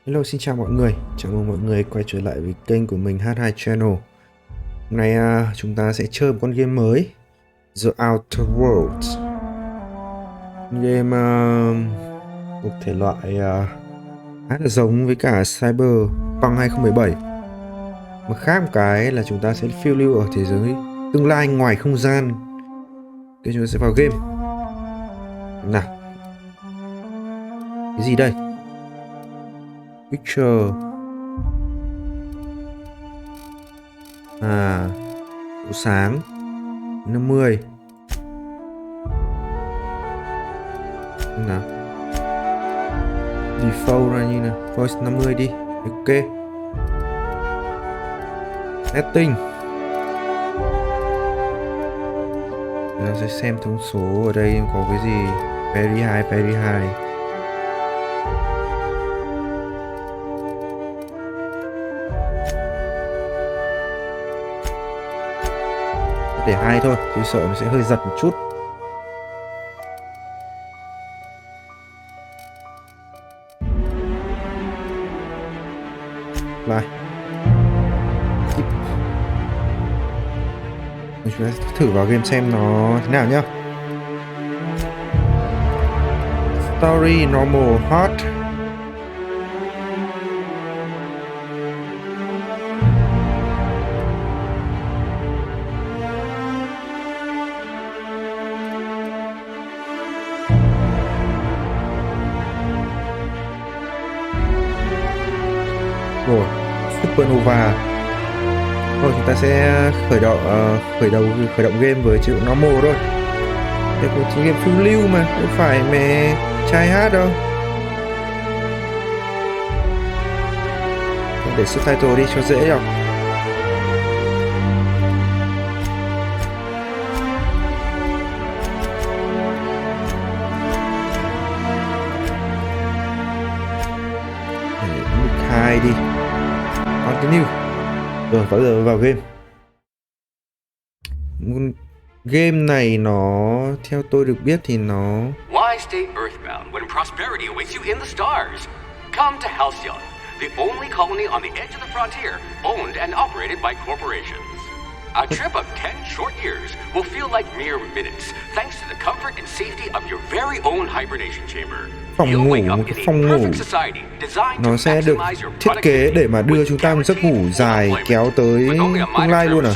Hello, xin chào mọi người. Chào mừng mọi người quay trở lại với kênh của mình H2 Channel. Hôm nay chúng ta sẽ chơi một con game mới, The Outer Worlds. Game một thể loại khá là giống với cả Cyberpunk 2017. Mà khác một cái là chúng ta sẽ phiêu lưu ở thế giới tương lai ngoài không gian. Thì chúng ta sẽ vào game. Nào, cái gì đây? Picture. Độ sáng 50. Nào, default ra như nào, voice 50 đi. Ok, setting. Chúng ta sẽ xem thông số ở đây có cái gì. Very high, very high. Để hai thôi, chứ sợ nó sẽ hơi giật một chút. Lại chúng ta thử vào game xem nó thế nào nhá. Story normal hard. Rồi, Supernova. Rồi chúng ta sẽ khởi động game với chế độ normal thôi. Đây cũng chỉ game phiêu lưu mà, không phải mẹ trai hát đâu. Để subtitle đi cho dễ đọc. Để mức 2 đi. Continue. Rồi, bây giờ vào game. Game này nó, theo tôi được biết thì nó... Why stay earthbound when prosperity awaits you in the stars? Come to Halcyon, the only colony on the edge of the frontier, owned and operated by corporations. A trip of 10 short years will feel like mere minutes, thanks to the comfort and safety of your very own hibernation chamber. Phòng ngủ, một cái phòng ngủ nó sẽ được thiết kế để mà đưa chúng ta một giấc ngủ dài kéo tới tương lai luôn à?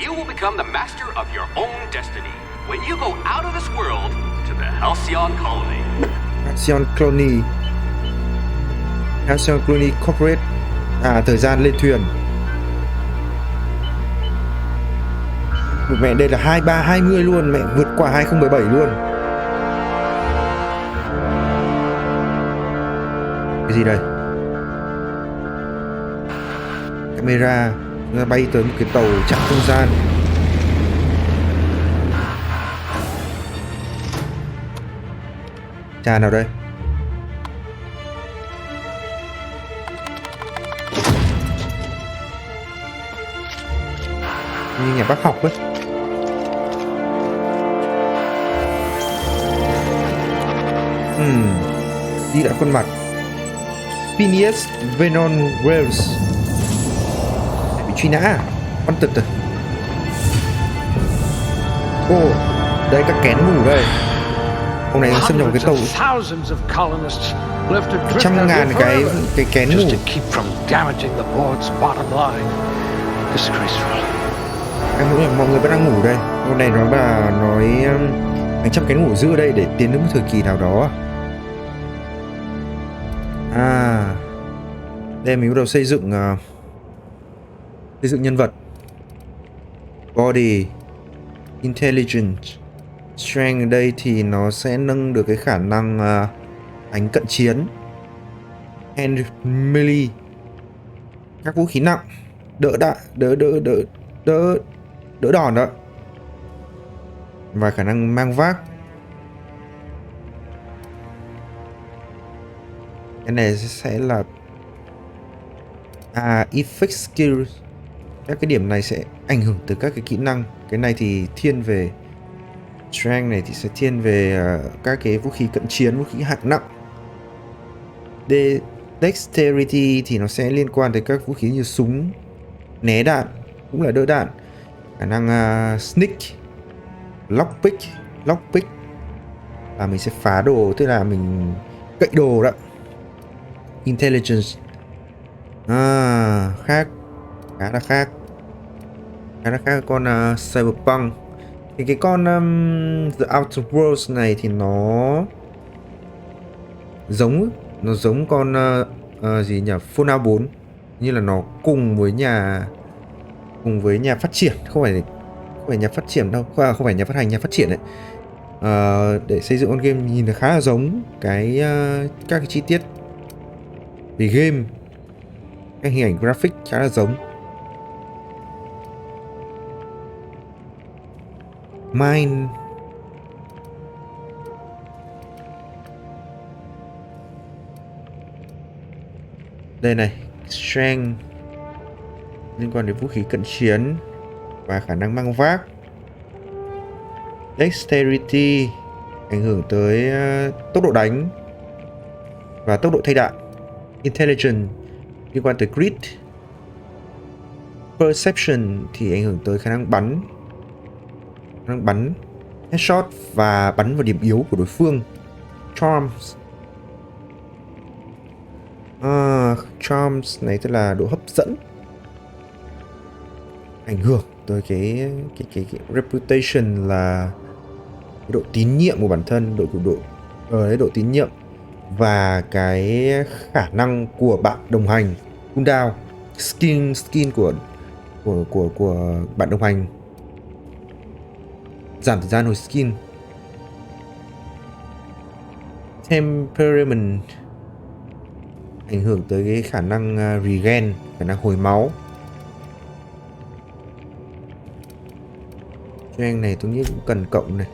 You will become the master of your own destiny when you go out of this world to the Halcyon colony. Halcyon Colony. Halcyon Colony Corporate. Thời gian lên thuyền. Mẹ, đây là 2320 luôn, mẹ vượt qua 2017 luôn. Cái gì đây? Camera. Chúng ta bay tới một cái tàu chạm không gian. Trà nào đây? Như nhà bác học ấy. Đi lại khuôn mặt. Phineas Venon Wells bị truy nã à? Con tật à? Đây các kén ngủ đây. Ông này xâm nhập cái tàu 100.000 cái kén ngủ. Mọi người vẫn đang ngủ đây. Hôm nay nó nói hàng trăm kén ngủ giữ ở đây để tiến đến một thời kỳ nào đó. Đây mình bắt đầu xây dựng nhân vật. Body, intelligence, strength ở đây thì nó sẽ nâng được cái khả năng đánh cận chiến, hand melee, các vũ khí nặng, đỡ đòn đó, và khả năng mang vác. Cái này sẽ là effect skill. Các cái điểm này sẽ ảnh hưởng tới các cái kỹ năng. Cái này thì thiên về strength, này thì sẽ thiên về các cái vũ khí cận chiến, vũ khí hạng nặng. Dexterity thì nó sẽ liên quan tới các vũ khí như súng, né đạn, cũng là đỡ đạn. Khả năng sneak, lockpick là mình sẽ phá đồ, tức là mình cậy đồ đó. Intelligence khác, khá là khác con Cyberpunk. Thì cái con The Outer Worlds này thì nó giống con gì nhỉ, Fallout 4, như là nó cùng với nhà phát triển, không phải nhà phát triển đâu, không phải nhà phát hành, nhà phát triển đấy. Để xây dựng con game nhìn là khá là giống các cái chi tiết về game, cái hình ảnh graphic khá là giống. Mine đây này, strength liên quan đến vũ khí cận chiến và khả năng mang vác. Dexterity ảnh hưởng tới tốc độ đánh và tốc độ thay đạn. Intelligence liên quan tới grit. Perception thì ảnh hưởng tới khả năng bắn headshot và bắn vào điểm yếu của đối phương. Charms Charms này tức là độ hấp dẫn, ảnh hưởng tới cái reputation, là cái độ tín nhiệm của bản thân, độ tín nhiệm và cái khả năng của bạn đồng hành. Cooldown, skin của bạn đồng hành, giảm thời gian hồi skin. Temperament ảnh hưởng tới cái khả năng regen, khả năng hồi máu. Strength này tôi nghĩ cũng cần cộng này,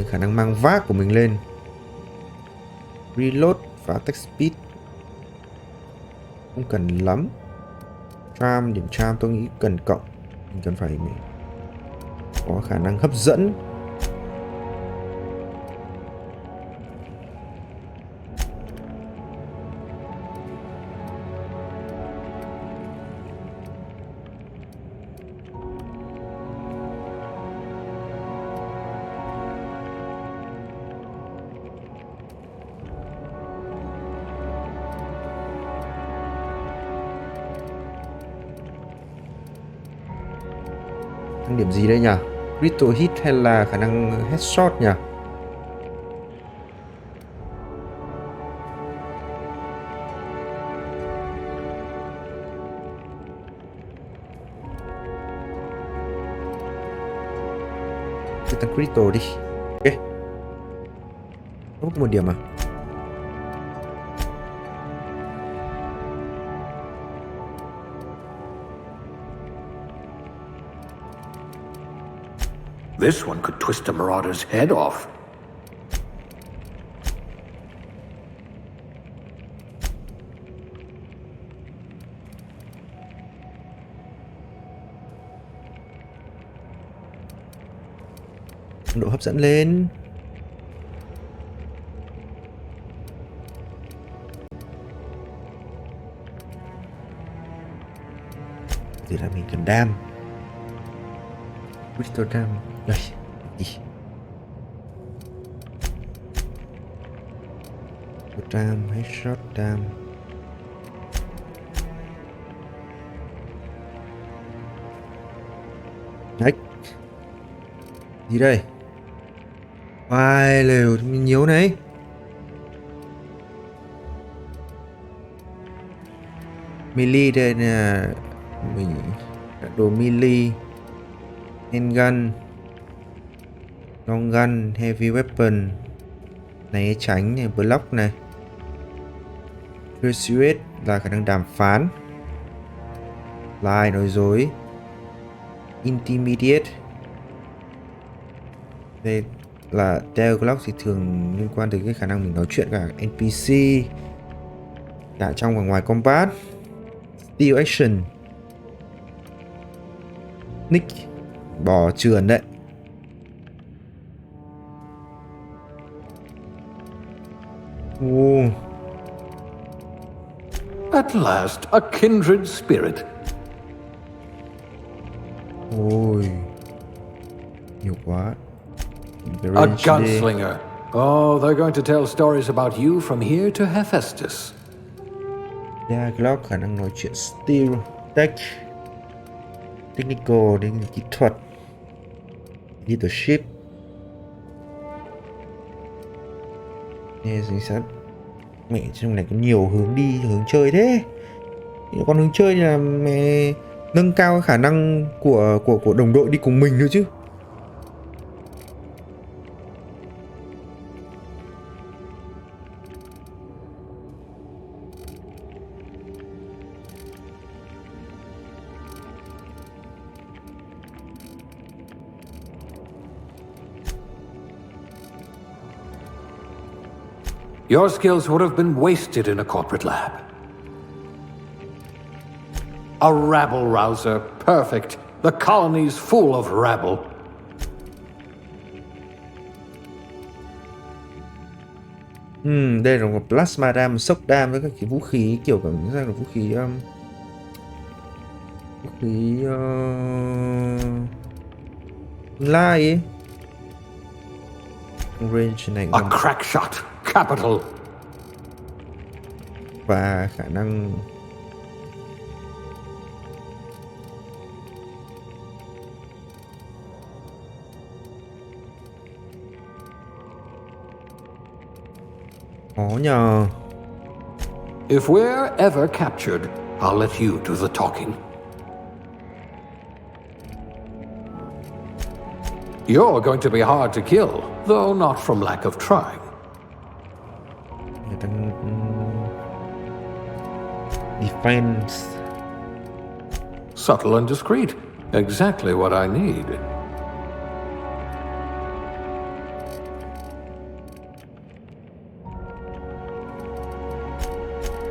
khả năng mang vác của mình lên. Reload và attack speed không cần lắm. Điểm charm tôi nghĩ cần cộng, mình cần phải có khả năng hấp dẫn. Điểm gì đây nhỉ? Critical hit hay là khả năng headshot nhỉ? Cái tăng critical đi. Ok. Có một điểm à? This one could twist a marauder's head off. Độ hấp dẫn lên. Thì là mình cần đam. Crystal đam. Đây. Đi. Đam, headshot đam. Đấy. Gì đây? Ai lều mình nhiều này. Melee đây nè, mình đồ melee, handgun, long gun, heavy weapon, này tránh này, block này, persuade là khả năng đàm phán, lie nói dối, intimidate đây là dialogue thì thường liên quan tới cái khả năng mình nói chuyện cả NPC cả trong và ngoài combat. Steal action, nick bỏ trườn đấy. At last, a kindred spirit. Ôi, nhiều quá. A gunslinger. Oh, they're going to tell stories about you from here to Hephaestus. Dialogue, khả năng nói chuyện, skill, tech, technical, đến kỹ thuật, leadership. Nghe chính xác. Mẹ, trong này có nhiều hướng đi, hướng chơi thế. Còn hướng chơi là mẹ nâng cao khả năng của đồng đội đi cùng mình nữa chứ. Your skills would have been wasted in a corporate lab. A rabble rouser. Perfect. The colony's full of rabble. Đây là một plasma dam, shock dam với các cái vũ khí kiểu cảm giác là vũ khí lai ấy. Range này A crack shot. Capital. Và khả năng khó nhờ. If we're ever captured, I'll let you do the talking. You're going to be hard to kill, though not from lack of trying. Defense. Subtle and discreet. Exactly what I need.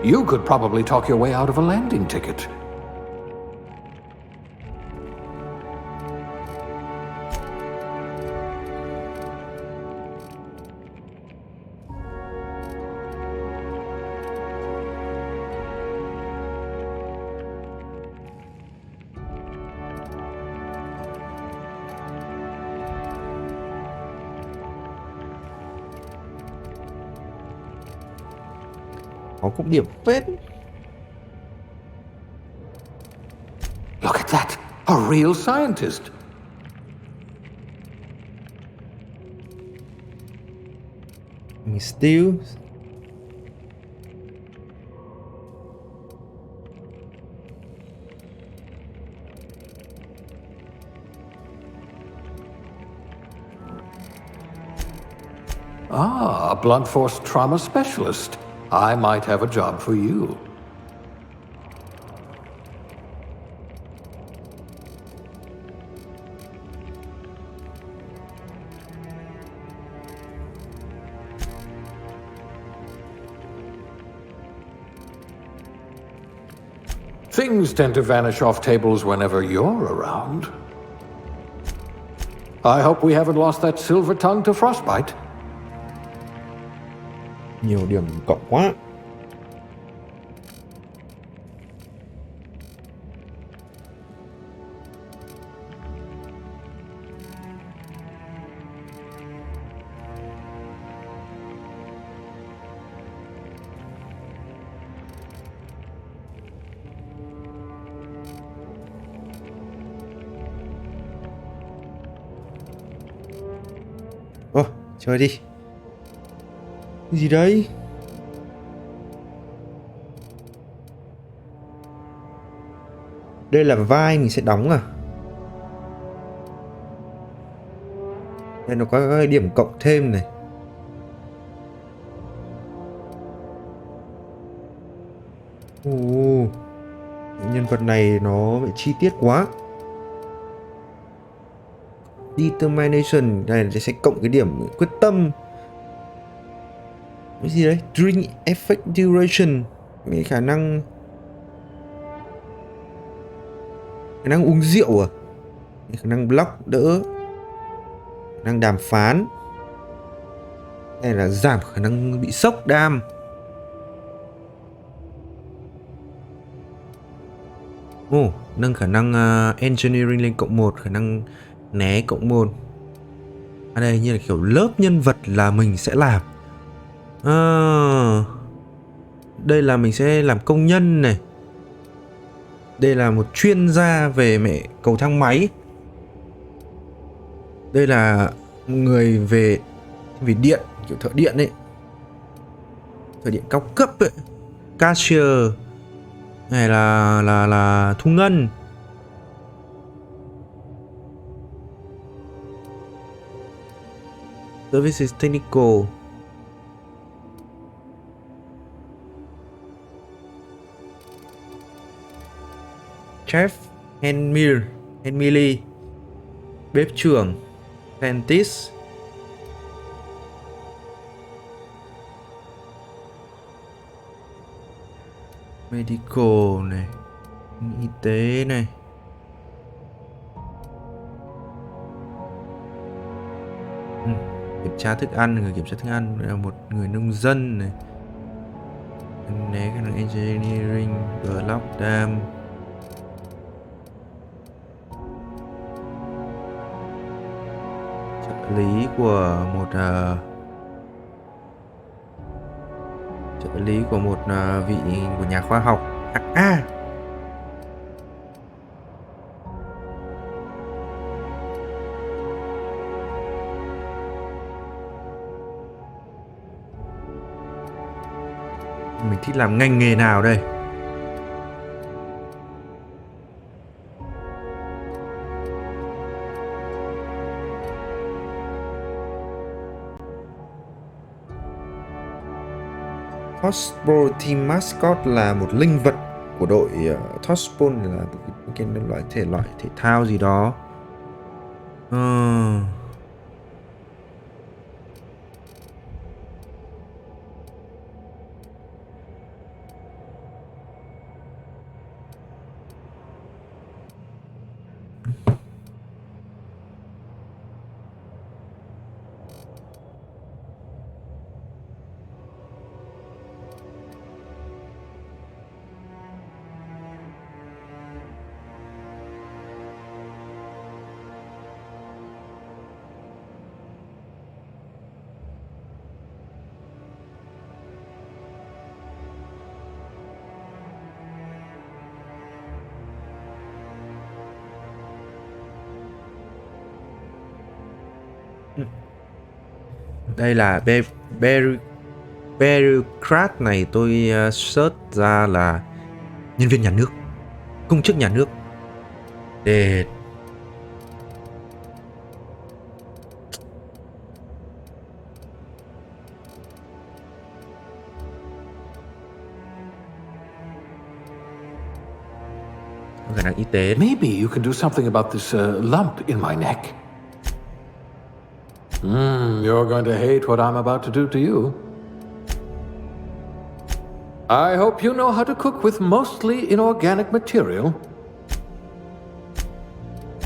You could probably talk your way out of a landing ticket. Có cũng điểm phết. Look at that! A real scientist! Mình still Ah, a blunt force trauma specialist. I might have a job for you. Things tend to vanish off tables whenever you're around. I hope we haven't lost that silver tongue to frostbite. nhiều điểm cộng quá. Chơi đi. Cái gì đấy? Đây là vai mình sẽ đóng à? Đây nó có cái điểm cộng thêm này. Nhân vật này nó bị chi tiết quá. Determination này sẽ cộng cái điểm quyết tâm. Cái gì đấy? Drink effect duration, cái khả năng uống rượu à? Khả năng block đỡ, khả năng đàm phán. Đây là giảm khả năng bị sốc đam. Nâng khả năng engineering lên +1, khả năng né +1. Ở đây như là kiểu lớp nhân vật là mình sẽ làm. Đây là mình sẽ làm công nhân này. Đây là một chuyên gia về cầu thang máy. Đây là người về điện, kiểu thợ điện ấy, thợ điện cao cấp ấy, cashier. Này là thu ngân. Services technical. Chef, Henmili, bếp trưởng, dentist, medical này, y tế này, kiểm tra thức ăn, người kiểm tra thức ăn là một người nông dân này, né khả năng engineering, block dam, trợ lý của một vị của nhà khoa học. Mình thích làm ngành nghề nào đây? Tossball team mascot là một linh vật của đội Tossball, là một cái thể loại thể thao gì đó. Đây là bureaucrat này, tôi search ra là nhân viên nhà nước, công chức nhà nước. Để khả năng y tế. Maybe you can do something about this lump in my neck. You're going to hate what I'm about to do to you. I hope you know how to cook with mostly inorganic material.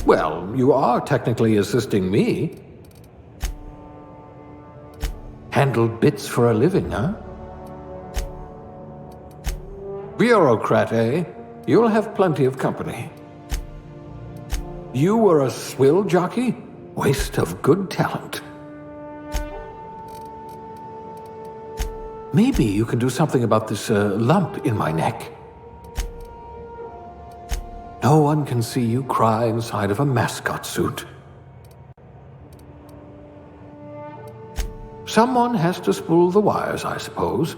Well, you are technically assisting me. Handle bits for a living, huh? Bureaucrat, eh? You'll have plenty of company. You were a swill jockey? Waste of good talent. Maybe you can do something about this lump in my neck. No one can see you cry inside of a mascot suit. Someone has to spool the wires, I suppose.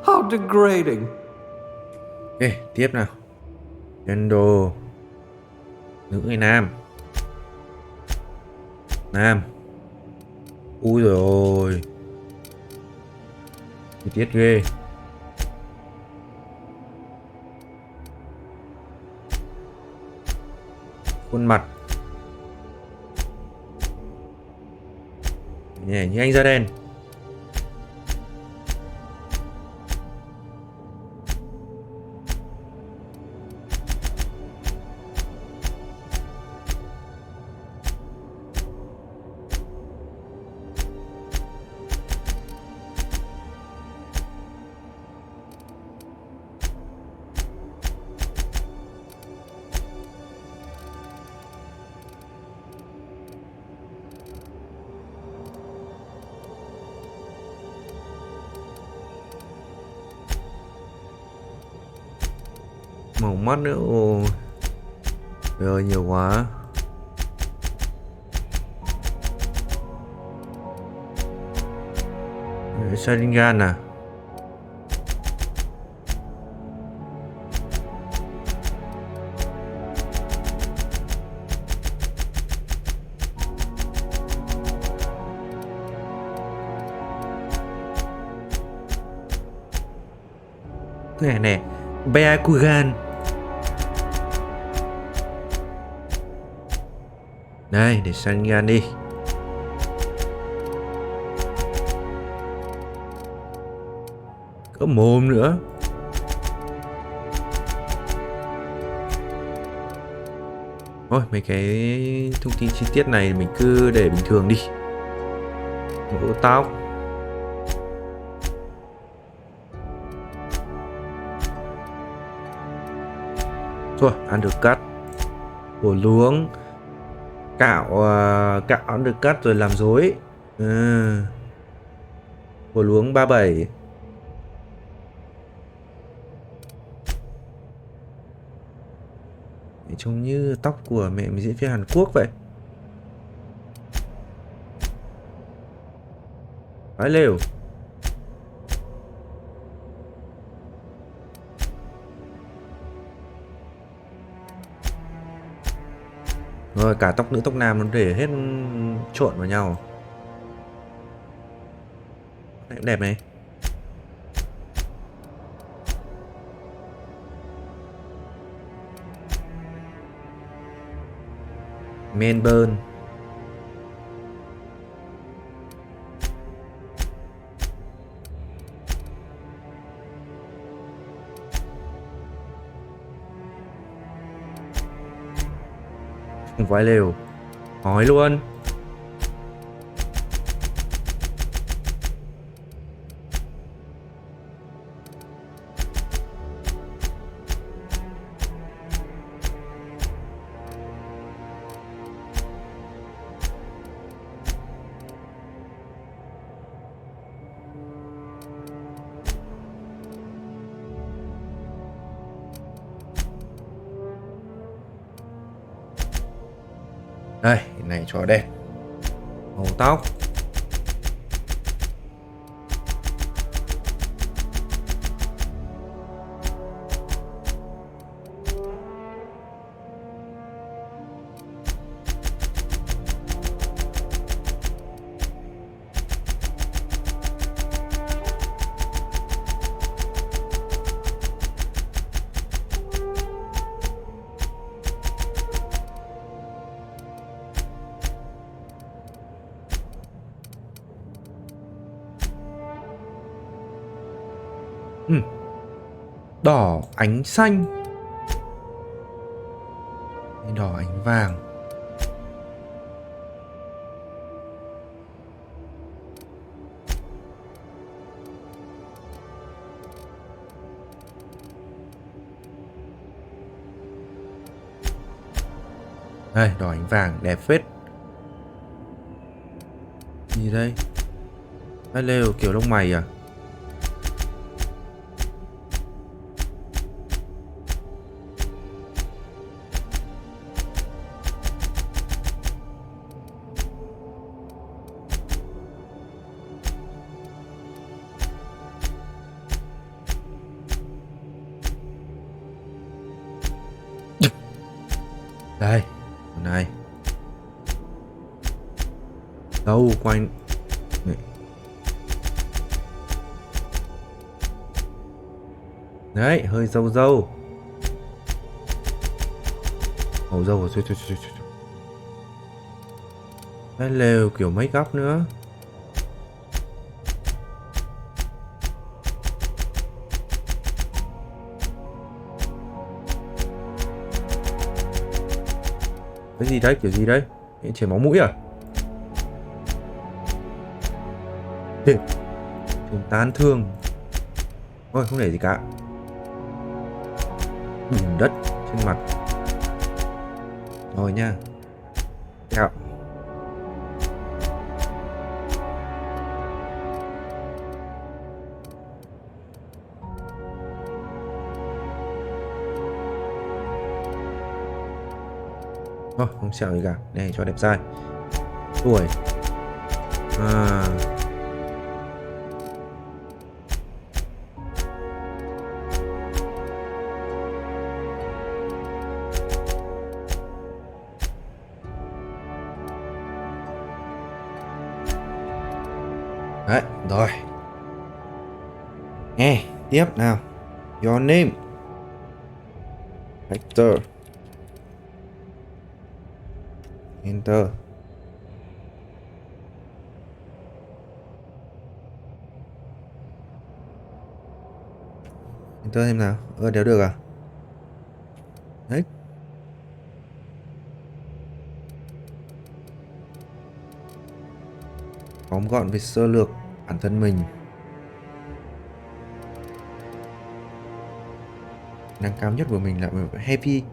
How degrading. Ok, tiếp nào. Gender. Nữ hay nam? Nam. Ui rồi ôi. Chi tiết ghê. Khuôn mặt. Nhảy như anh da đen. Màu mắt nữa. Ồ, trời ơi, nhiều quá. Sharingan à? Nè nè, Byakugan. Đây, để Sharingan đi. Có mồm nữa. Thôi, mấy cái thông tin chi tiết này mình cứ để bình thường đi. Mũ tóc. Rồi, ăn được cắt. Bổ luống. Cạo ăn được cắt rồi làm rối. Bổ luống 37. Trông như tóc của mẹ diễn viên Hàn Quốc vậy. Vãi lều. Rồi cả tóc nữ tóc nam nó để hết trộn vào nhau. Đẹp này. Men burn. Không phải lều. Hỏi luôn. Đây, này cho đen. Màu tóc. Đỏ ánh xanh. Đỏ ánh vàng. Đây, đỏ ánh vàng đẹp phết. Gì đây? Đây lều kiểu lông mày à? Đây, này. Đâu quanh. Này. Đấy, hơi dâu dâu. Màu dâu rồi. Đấy, lều kiểu make up nữa. Cái gì đấy, kiểu gì đấy? Chảy máu mũi à? Chúng tán thương. Thôi không để gì cả. Bùn đất trên mặt. Rồi nha. Chào. Không sẹo gì cả. Đây cho đẹp dai. Tuổi. Đấy, rồi. Nghe, tiếp nào. Your name. Hector. Enter. Enter xem nào. Đéo được à? Đấy. Tóm gọn về sơ lược bản thân mình. Năng cao nhất của mình là heavy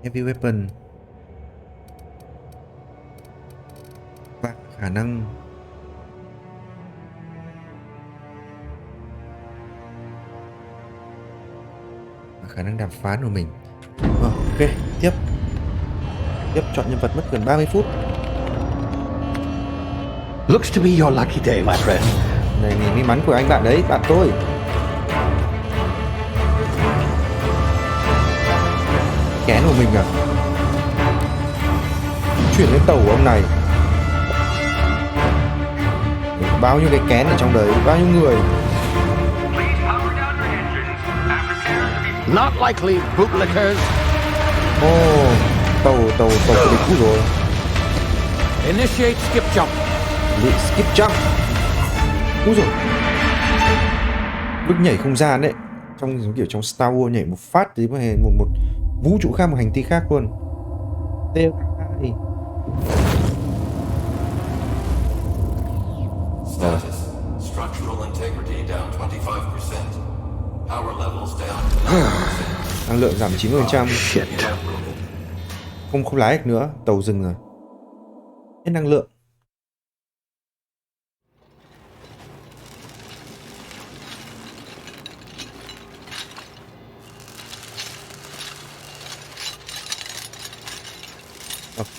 weapon. Và khả năng đàm phán của mình. Ok, tiếp chọn nhân vật mất gần 30 phút. Looks to be your lucky day, my friend. Này may mắn của anh bạn đấy, bạn tôi. Kén của mình à? Chuyển lên tàu của ông này. Bao nhiêu cái kén ở trong đấy, bao nhiêu người. Not likely, bootlickers. Tàu của địch cũ rồi. Initiate skip jump. Skip jump. Úi rồi. Bước nhảy không gian đấy. Trong kiểu trong Star Wars nhảy một phát thì một vũ trụ khác, một hành tinh khác luôn. Theo Structural integrity down 25%. Power levels down. Năng lượng giảm 90%. Không lái được nữa, tàu dừng rồi. Hết năng lượng.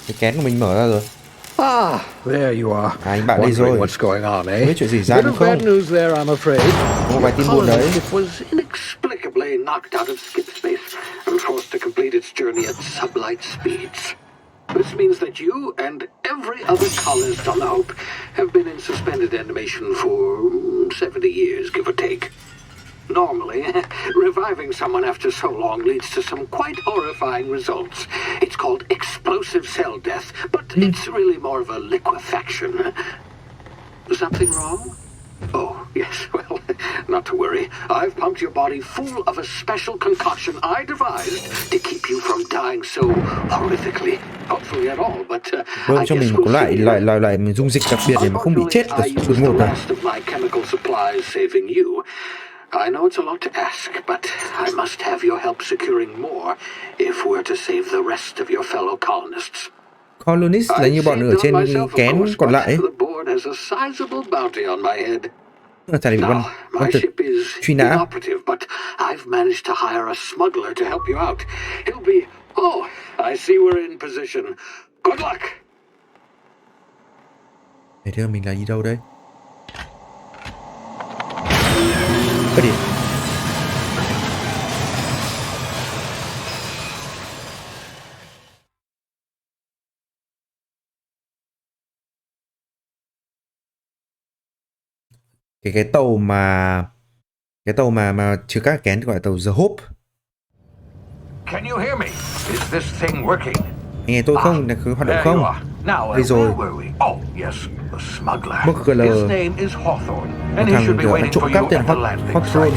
Cái kén của mình mở ra rồi. There you are. Anh bạn đây rồi. What's going on, eh? Biết chuyện gì ra đúng không? Bad news there, I'm afraid. Có một vài tin buồn đấy. It was inexplicably knocked out of skip space and forced to complete its journey at sublight speeds. This means that you and every other colonist on the Hope have been in suspended animation for 70 years, give or take. Normally, reviving someone after so long leads to some quite horrifying results. It's called explosive cell death, but it's really more of a liquefaction. Something wrong? Oh, yes, well, not to worry. I've pumped your body full of a special concoction I devised to keep you from dying so horrifically. Hopefully at all, but Vâng, cho mình một cái loại dung dịch đặc biệt để mà không bị chết ở đột ngột này. I know it's a lot to ask, but I must have your help securing more if we're to save the rest of your fellow colonists. Colonist là như bọn ở trên kén còn lại ấy. Chả bị con thực truy nã. But I've managed to hire a smuggler to help you out. He'll be... Oh, I see we're in position. Good luck. Để đưa mình là đi đâu đây? Cái gì? Cái tàu mà chứa các kén gọi là tàu The Hope. Can you hear me? Is this thing working? Nghe tôi không? Là cứ hoạt động không? Đây rồi. Oh, yes, the smuggler. McGuire. His name is Hawthorne, and he should be waiting for you at the landing site.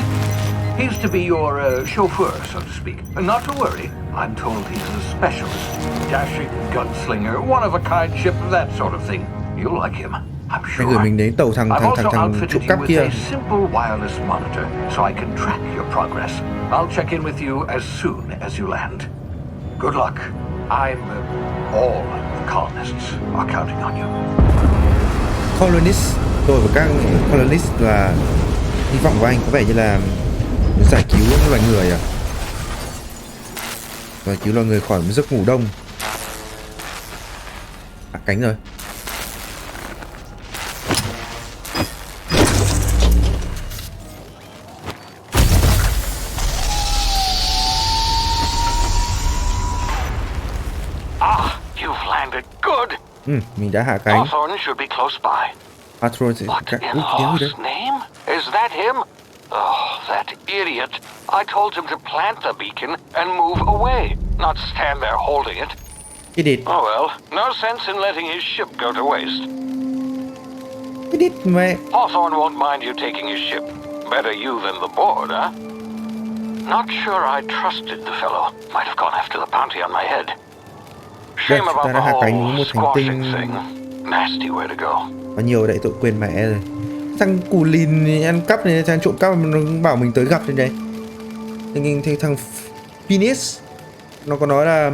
He's to be your chauffeur, so to speak. Not to worry, I'm told he's a specialist. Dashing gunslinger, one of a kind ship, that sort of thing. You'll like him, I'm sure. Gửi mình đến tàu thằng trộm cắp kia. A simple wireless monitor, so I can track your progress. I'll check in with you as soon as you land. Good luck. All the colonists are counting on you. Colonist, tôi và các colonist là hy vọng của anh có vẻ như là giải cứu loài người à? Giải cứu loài người khỏi một giấc ngủ đông. Hạ cánh rồi. You've landed. Good. Mình đã hạ cánh. Hawthorne should be close by. Hawthorne sẽ What in Ui, cái đấy. Haw's name? Is that him? Oh, that idiot. I told him to plant the beacon and move away, not stand there holding it. Cái đít. Oh well, no sense in letting his ship go to waste. Cái đít mẹ. Hawthorne won't mind you taking his ship. Better you than the board, huh? Not sure I trusted the fellow. Might have gone after the bounty on my head. Shame chúng about ta the đã hạ cánh whole đúng một hành squashing tinh. thing. Nasty way to go. Có nhiều đấy, tội quên mẹ rồi. Thằng cù lìn ăn cắp này, thằng trộm cắp nó bảo mình tới gặp trên đấy. Thằng Finis nó có nói là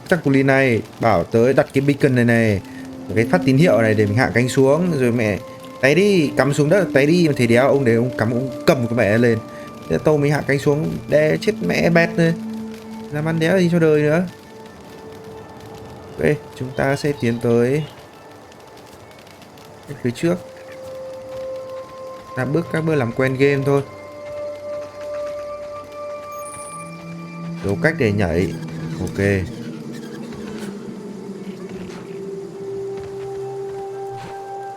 thằng cù lìn này bảo tới đặt cái beacon này, cái phát tín hiệu này để mình hạ cánh xuống, rồi mẹ tay đi, cắm xuống đất tay đi, mà thế đéo ông đấy ông cầm cái mẹ lên. Thế tàu mình hạ cánh xuống để chết mẹ bét rồi. Làm ăn đéo gì cho đời nữa. Ok, chúng ta sẽ tiến tới phía trước. Các bước làm quen game thôi. Đủ cách để nhảy. Ok.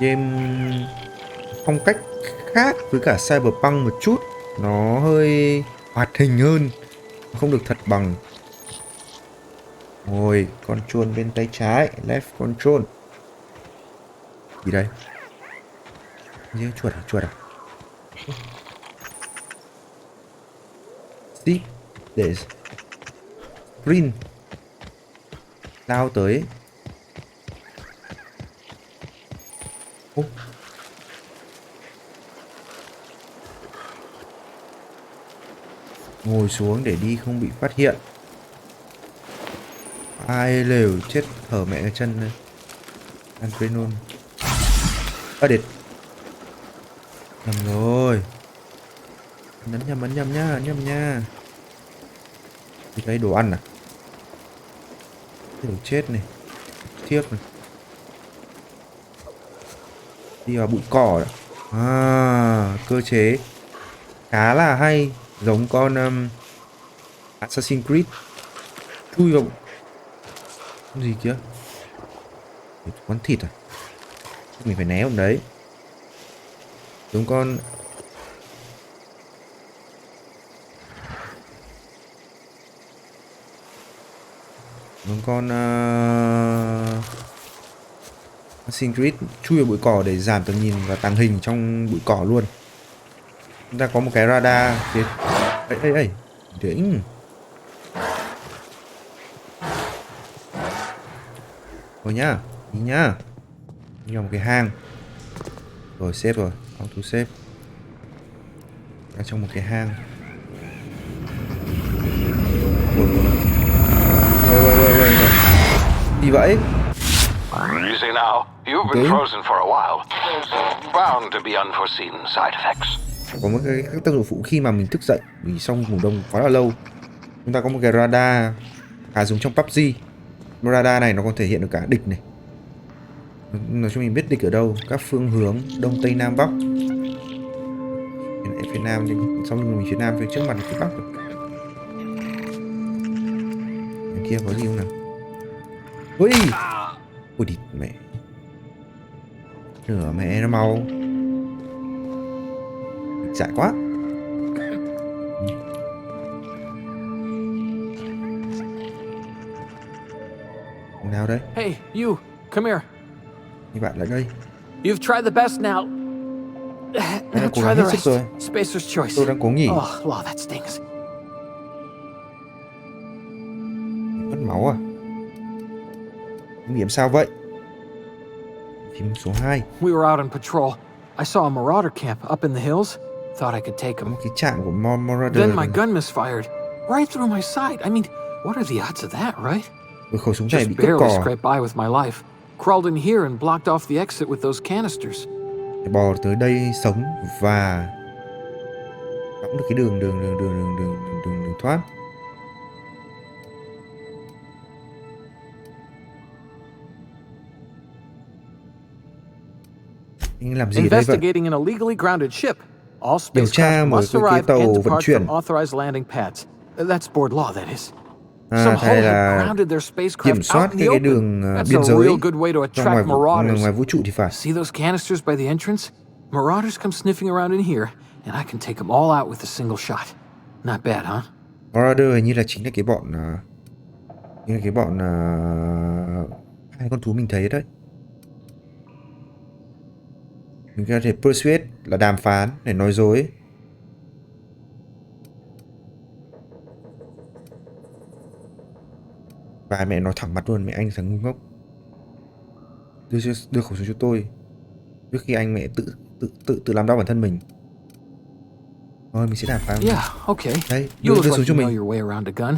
Game phong cách khác với cả Cyberpunk một chút. Nó hơi hoạt hình hơn, không được thật bằng. Ngồi control bên tay trái, left control. Gì đây? Chuột à? Stick để sprint lao tới. Ngồi xuống để đi không bị phát hiện. Ai lều chết hở mẹ cái chân này. Adrenaline. Đệt. Nhầm rồi. Nhầm nha. Thì cái đồ ăn à? Cái đồ chết này. Tiếp này. Đi vào bụi cỏ này. Cơ chế khá là hay, giống con Assassin's Creed. Chui vào con gì kia? Con thịt à? Mình phải né ông đấy. Giống con Assassin's Creed, chui vào bụi cỏ để giảm tầm nhìn và tàng hình trong bụi cỏ luôn. Chúng ta có một cái radar phía đây đỉnh. Rồi nhá, đi nhá. Đi vào một cái hang. Rồi save rồi, auto save. Ở trong một cái hang. Rồi. Gì vậy? Easy now. You've been frozen for a while. There's bound to be unforeseen side effects. Có một cái tác dụng phụ khi mà mình thức dậy vì sau ngủ đông quá là lâu. Chúng ta có một cái radar dùng trong PUBG. Radar này nó còn thể hiện được cả địch này. Nói cho mình biết địch ở đâu, các phương hướng đông tây nam bắc. Phía nam thì sau lưng mình phía nam, phía trước mặt phía bắc rồi. Bên kia có gì không nào? Ui! Ui địt mẹ. Nửa mẹ nó mau. Dại quá. Nào đây? Hey, you, come here. Thì bạn lại đây. You've tried the best now. Now cố try gắng the hết sức rest. rồi. Spacer's choice. Tôi đang cố nghỉ. Oh, wow, that stings. Mất máu à? Kinh nghiệm sao vậy? Phím số 2. We were out on patrol. I saw a marauder camp up in the hills. Thought I could take him. Cái trạng của Marauder. Then my gun misfired. Right through my side. I mean, what are the odds of that, right? Khẩu súng này Just bị cướp barely cò. scraped by with my life. Crawled in here and blocked off the exit with those canisters. Bò tới đây sống và đóng được cái đường thoát. Anh làm gì ở đây vậy? Investigating an illegally grounded ship. All Điều tra spacecraft một must cái arrive tàu and vận depart chuyển. from authorized landing pads. That's board law, that is. À, Some hay hull had là grounded their kiểm spacecraft soát out in the cái open. đường That's biên a giới real good way to trong ngoài, attract marauders. ngoài vũ trụ thì phải. See those canisters by the entrance? Marauders come sniffing around in here, and I can take them all out with a single shot. Not bad, huh? Marauder hình như là chính là cái bọn hai con thú mình thấy đấy. Mình có thể persuade là đàm phán để nói dối. Và mẹ nói thẳng mặt luôn, mẹ anh thằng ngu ngốc. Đưa khẩu súng cho tôi trước khi anh mẹ tự làm đau bản thân mình. Thôi mình sẽ đàm phán. Yeah, okay. Đấy, You đưa look súng like cho you know mình. your way around a gun.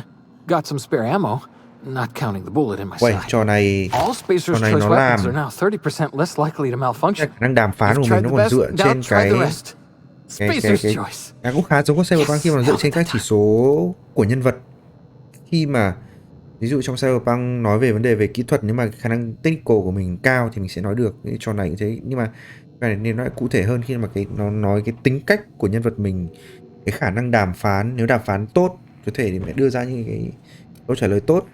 Got some spare ammo, not counting the bullet in my Uầy, side. trò này All Spacer's nó choice weapons làm are now 30% less likely to malfunction. khả năng đàm phán của You've mình tried nó the còn best, dựa now trên try cái the rest. Spacer's choice. cũng khá giống con Cyberpunk khi mà nó dựa trên các chỉ số của nhân vật. Khi mà ví dụ trong Cyberpunk nói về vấn đề về kỹ thuật, nếu mà khả năng technical của mình cao thì mình sẽ nói được. Cái trò này cũng thế, nhưng mà cái này nên nói cụ thể hơn khi mà nó nói cái tính cách của nhân vật mình, cái khả năng đàm phán. Nếu đàm phán tốt có thể thì mẹ đưa ra những cái câu trả lời tốt.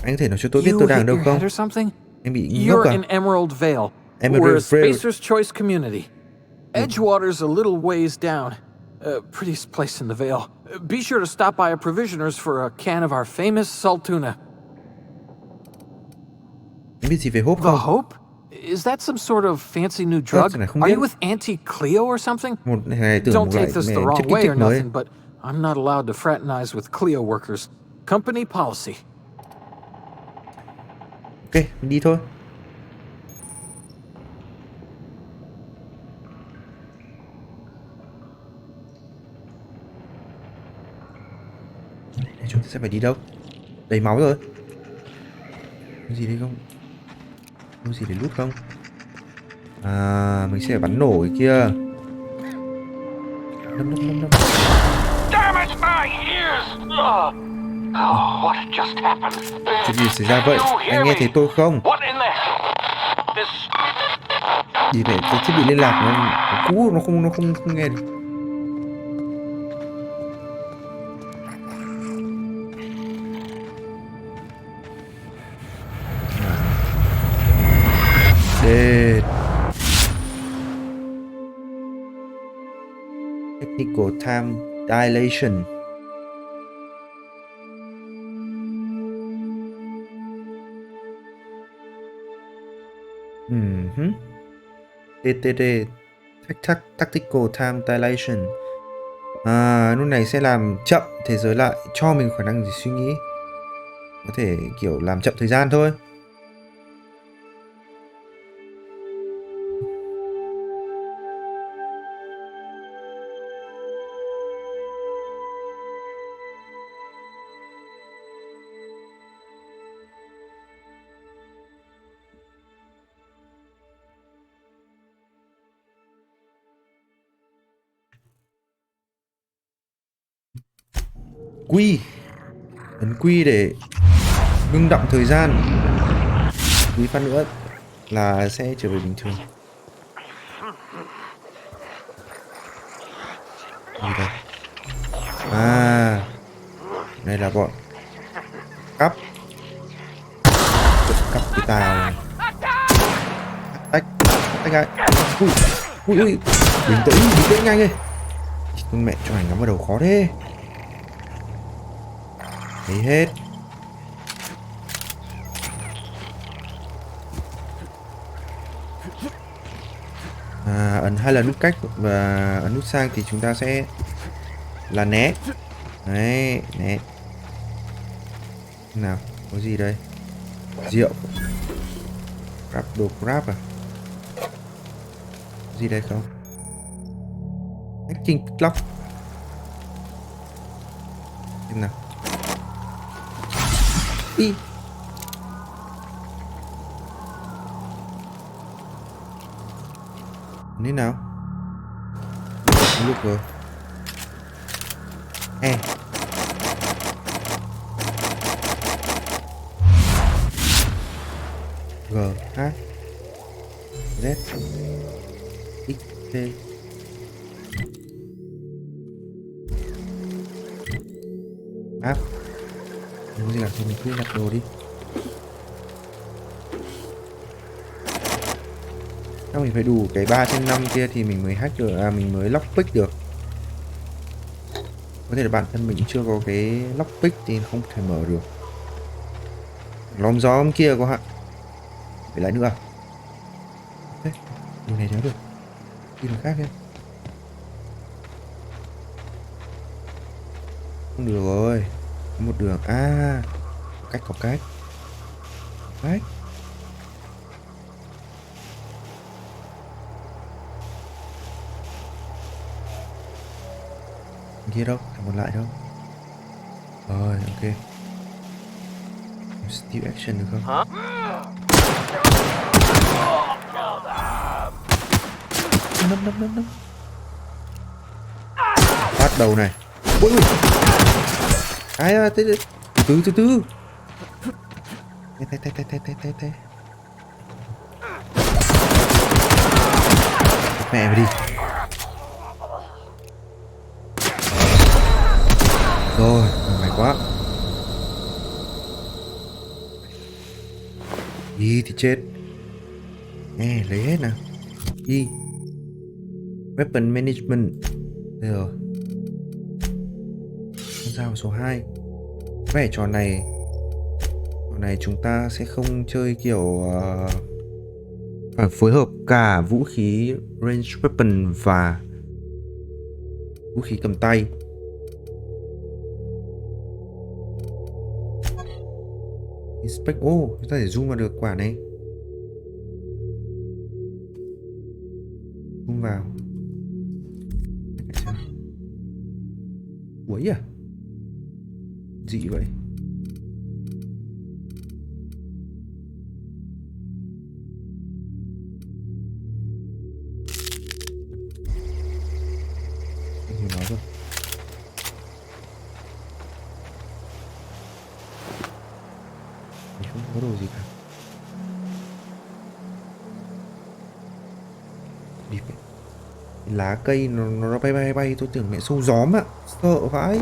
Anh có thể nói cho tôi biết tôi đang ở đâu không? Em bị ngốc You're à? in Emerald Vale. Emerald We're a Vale. Spacer's Choice community. Edgewater's a little ways down. Prettiest place in the Vale. Be sure to stop by a provisioner's for a can of our famous salt tuna. Em biết gì về Hope The không? Hope? Is that some sort of fancy new drug? cái này không Are you biết. with Auntie Cleo or something? Một này tưởng Don't một take loại this the mẹ wrong chất kích way thích or mới. nothing, but I'm not allowed to fraternize with Cleo workers. Company policy. Ok, mình đi thôi. Đây, chúng ta sẽ phải đi đâu? Đầy máu rồi. Có gì đây không? Có gì để lút không? À, mình sẽ phải bắn nổ cái kia. Đâm. Damn it, my ears! Oh, what just happened? Chuyện gì xảy ra vậy? Can you hear Anh nghe me? thấy tôi không? What in the... This... Gì vậy? Cái thiết bị liên lạc nó cũ, nó không nghe được. Dead. Technical time dilation. TTD, Tactical Time Dilation. Lúc này sẽ làm chậm thế giới lại, cho mình khả năng gì suy nghĩ. Có thể kiểu làm chậm thời gian thôi. Quy, ấn Quy để ngưng động thời gian. Quy phát nữa là sẽ trở về bình thường. Gì đây? Đây là bọn cắp cái tàu. Tách ai. Ui, bình tĩnh nhanh đi. Con mẹ cho ảnh ngắm vào đầu khó thế. Thấy hết. Ấn 2 lần nút cách và ấn nút sang thì chúng ta sẽ là né. Đấy, né. Nào, có gì đây? Rượu. Đồ crab à? Có gì đây không? Hacking clock. Xem nào. Ý. Thế nào? Lúc rồi. G H Z X T. Áp. Không có gì cả, thì mình cứ đặt đồ đi. Chắc mình phải đủ cái 3/5 kia thì mình mới hack được, mình mới lockpick được. Có thể là bản thân mình chưa có cái lockpick thì không thể mở được. Lóm gió hôm kia có hạn. Phải lại nữa. Đấy, đường này đéo được. Đi đường khác nhé. Không được rồi. Có một đường. Có cách. Đấy. Kia đâu, thằng còn lại đâu. Rồi, ok. Steal action được không? Hả? Nấm. Phát đầu này. Ui. Từ từ. Thế. Mẹ mày đi. Rồi, mày quá. Đi thì chết. Nghe, lấy hết nào. Đi. Weapon Management. Đây rồi. Con dao số 2. Vẻ trò này chúng ta sẽ không chơi kiểu phải phối hợp cả vũ khí range weapon và vũ khí cầm tay. Inspect. Chúng ta thể zoom vào được quả này. Zoom vào. Quấy à? Dị vậy. Anh nói rồi. Không có đồ gì cả. Đi vậy. Lá cây nó bay tôi tưởng mẹ sâu gióm ạ. Sợ vãi.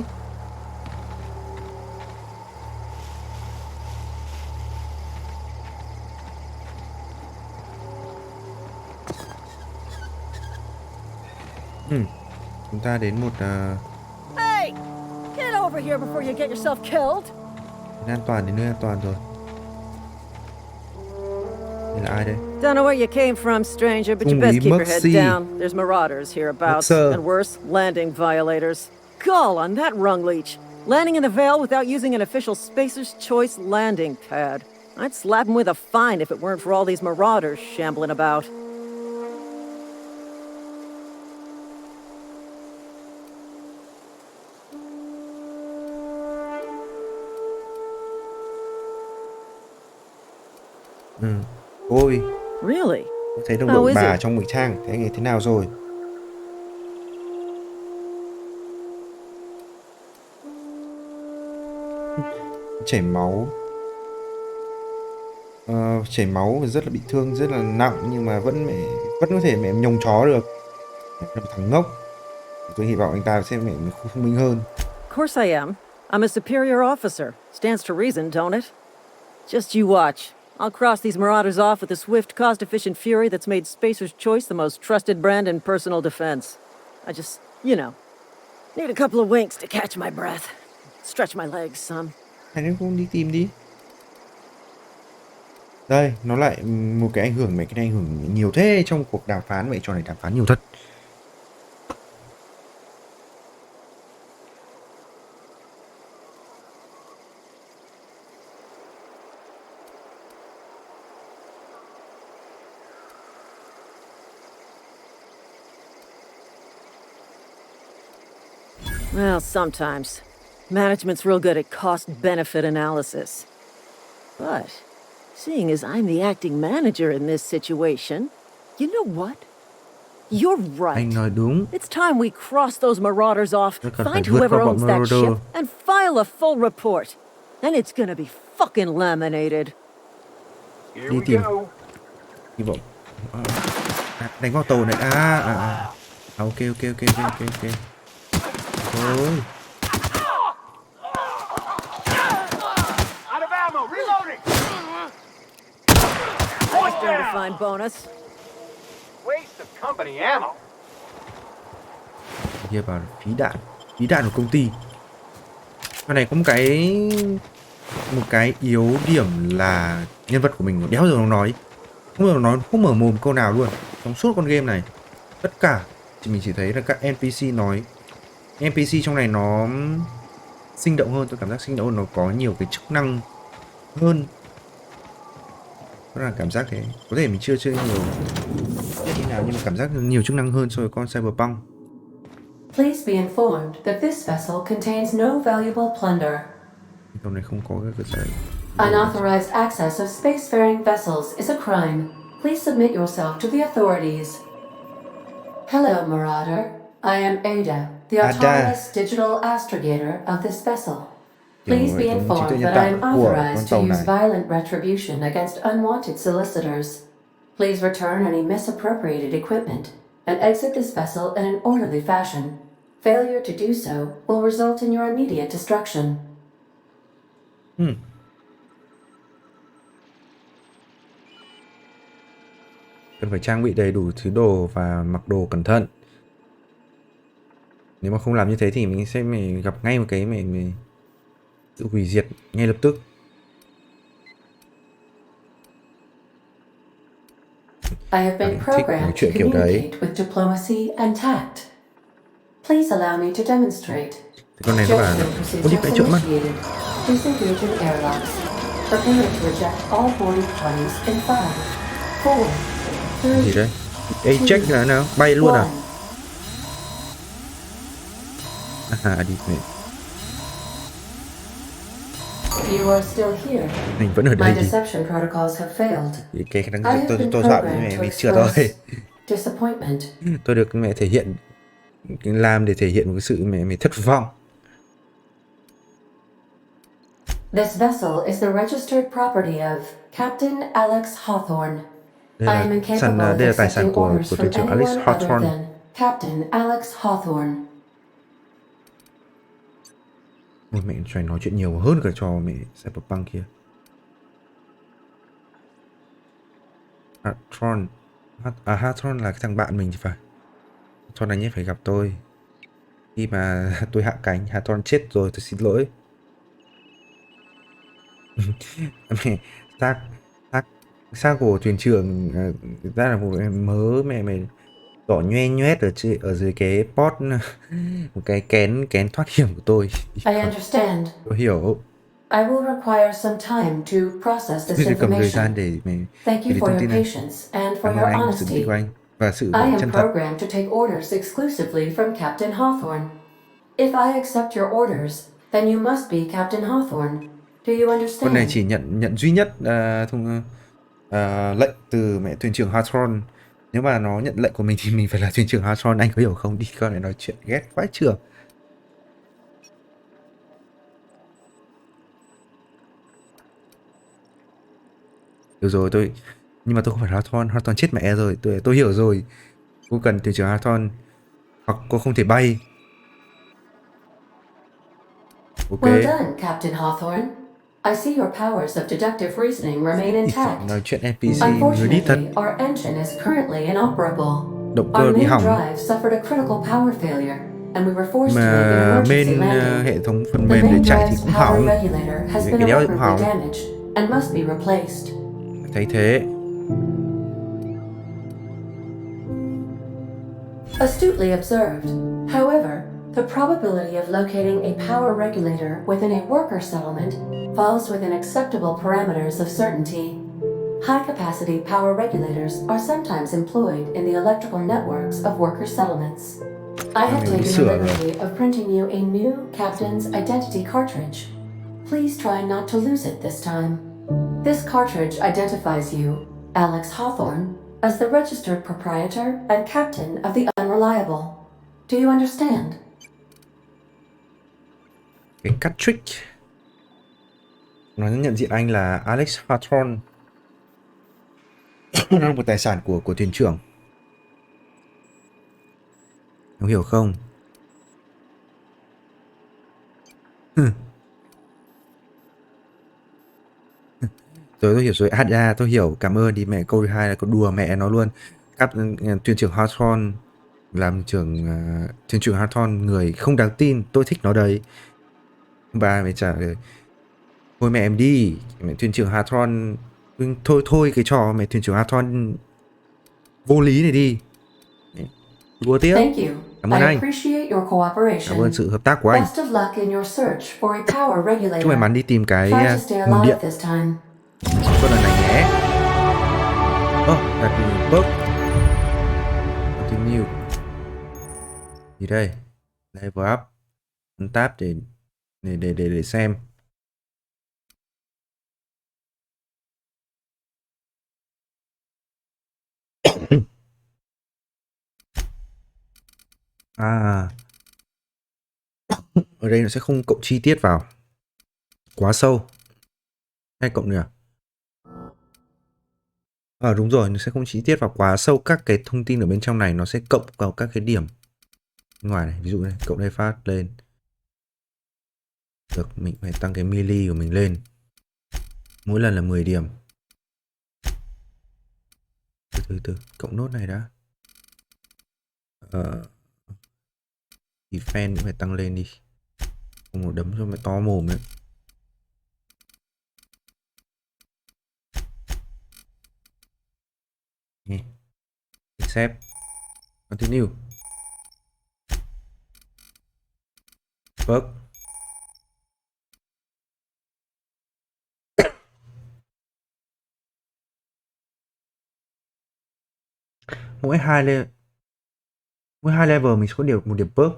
Chúng ta đến một Hey, get over here before you get yourself killed. đến nơi an toàn rồi. Đây là ai đây? Don't know where you came from, stranger, but you best keep your head down. There's marauders hereabouts, and worse, landing violators. Gall on that rung leech. Landing in the Vale without using an official Spacer's Choice landing pad. I'd slap him with a fine if it weren't for all these marauders shambling about. Ôi. Really? Thấy đồng đội bà trong ngụy trang. Thế nghe thế nào rồi? Chảy máu. Chảy máu rất là bị thương, rất là nặng, nhưng mà vẫn có thể mẹ nhồng chó được. Là một thằng ngốc. Tôi hy vọng anh ta sẽ mẹ thông minh hơn. Of course I am. I'm a superior officer. Stands to reason, don't it? Just you watch. I'll cross these marauders off with a swift, cost-efficient fury that's made Spacer's Choice the most trusted brand in personal defense. I just, need a couple of winks to catch my breath. Stretch my legs some. Anh không đi tìm đi. Đây, nó lại một cái ảnh hưởng, cái này ảnh hưởng nhiều thế trong cuộc đàm phán. Vậy trò này đàm phán nhiều thật. Well, sometimes. Management's real good at cost-benefit analysis. But, seeing as I'm the acting manager in this situation, you know what? You're right. Anh nói đúng. It's time we cross those marauders off, find whoever owns that ship, and file a full report. And it's gonna be fucking laminated. đi tìm hy vọng đánh vào tàu này. Ok. Thôi I stand to find bonus. Waste of company ammo. kia vào phí đạn của công ty. Cái này có một cái yếu điểm là nhân vật của mình đéo giờ nó nói, không mở mồm câu nào luôn trong suốt con game này. Tất cả mình chỉ thấy là các NPC nói. NPC trong này nó sinh động hơn, tôi cảm giác sinh động hơn, nó có nhiều cái chức năng hơn. Đó là cảm giác thế. Có thể mình chưa chơi nhiều như nào, nhưng mà cảm giác nhiều chức năng hơn so với con Cyberpunk. Please be informed that this vessel contains no valuable plunder. Con này không có cái gì. Unauthorized access of spacefaring vessels is a crime. Please submit yourself to the authorities. Hello, Marauder. I am Ada, the autonomous digital astrogator of this vessel. Please be informed that I am authorized to use violent retribution against unwanted solicitors. Please return any misappropriated equipment and exit this vessel in an orderly fashion. Failure to do so will result in your immediate destruction. Cần phải trang bị đầy đủ thứ đồ và mặc đồ cẩn thận. Nếu mà không làm như thế thì mình sẽ gặp ngay một cái sự hủy diệt ngay lập tức. I have been programmed to communicate with diplomacy and tact. Please allow me to demonstrate. Con này nó bảo có đi trộm mất. Disengage in airlocks. Prepare to eject all boarding parties in 5, 4, 3. Gì đấy? Eject là nào? Bay luôn à? Đi mẹ. You are still here. Mình vẫn ở đây. My deception protocols have failed. Cái khả năng tôi dọa với mẹ mình chưa thôi. Disappointment. Tôi được mẹ thể hiện, làm để thể hiện một cái sự mẹ thất vọng. This vessel is the registered property of Captain Alex Hawthorne. I am incapable of accepting orders from anyone other than Captain Alex Hawthorne. Mẹ phải nói chuyện nhiều hơn cả cho mẹ Cyberpunk kia. Hawthorne là cái thằng bạn mình thì phải. Hawthorne này nhất phải gặp tôi. Khi mà tôi hạ cánh, Hawthorne chết rồi, tôi xin lỗi. Mẹ xác của thuyền trưởng ra là một mớ mẹ đỏ nhoe nhoét ở dưới cái pot, một cái kén thoát hiểm của tôi. I understand. Tôi hiểu. I will require some time to process this Tôi cần thời information. gian để Thank you for your patience and for your honesty. Và sự I am chân thật. programmed to take orders exclusively from Captain Hawthorne. If I accept your orders, then you must be Captain Hawthorne. Do you understand? Con này chỉ nhận duy nhất lệnh từ mẹ thuyền trưởng Hawthorne. Nếu mà nó nhận lệnh của mình thì mình phải là thuyền trưởng Hawthorne, anh có hiểu không? Đi con này nói chuyện ghét quá trường. Được rồi, nhưng mà tôi không phải Hawthorne chết mẹ rồi, tôi hiểu rồi. Cô cần thuyền trưởng Hawthorne, hoặc cô không thể bay. Ok. Well done, Captain Hawthorne. I see your powers of deductive reasoning remain intact. Nói chuyện NPC người đi thật. Unfortunately, our engine is currently inoperable. Động cơ Our bị main hỏng. drive suffered a critical power failure, and we were forced to make Mà an emergency bên landing. hệ thống phần The mềm để main chạy thì drive's cũng power hỏng. regulator has been Cái đéo cũng irreparably hỏng. damaged and must be replaced. Thấy thế. Astutely observed. However, the probability of locating a power regulator within a worker settlement falls within acceptable parameters of certainty. High-capacity power regulators are sometimes employed in the electrical networks of worker settlements. I have taken the liberty of printing you a new captain's identity cartridge. Please try not to lose it this time. This cartridge identifies you, Alex Hawthorne, as the registered proprietor and captain of the Unreliable. Do you understand? Cái cartridge nó nhận diện anh là Alex Hawthorne. Nó là một tài sản của thuyền trưởng. Em hiểu không? Rồi tôi hiểu rồi. Tôi hiểu. Cảm ơn. Đi mẹ, câu thứ hai là câu đùa mẹ nó luôn. Thuyền trưởng Hawthorne làm thuyền trưởng Hawthorne người không đáng tin. Tôi thích nó đấy. Bà mày trả lời thôi mẹ em đi. Mẹ thuyền trưởng Hawthorne thôi cái trò mẹ thuyền trưởng Hawthorne vô lý này đi. Đùa tiếp. Thank you. Cảm ơn I anh. appreciate your Cảm cooperation. ơn sự hợp tác của anh. Best of luck in your search for a power regulator. Chúc may mắn đi tìm cái Try to stay nguồn điện alive this time. sản xuất lần này nhé. Đặt perk. Continue. Gì đây? Level up. Ấn tab để xem. Ở đây nó sẽ không cộng chi tiết vào quá sâu. Hay cộng nhỉ? Đúng rồi, nó sẽ không chi tiết vào quá sâu. Các cái thông tin ở bên trong này nó sẽ cộng vào các cái điểm ngoài này. Ví dụ này, cộng đây phát lên. Được, mình phải tăng cái melee của mình lên. Mỗi lần là 10 điểm. Từ cộng nốt này đã. Defense cũng phải tăng lên đi. Không một đấm cho mày to mồm đấy. Accept. Continue. Perk. Mỗi hai level mình sẽ có một điểm perk.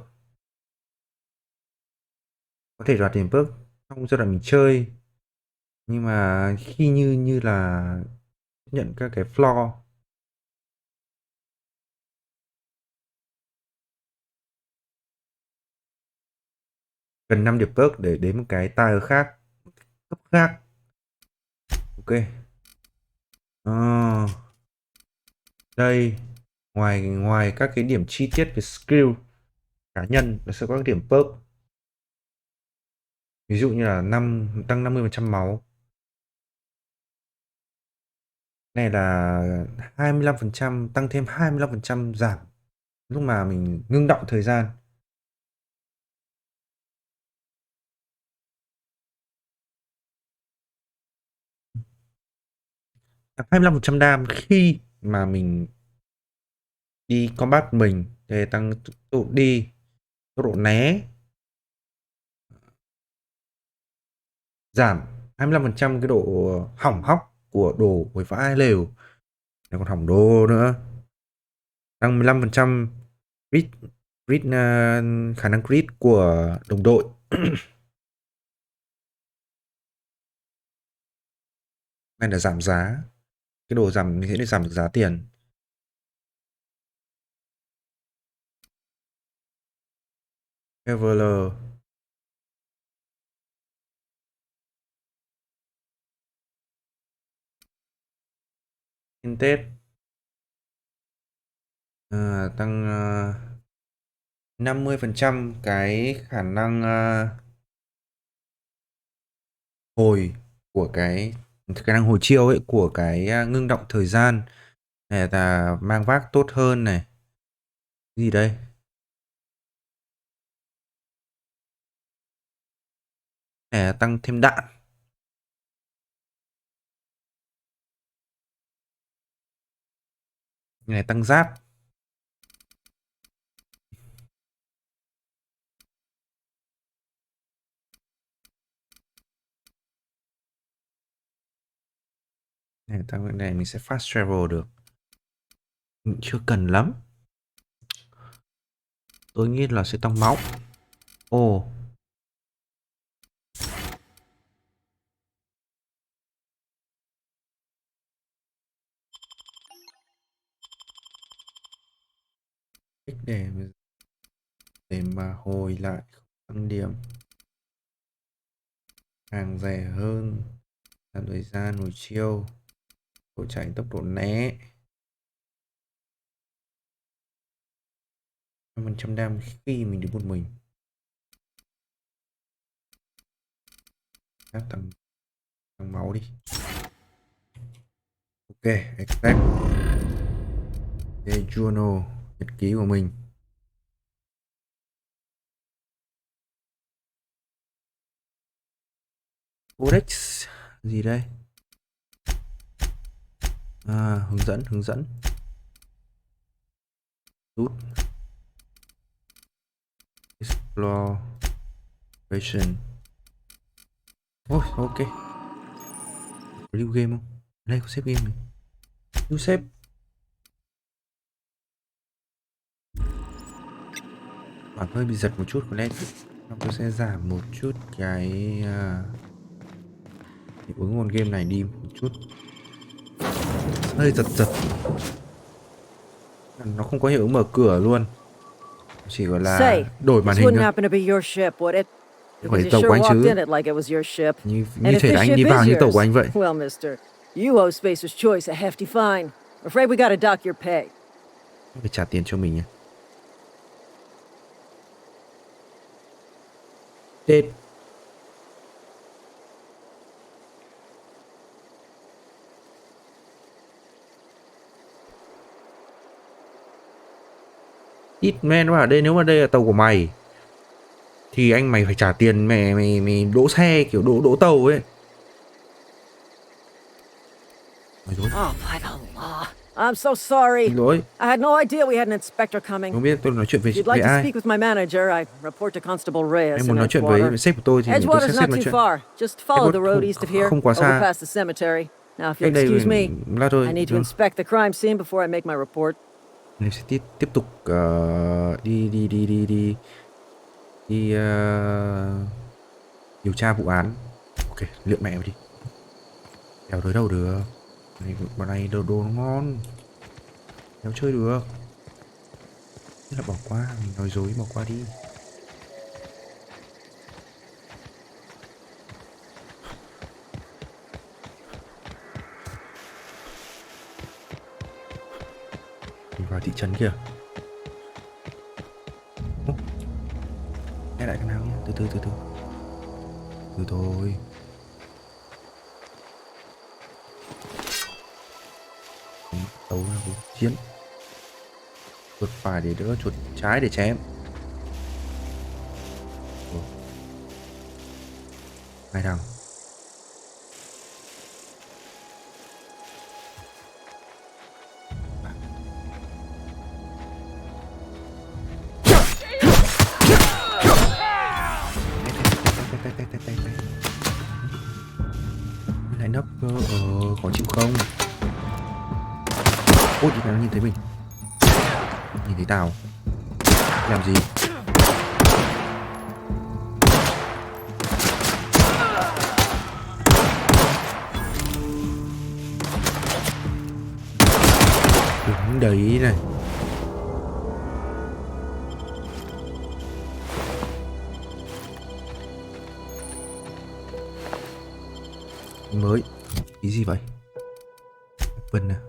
Có thể đoạt điểm perk trong giai đoạn mình chơi. Nhưng mà khi như là nhận các cái floor. Cần 5 điểm perk để đến một cái tier khác. Cấp khác. Ok. Đây. Ngoài các cái điểm chi tiết về skill cá nhân, nó sẽ có các điểm perk. Ví dụ như là tăng 50% máu. Này là 25%, tăng thêm 25% giảm lúc mà mình ngưng động thời gian. Tăng 25% đam khi mà mình đi combat mình để tăng tốc độ đi, tốc độ né. Giảm 25% cái độ hỏng hóc của đồ với vãi lều. Này còn hỏng đồ nữa. Tăng 15% khả năng crit của đồng đội. Này là giảm giá. Cái đồ giảm mình sẽ được giảm được giá tiền. Traveler. In Tết. Tăng 50% cái khả năng hồi của cái khả năng hồi chiêu ấy của cái ngưng động thời gian này là mang vác tốt hơn này. Gì đây? Này tăng thêm đạn. Này tăng giáp. Này tăng này mình sẽ fast travel được. Mình chưa cần lắm. Tôi nghĩ là sẽ tăng máu. Để mà hồi lại tăng điểm. Càng rẻ hơn, làm thời gian hồi chiêu. Độ chạy, tốc độ né, 5% đam khi mình đứng một mình. Tăng máu đi. Ok, accept. Journal, nhật ký của mình. Codex gì đây? Hướng dẫn. Rút. Exploration. Ôi, ok. Lưu game không? Đây có xếp game này. Lưu xếp. Bản hơi bị giật một chút, có lẽ tôi sẽ giảm một chút cái hiệu ứng con game này đi một chút. Hơi giật. Nó không có hiệu ứng mở cửa luôn. Chỉ gọi là đổi màn hình thôi. Phải tàu của anh chứ. Như thể là anh đi vào như tàu của anh vậy. Well, mister, you owe Spacer's Choice a hefty fine. Afraid we gotta dock your pay. Phải trả tiền cho mình nhé. Tết. Ít men vào đây, nếu mà đây là tàu của mày thì mày phải trả tiền mày đỗ xe kiểu đỗ tàu ấy. Oh, by the law. I'm so sorry. Lỗi. I had no idea we had an inspector coming. Không biết tôi nói chuyện với If you'd like to ai. speak with my manager, I report to Constable Reyes. Em muốn nói chuyện với sếp của tôi thì tôi sẽ Edgewater's xếp not nói too chuyện. far. Just follow the road east of here, Không quá over xa. past the cemetery. Now, if you'll Cách đây excuse me, là thôi. I need to inspect the crime scene before I make my report. Mình sẽ tiếp tục đi điều tra vụ án. Ok, lượn mẹ đi. Đéo tới đâu được. Bọn này đồ nó ngon. Đéo chơi được. Thế là bỏ qua, mình nói dối bỏ qua đi. Mình vào thị trấn kìa. Nghe lại cái nào nhé, từ thôi. Tấu là vũ chiến. Chuột phải để đỡ, chuột trái để chém. Hai thằng. Lại nấp khó chịu không? Ôi, thì nó nhìn thấy mình. Nhìn thấy tao làm gì? Đứng đấy này. Mới ý gì vậy? Vân à?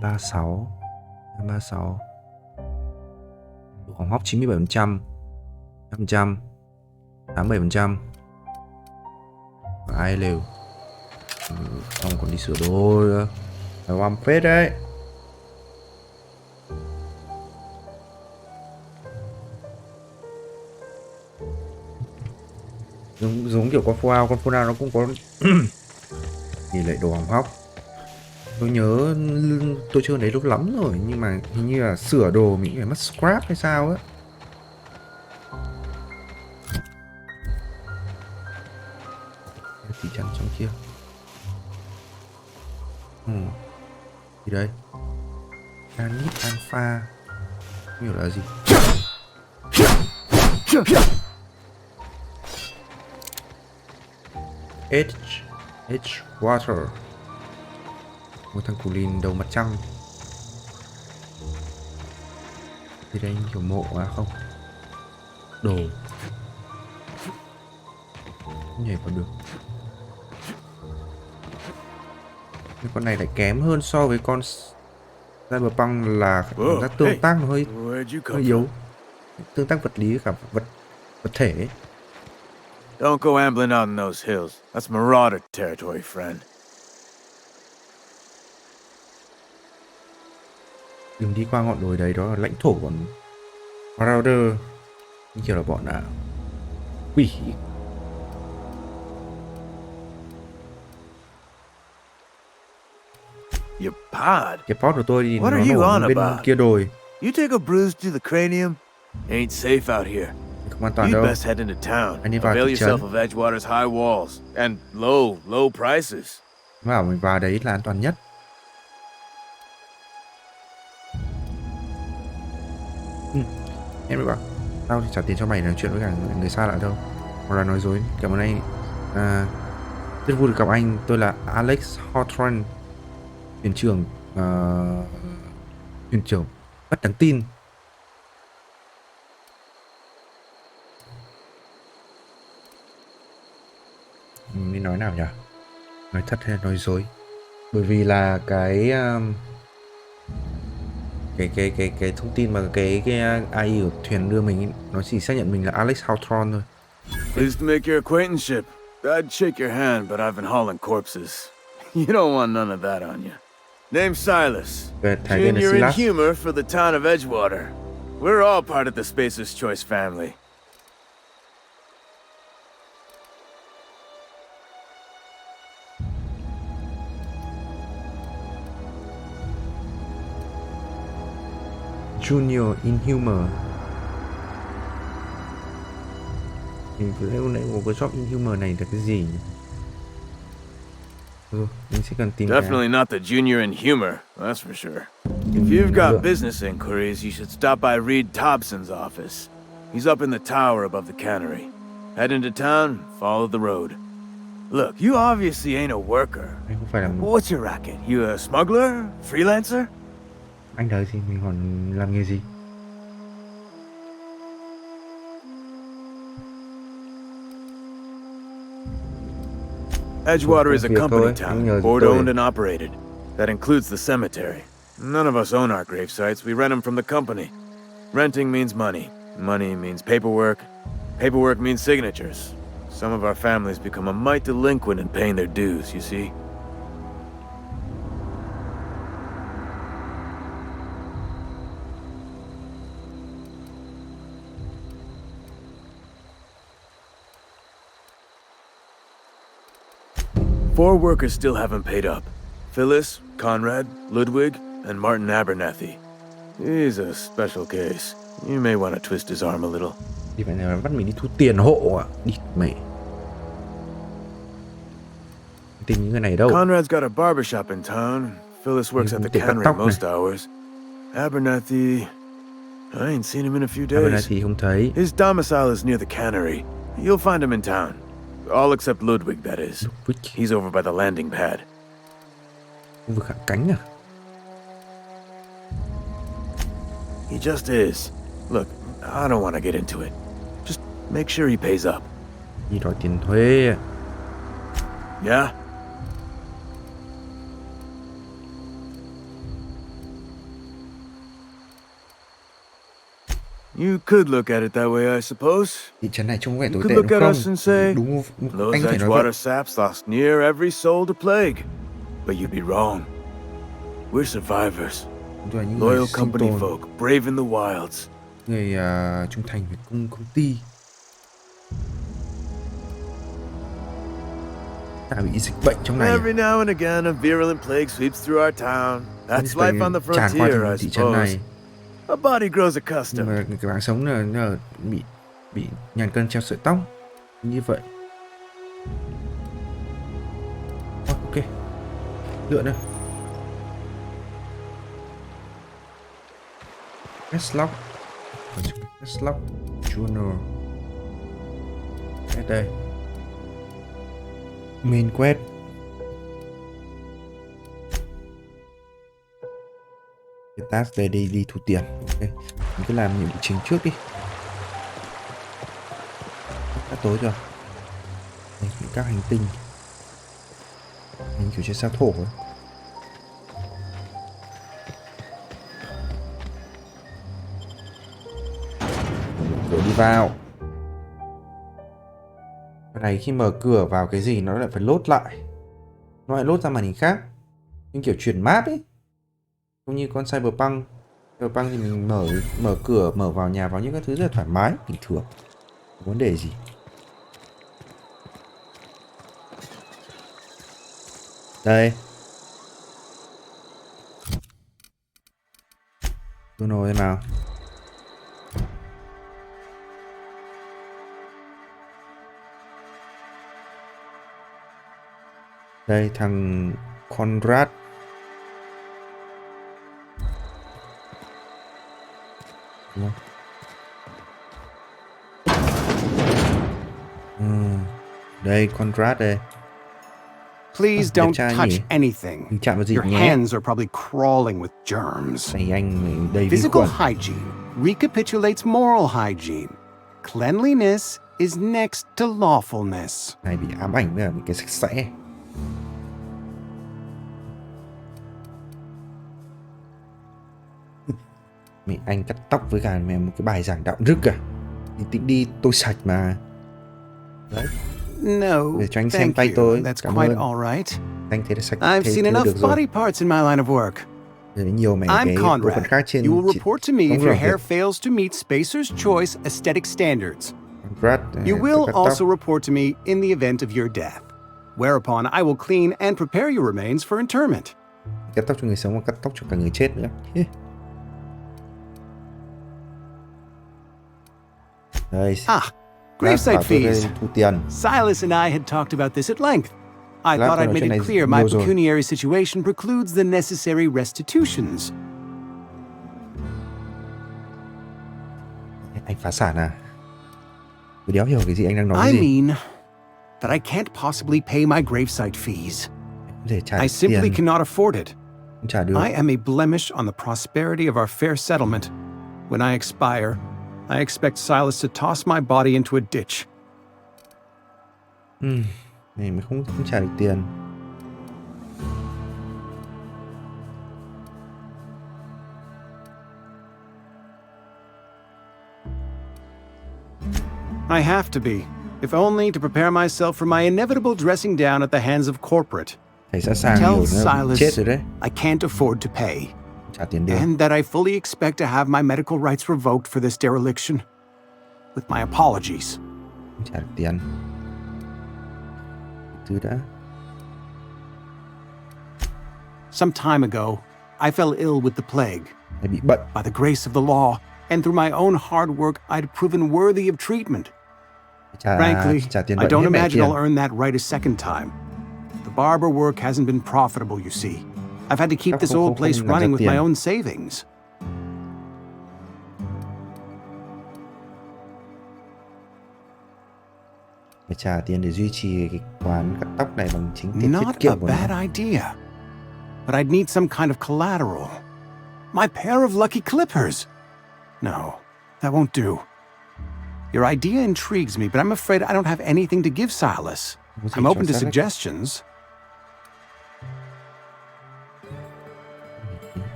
36 độ hỏng hóc 97%, 500, 87%. Và ai lều. Không còn đi sửa đồ nữa. Phải làm phết đấy. Giống kiểu con Fallout nó cũng có tỷ lệ đồ hỏng hóc. Tôi nhớ tôi chơi đấy lúc lắm rồi, nhưng mà hình như là sửa đồ mình phải mất scrap hay sao á. Thị trấn trong kia. Gì đây? Granite alpha. Không hiểu là gì. Edgewater. Một thằng cù lìn đầu mặt trăng. Thì đây kiểu mộ à không? Đồ. Không nhảy vào được. Nhưng con này lại kém hơn so với con Cyberpunk là cảm giác tương tác nó hơi yếu. Tương tác vật lý với cả vật thể ấy. Don't go ambling out in those hills. That's marauder territory, friend. Đừng đi qua ngọn đồi đấy, đó là lãnh thổ của Marauder, như kiểu là bọn quỷ. Your pod? Cái pod của tôi thì What nó are you nổ on bên about? kia đồi. You take a bruise to the cranium? Ain't safe out here. Không an toàn You'd đâu. best head into town. Anh đi vào Avail thị trấn. yourself of Edgewater's high walls and low prices. Bảo mình vào đấy là an toàn nhất. Em mới bảo tao thì trả tiền cho mày nói chuyện với cả người xa lạ đâu, hoặc là nói dối. Cảm ơn anh. Rất vui được gặp anh. Tôi là Alex Hawthorne, thuyền trưởng bất đáng tin. Nên nói nào nhỉ? Nói thật hay nói dối? Bởi vì là cái thông tin mà cái AI của thuyền đưa mình ấy, nó chỉ xác nhận mình là Alex Hawthorne thôi. Pleased to make your acquaintanceship. I'd shake your hand, but I've been hauling corpses. You don't want none of that on you. Name's Silas. Junior in humor for the town of Edgewater. We're all part of the Spacer's Choice family. Junior in humor. Thì vừa nãy một cái job in humor này là cái gì nhỉ? Mình sẽ cần tìm. Definitely not the junior in humor, that's for sure. If you've got business inquiries, you should stop by Reed Thompson's office. He's up in the tower above the cannery. Head into town, follow the road. Look, you obviously ain't a worker. What's your racket? You a smuggler? Freelancer? Anh đợi gì? Mình còn làm nghề gì? Edgewater is a company town, board-owned and operated. That includes the cemetery. None of us own our grave sites. We rent them from the company. Renting means money. Money means paperwork. Paperwork means signatures. Some of our families become a mite delinquent in paying their dues, you see? Four workers still haven't paid up. Phyllis, Conrad, Ludwig, and Martin Abernathy. He's a special case. You may want to twist his arm a little. Thì phải là bắt mình đi thu tiền hộ à? Địt mẹ. Tìm những người này đâu? Conrad's got a barbershop in town. Phyllis works at the cannery most hours. Abernathy, I ain't seen him in a few days. Abernathy không thấy. His domicile is near the cannery. You'll find him in town. All except Ludwig, that is. He's over by the landing pad. Khu vực hạ cánh à? He just is. Look, I don't want to get into it. Just make sure he pays up. Đi đòi tiền thuê. Yeah? You could look at it that way, I suppose. Thị trấn này trông vẻ tồi You tệ could đúng look at không? us and say, Đúng không? those Anh phải nói Edgewater vậy. saps lost near every soul to plague. But you'd be wrong. We're survivors. Chúng là những Loyal người sinh company tồn, folk, brave in the wilds. người trung thành với công ty. Ta bị dịch bệnh trong này. Every now and again, a virulent plague sweeps through our town. That's life on the Tràn qua frontier, I thị trấn suppose. này. A body grows Nhưng accustomed. mà cái bạn sống là bị ngàn cân treo sợi tóc như vậy. Ok, lượn đây. Lock, lock, journal. Đây. Main quest. Cái task đây đi thu tiền. Ok, mình cứ làm nhiệm vụ chính trước đi. Đã tối rồi. Đây, các hành tinh. Mình kiểu trên sao thổ ấy. cửa đi vào. Cái này khi mở cửa vào cái gì nó lại phải lốt lại. Nó lại lốt ra màn hình khác. Nhưng kiểu chuyển map ấy. Không như con Cyberpunk. Cyberpunk thì mình mở cửa, mở vào nhà, vào những cái thứ rất là thoải mái, bình thường. Không có vấn đề gì. Đây. Tôi nồi nào. Đây thằng Conrad. Đúng không? Đây Conrad đây. Please don't touch anything. Đừng chạm vào gì Your nhé. hands are probably crawling with germs. Này anh đầy vi Physical khuẩn. hygiene recapitulates moral hygiene. Cleanliness is next to lawfulness. Này bị ám ảnh với cái sạch sẽ. Mẹ anh cắt tóc với cả mẹ một cái bài giảng đạo đức à? Thì tĩnh đi, tôi sạch mà. Đấy. No, Để cho anh xem thank tay you. tôi. That's Cảm quite ơn. all right. Anh thấy là sạch. I've Thế seen được enough rồi. body parts in my line of work. Rồi nhiều mẹ I'm cái bộ phận Conrad. khác trên. You will report to me if Đúng your rồi. hair fails to meet Spacer's Choice aesthetic standards. Conrad, You tôi will cắt tóc. also report to me in the event of your death, whereupon I will clean and prepare your remains for interment. Cắt tóc cho người sống và cắt tóc cho cả người chết nữa. Đây. Gravesite fees. Thu tiền. Silas and I had talked about this at length. I Lát thought I'd nói made chuyện it này clear my nhiều rồi. pecuniary situation precludes the necessary restitutions. Anh phá sản à? Tôi đéo hiểu cái gì anh đang nói I gì. mean that I can't possibly pay my gravesite fees. Để trả I simply tiền. cannot afford it. Không trả được. I am a blemish on the prosperity of our fair settlement. When I expire, I expect Silas to toss my body into a ditch. Này mới không trả được tiền. I have to be, if only to prepare myself for my inevitable dressing down at the hands of corporate. Thầy sẵn sàng Tell nhiều nữa. Silas Chết rồi đấy. I can't afford to pay, Trả tiền được. and that I fully expect to have my medical rights revoked for this dereliction. With my apologies. Không trả được tiền. Thứ đã. Some time ago, I fell ill with the plague. Thầy bị bệnh. By the grace of the law, and through my own hard work, I'd proven worthy of treatment. Frankly, Trả tiền I bệnh don't hết mẹ imagine tiền. I'll earn that right a second time. The barber work hasn't been profitable, you see. I've had to keep this old place running with my own savings. Phải trả tiền để duy trì cái quán cắt tóc này bằng chính tiền Not tiết a kiệm của bad nó. idea. But I'd need some kind of collateral. My pair of lucky clippers. No, that won't do. Your idea intrigues me, but I'm afraid I don't have anything to give Silas. I'm open to suggestions.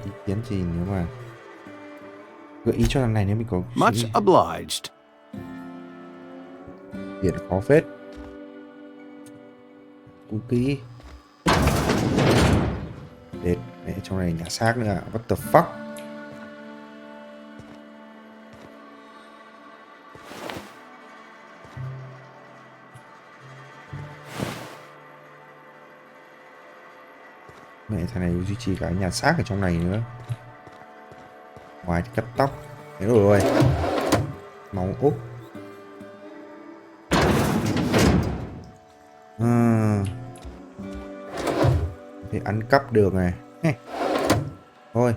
Ý kiến gì nếu mà gợi ý cho thằng này nếu mình có Much obliged. tiền khó phết. Cú kỹ. Đệt, mẹ trong này nhà xác nữa à? What the fuck? Mẹ thằng này duy trì cả nhà xác ở trong này nữa. Ngoài thì cắt tóc. Thế rồi. Máu úp. Thì ăn cắp được này. Thôi.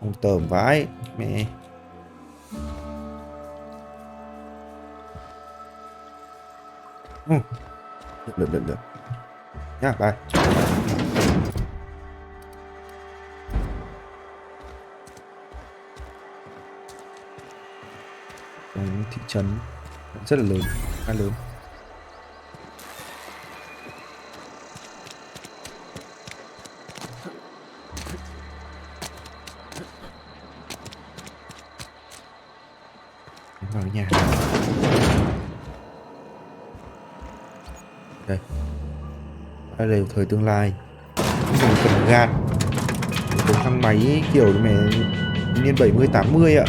Không tởm vãi. Mẹ. Được. Nhá, bye. Thị trấn rất là lớn, khá lớn. vào nhà. Đây. Đây là thời tương lai. Mình cần gạt cái thang máy kiểu mẹ niên 70 80 ạ.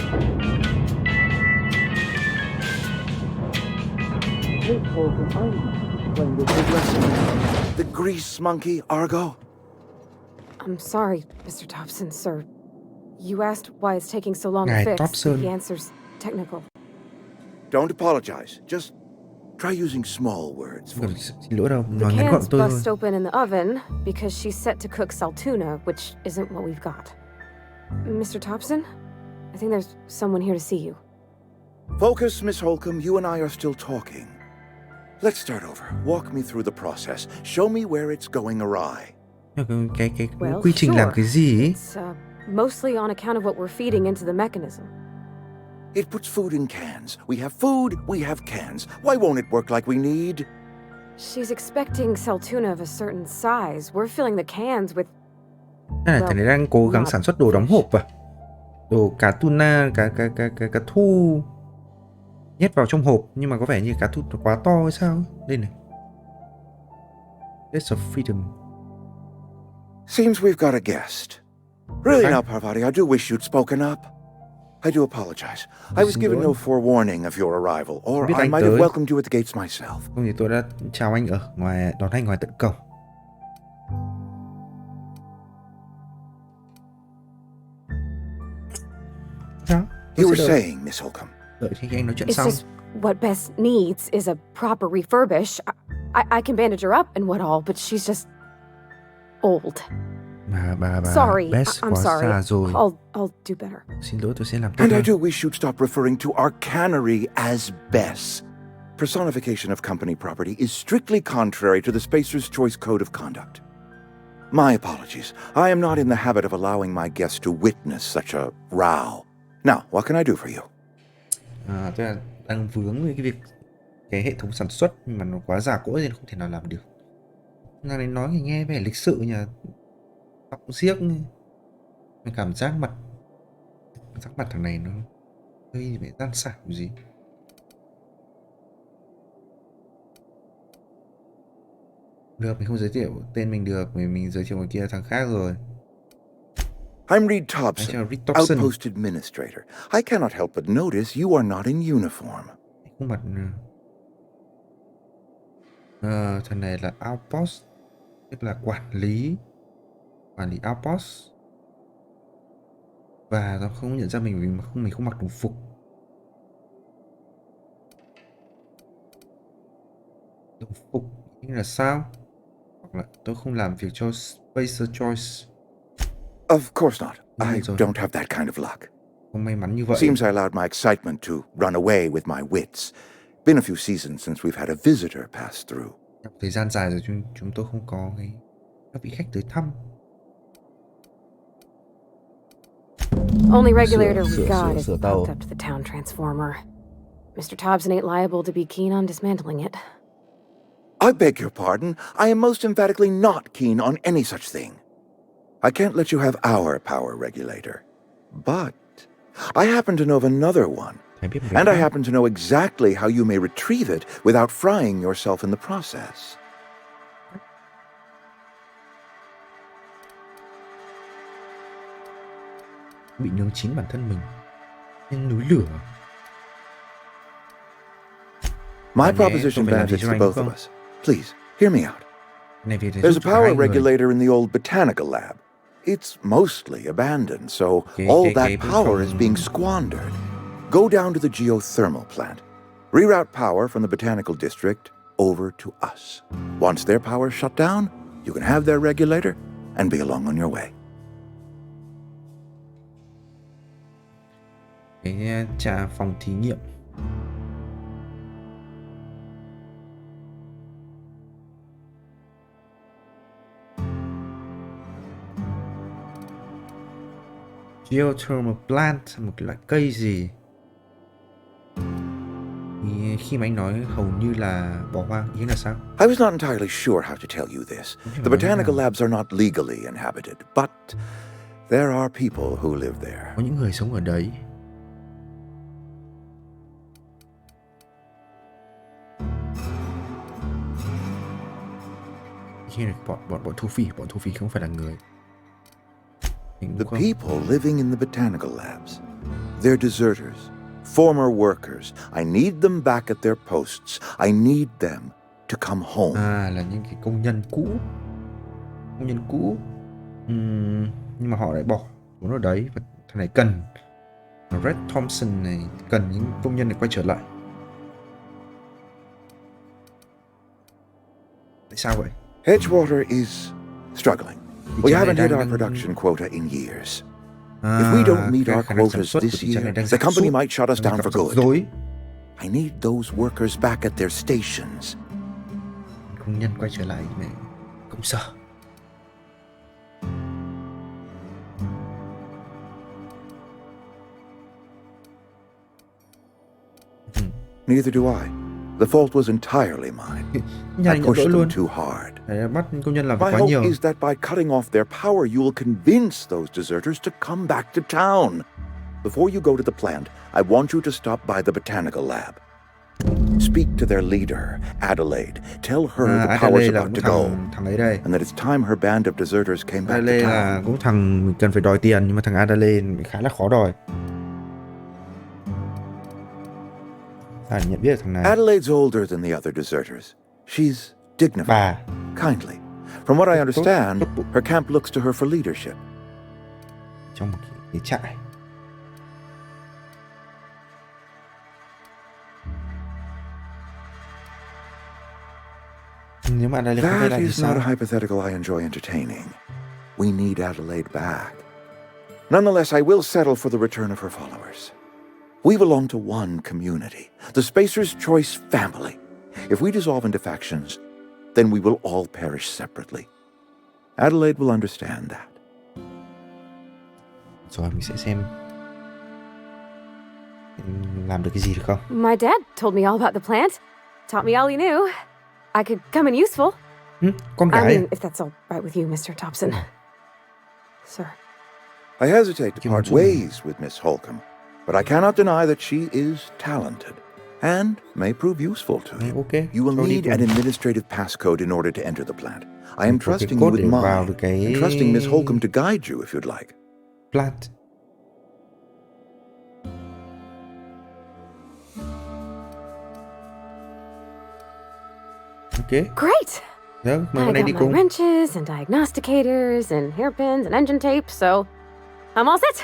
The grease monkey, Argo? I'm sorry, Mr. Thompson, sir. You asked why it's taking so long to Ngài fix. Thompson. The answer's technical. Don't apologize. Just try using small words for me. Xin lỗi đâu, The nói ngắn gọn can's tôi thôi. bust open in the oven because she's set to cook saltuna, which isn't what we've got. Mr. Thompson, I think there's someone here to see you. Focus, Miss Holcomb. You and I are still talking. Let's start over. Walk me through the process. Show me where it's going awry. Cái Well, quy trình làm sure. cái gì ấy? It's mostly on account of what we're feeding into the mechanism. It puts food in cans. We have food, we have cans. Why won't it work like we need? She's expecting saltuna of a certain size. We're filling the cans with... Thằng này đang cố gắng sản xuất đồ đóng hộp à? Đồ cá tuna, cá thu nhét vào trong hộp, nhưng mà có vẻ như cá thu nó quá to hay sao? Đây này. Taste of freedom. Seems we've got a guest. Really now, Parvati, I do wish you'd spoken up. I do apologize. I was given no forewarning of your arrival, or I might have welcomed you at the gates myself. Không thì tôi đã chào anh ở ngoài, đón anh ngoài tận cổng. You were saying, Miss Holcomb. Đợi khi anh nói chuyện It's xong. just what Bess needs is a proper refurbish. I can bandage her up and what all, but she's just old. Bà Sorry, Bess I'm quá sorry. già rồi. I'll do better. Xin lỗi, tôi sẽ làm tốt And I hơn. do wish you'd stop referring to our cannery as Bess. Personification of company property is strictly contrary to the Spacer's Choice Code of Conduct. My apologies. I am not in the habit of allowing my guests to witness such a row. Now, what can I do for you? Tôi đang vướng với cái hệ thống sản xuất nhưng mà nó quá già cỗi nên không thể nào làm được. Nàng ấy nói nghe vẻ lịch sự nhỉ, tóc xiếc, mình cảm giác mặt thằng này nó hơi bị gian xảo gì. Được, mình không giới thiệu tên mình được, mình giới thiệu người kia thằng khác rồi. I'm Reed Thompson, Outpost Administrator. I cannot help but notice you are not in uniform. Khuôn mặt... thằng này là Outpost, tức là quản lý Outpost. Và nó không nhận ra mình vì mình không mặc đồng phục. Đồng phục như là sao? Hoặc là tôi không làm việc cho Spacer Choice. Of course not. I don't have that kind of luck. Không may mắn như vậy. Seems I allowed my excitement to run away with my wits. Been a few seasons since we've had a visitor pass through. Thời gian dài rồi chúng tôi không có các vị khách tới thăm. Only regulator we got is hooked up to the town transformer. Mr. Thompson ain't liable to be keen on dismantling it. I beg your pardon. I am most emphatically not keen on any such thing. I can't let you have our power regulator. But I happen to know of another one. And I happen to know exactly how you may retrieve it without frying yourself in the process. Bị nướng chín bản thân mình trên núi lửa. My proposition benefits to both of us. Please, hear me out. There's a power regulator in the old botanical lab. It's mostly abandoned, so all that power is being squandered. Go down to the geothermal plant. Reroute power from the botanical district over to us. Once their power shut down, you can have their regulator and be along on your way. Cái trà phòng thí nghiệm. Geothermal plant, một cái loại cây gì? Thì khi mà anh nói hầu như là bỏ hoang, ý là sao? I was not entirely sure how to tell you this. The botanical labs are not legally inhabited, but there are people who live there. Có những người sống ở đấy. như bọn thổ phỉ không phải là người. The people living in the botanical labs. They're deserters, former workers. I need them back at their posts. I need them to come home. Là những cái công nhân cũ. Nhưng mà họ lại bỏ xuống ở đấy. Và thằng này cần, Red Thompson này cần những công nhân này quay trở lại. Tại sao vậy? Edgewater is struggling. We haven't hit our production quota in years. If we don't meet our quotas this year, the company might shut us down for good. I need those workers back at their stations. Công nhân quay trở lại này công sở. Neither do I. The fault was entirely mine. I pushed them too hard. Bắt công nhân làm My quá hope nhiều. is that by cutting off their power, you will convince those deserters to come back to town. Before you go to the plant, I want you to stop by the botanical lab. Speak to their leader, Adelaide. Tell her the power's about to go, and that it's time her band of deserters came back to town. Là cũng thằng mình cần phải đòi tiền, nhưng mà thằng Adelaide khá là khó đòi. Nhận biết thằng này. Adelaide's older than the other deserters. She's dignified, kindly. From what I understand, her camp looks to her for leadership. Trong một cái trại. That is not a hypothetical I enjoy entertaining. We need Adelaide back. Nonetheless, I will settle for the return of her followers. We belong to one community, the Spacer's Choice family. If we dissolve into factions, then we will all perish separately. Adelaide will understand that. Rồi mình sẽ xem làm được cái gì được không? My dad told me all about the plant. Taught me all he knew. I could come in useful. Con gái. I mean, if that's all right with you, Mr. Thompson. Sir. I hesitate to part ways with Miss Holcomb, but I cannot deny that she is talented and may prove useful to you. Okay. You will need an administrative passcode in order to enter the plant. I am trusting you with mine, and trusting Miss Holcomb to guide you if you'd like. Plant. Okay. Great. Yeah, I got my wrenches and diagnosticators and hairpins and engine tape, so I'm all set.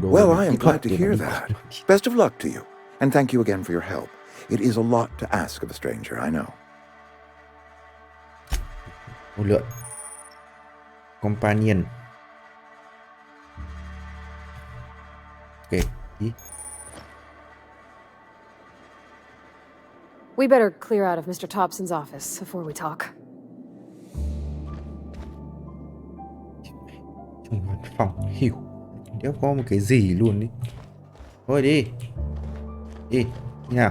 Well, I am glad to hear that. Best of luck to you, and thank you again for your help. It is a lot to ask of a stranger, I know. Lượn. Companion. Okay. We better clear out of Mr. Thompson's office before we talk. Trong văn phòng hiểu. Đéo có một cái gì luôn đi. Thôi đi. Đi. Như nào?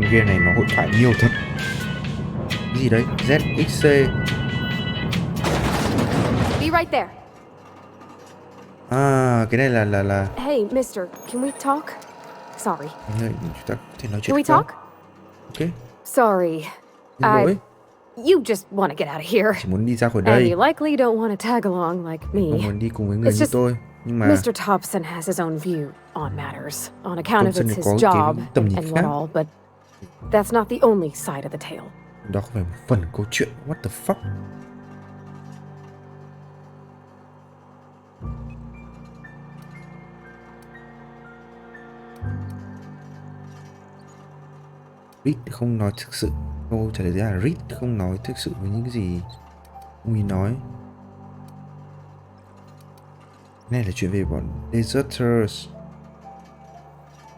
Game này nó hội thoại nhiều thật. Cái gì đấy? ZXC. Be right there. Cái này là Hey, mister, can we talk? Sorry. Can we talk? Okay. Sorry. You just want to get out of here. Chỉ muốn đi ra khỏi And đây. you likely don't want to tag along like me. Không muốn đi cùng với người như tôi. Nhưng mà Mr. Thompson has his own view on matters, on account of it's his job and what all, but that's not the only side of the tale. Đó không phải một phần câu chuyện. What the fuck? Reed không nói thực sự. Câu trả lời là Reed không nói thực sự với những cái gì ông ấy nói. Này là chuyện về bọn deserters.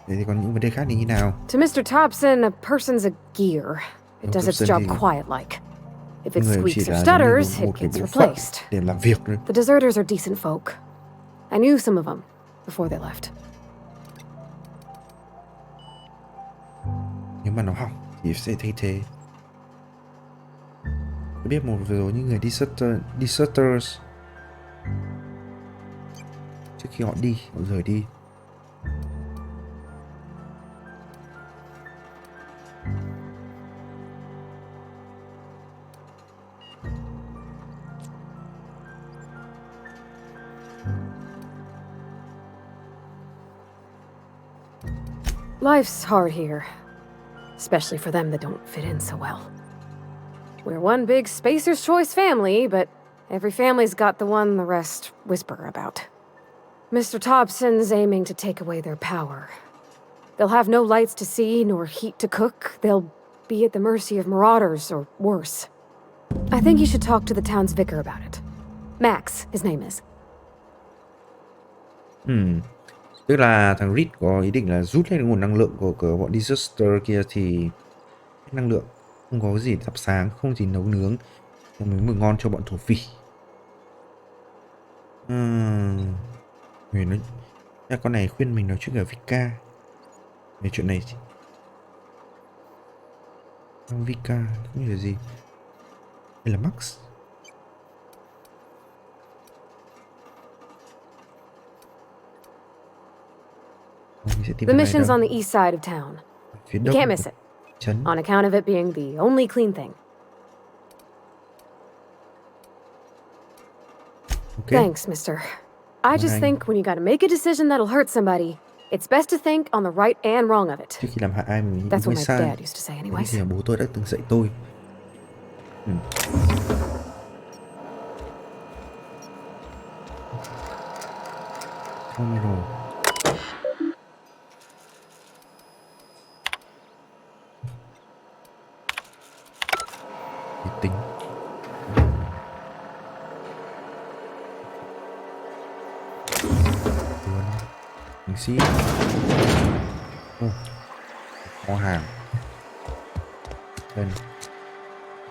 Vậy thì còn những vấn đề khác thì như nào? To Mr. Thompson, a person's a gear. It does its job quiet like. If it squeaks or stutters, it gets replaced. Để làm việc nữa. The deserters are decent folk. I knew some of them before they left. Nếu mà nó hỏng thì sẽ thay thế. Tôi biết một vừa rồi những người deserters trước khi họ rời đi. Life's hard here, especially for them that don't fit in so well. We're one big Spacer's Choice family, but every family's got the one the rest whisper about. Mr. Thompson's aiming to take away their power. They'll have no lights to see, nor heat to cook. They'll be at the mercy of marauders, or worse. I think you should talk to the town's vicar about it. Max, his name is. Tức là thằng Reed có ý định là rút lên nguồn năng lượng của bọn disaster kia thì năng lượng không có gì thắp sáng, không gì nấu nướng, mình mừng ngon cho bọn thổ phỉ. Mình nói con này khuyên mình nói chuyện với Vika về chuyện này. Vika không hiểu gì. Đây là Max. The mission's on the east side of town. You can't miss it. On account of it being the only clean thing. Okay. Thanks, mister. I just think when you gotta make a decision that'll hurt somebody, it's best to think on the right and wrong of it. Trước khi làm hại ai mình That's what my sai. dad used to say anyways. Thì bố tôi đã từng dạy tôi. Terminal. Tính. Mình xin. Kho hàng. Lên.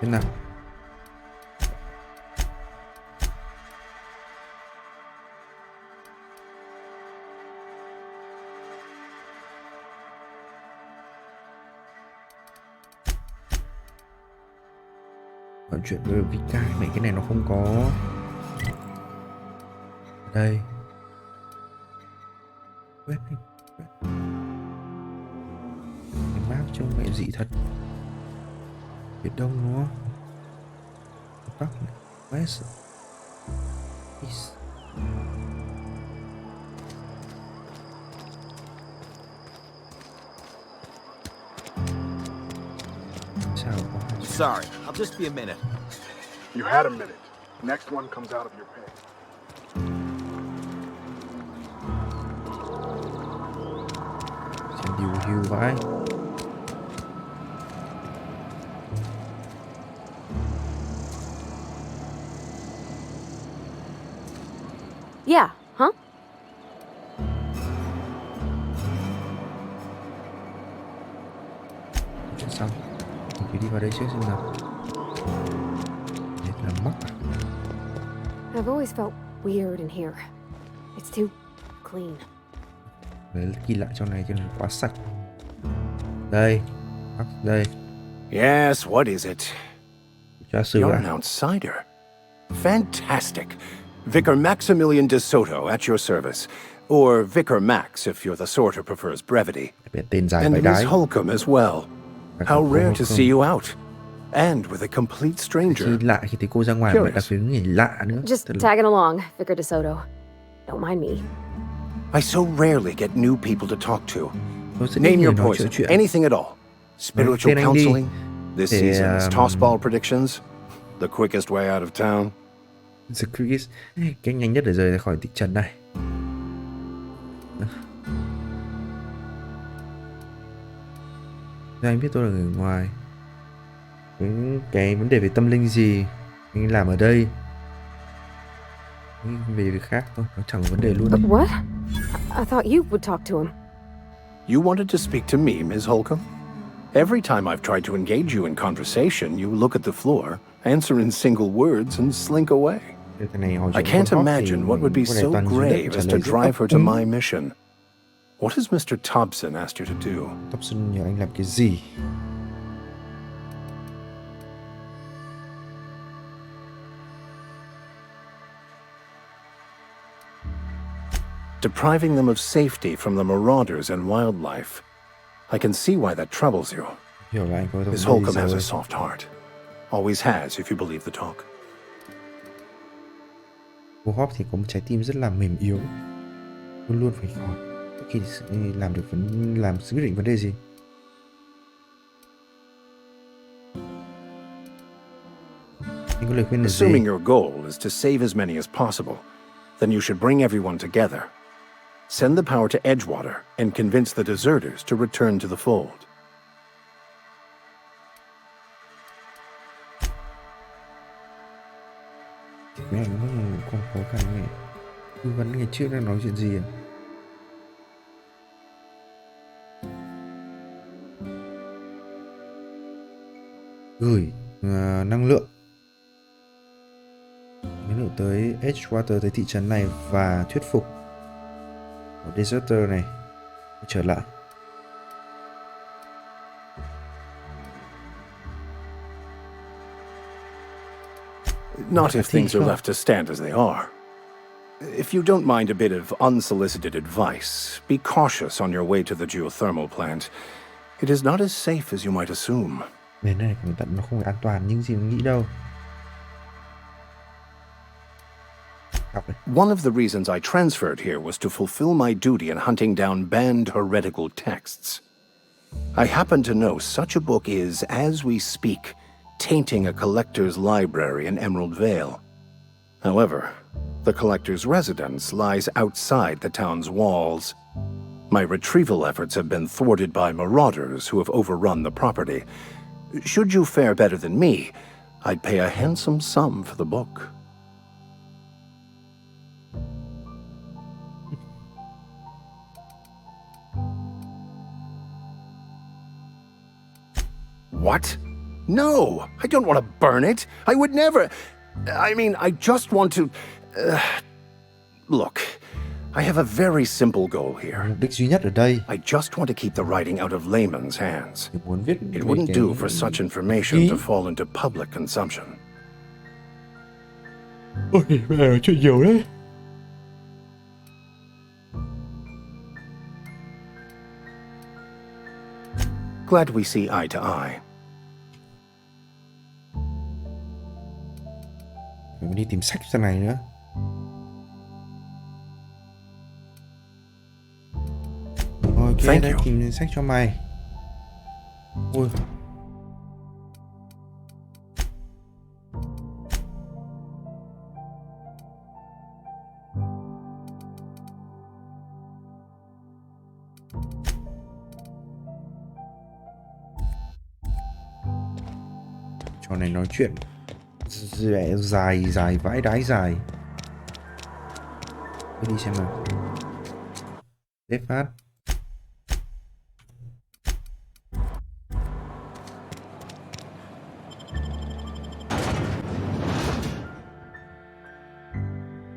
Thế nào? Nói chuyện với Vika này, cái này nó không có đây. Quét đi. Cái map trông mẹ dị thật. Phía đông đúng không? Bắc này. West. East. Sao có hai? Sorry, I'll just be a minute. You had a minute. Next one comes out of your pay. Xem điều hưu vãi. Yeah, huh? Chuyện xong. Mình cứ đi vào đây trước xem nào. Đây là mắc à? I've always felt weird in here. It's too clean. Đấy, ghi lại trong này cho nên quá sạch. Đây, mắc đây. Yes, what is it? You're an outsider. Fantastic. Vicar Maximilian de Soto at your service. Or Vicar Max if you're the sort who prefers brevity. And Miss Holcomb as well. How rare to see you out. And with a complete stranger. Lạ khi thấy cô ra ngoài mà đặc biệt người lạ nữa. Just tagging along, Vicar de Soto. Don't mind me. I so rarely get new people to talk to. Name your poison, anything at all. Spiritual counseling, this season's tossball predictions, the quickest way out of town. The quickest, cách nhanh nhất để rời khỏi thị trấn này. Anh biết tôi là người ngoài. Cái vấn đề về tâm linh gì anh làm ở đây, về việc khác thôi, nó chẳng có vấn đề luôn. But what? I thought you would talk to him. You wanted to speak to me, Ms. Holcomb? Every time I've tried to engage you in conversation, you look at the floor, answer in single words, and slink away. I can't imagine what would be so grave as to drive her to my mission. What has Mr. Thompson asked you to do? Thompson nhờ anh làm cái gì? Depriving them of safety from the marauders and wildlife. I can see why that troubles you. Miss Holcomb has a soft heart. Always has, if you believe the talk. Cô Hop thì có một trái tim rất là mềm yếu, luôn luôn phải hỏi tất khi làm quyết định vấn đề gì. Anh có lời khuyên là gì? Assuming your goal is to save as many as possible, then you should bring everyone together. Send the power to Edgewater and convince the deserters to return to the fold. Mẹ nó không khó khăn này. Tư vấn ngày trước đang nói chuyện gì à? Gửi năng lượng tới Edgewater, tới thị trấn này và thuyết phục deserter này trở lại. Not if things are left to stand as they are. If you don't mind a bit of unsolicited advice, be cautious on your way to the geothermal plant. It is not as safe as you might assume. Bên này cẩn thận, nó không phải an toàn nhưng gì nghĩ đâu. One of the reasons I transferred here was to fulfill my duty in hunting down banned heretical texts. I happen to know such a book is, as we speak, tainting a collector's library in Emerald Vale. However, the collector's residence lies outside the town's walls. My retrieval efforts have been thwarted by marauders who have overrun the property. Should you fare better than me, I'd pay a handsome sum for the book. What? No, I don't want to burn it. I would never. I mean, I just want to... Look, I have a very simple goal here. Mục đích duy nhất ở đây. I just want to keep the writing out of layman's hands. It wouldn't do for such information to fall into public consumption. Ôi, mẹ nói chuyện nhiều đấy. Glad we see eye to eye. Mình đi tìm sách ra này nữa. Ok, đây tìm sách cho mày. Ôi. Trò này nói chuyện dài vãi đái dài. Cứ đi xem nào. Đếp phát.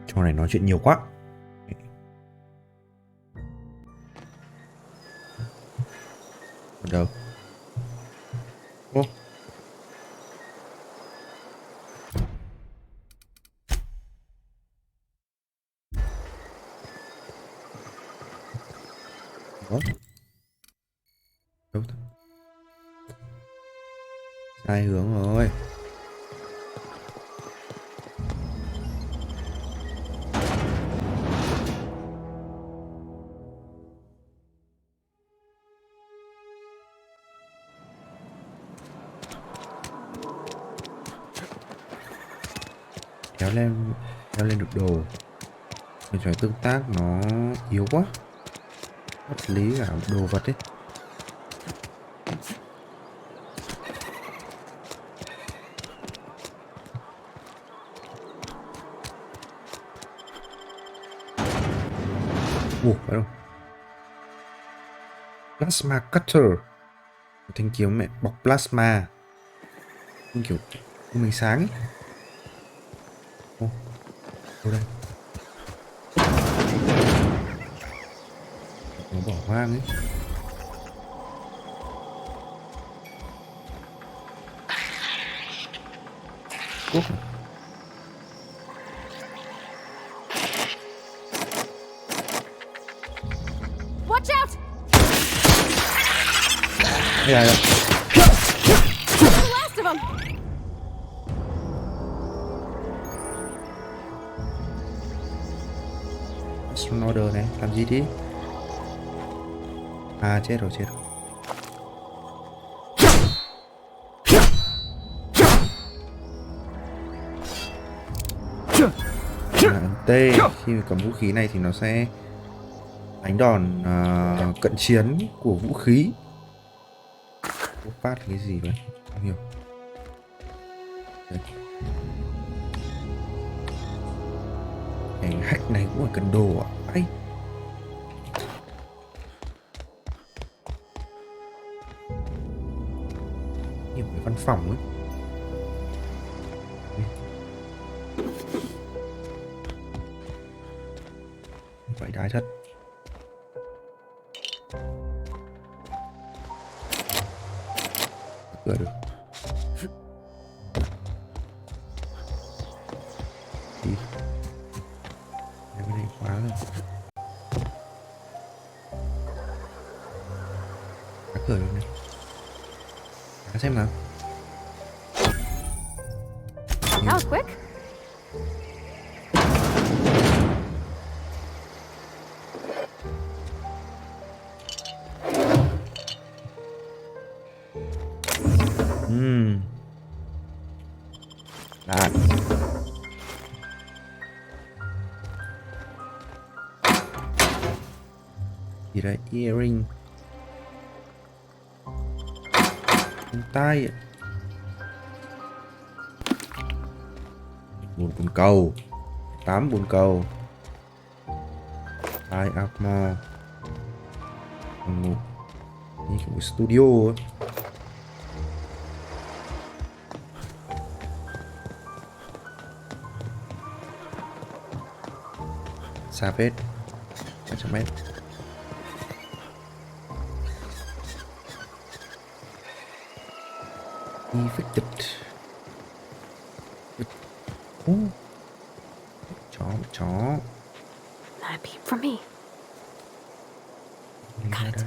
Trò này nói chuyện nhiều quá. Ở đâu? Ô. Đó. Đâu? Sai hướng rồi. Kéo lên được đồ. Mình phải tương tác nó yếu quá. Bất lý cả đồ vật ấy. Ủa, phải không? Plasma cutter. Thanh kiếm mẹ bọc plasma. Như kiểu mình sáng ấy. Ô, đâu đây? Nó bỏ hoang ấy. Úp. Watch out! Yeah. The last of them. Order này, làm gì đi? À chết rồi. T khi cầm vũ khí này thì nó sẽ đánh đòn cận chiến của vũ khí. Bốc phát cái gì vậy? Không hiểu. Đây. Cái hack này cũng là cần đồ ạ. Ấy. Nhiều cái văn phòng ấy. Vậy đái thật. Cửa được. Đi. Cái này quá rồi. Phá cửa được này. Phá xem nào. That was quick. Đạn. Gì đây? Earring. Tai. Một bồn cầu. 8 bồn cầu. 2 armor. Một như kiểu một studio ấy. Xa phết 100 mét. Infected. Chó. Not a peep from me. Got it.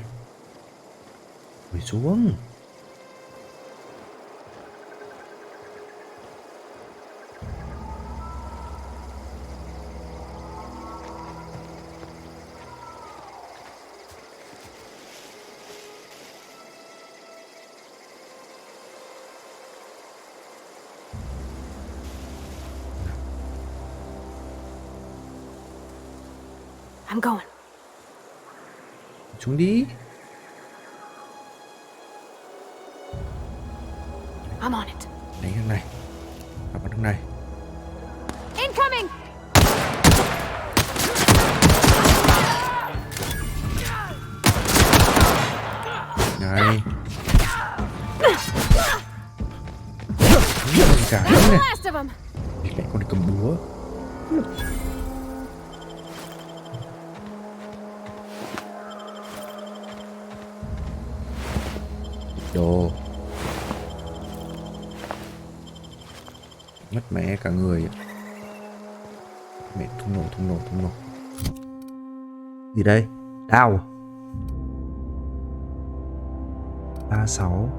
Quỳ xuống. I'm going. Xuống đi. I'm on it. Đánh thằng này. Vào thằng này. Incoming. Này. Cả này. Mẹ con đi cầm búa. Đồ. Mất mẹ cả người. Mẹ thung nổ. Gì đây? Đao. 36.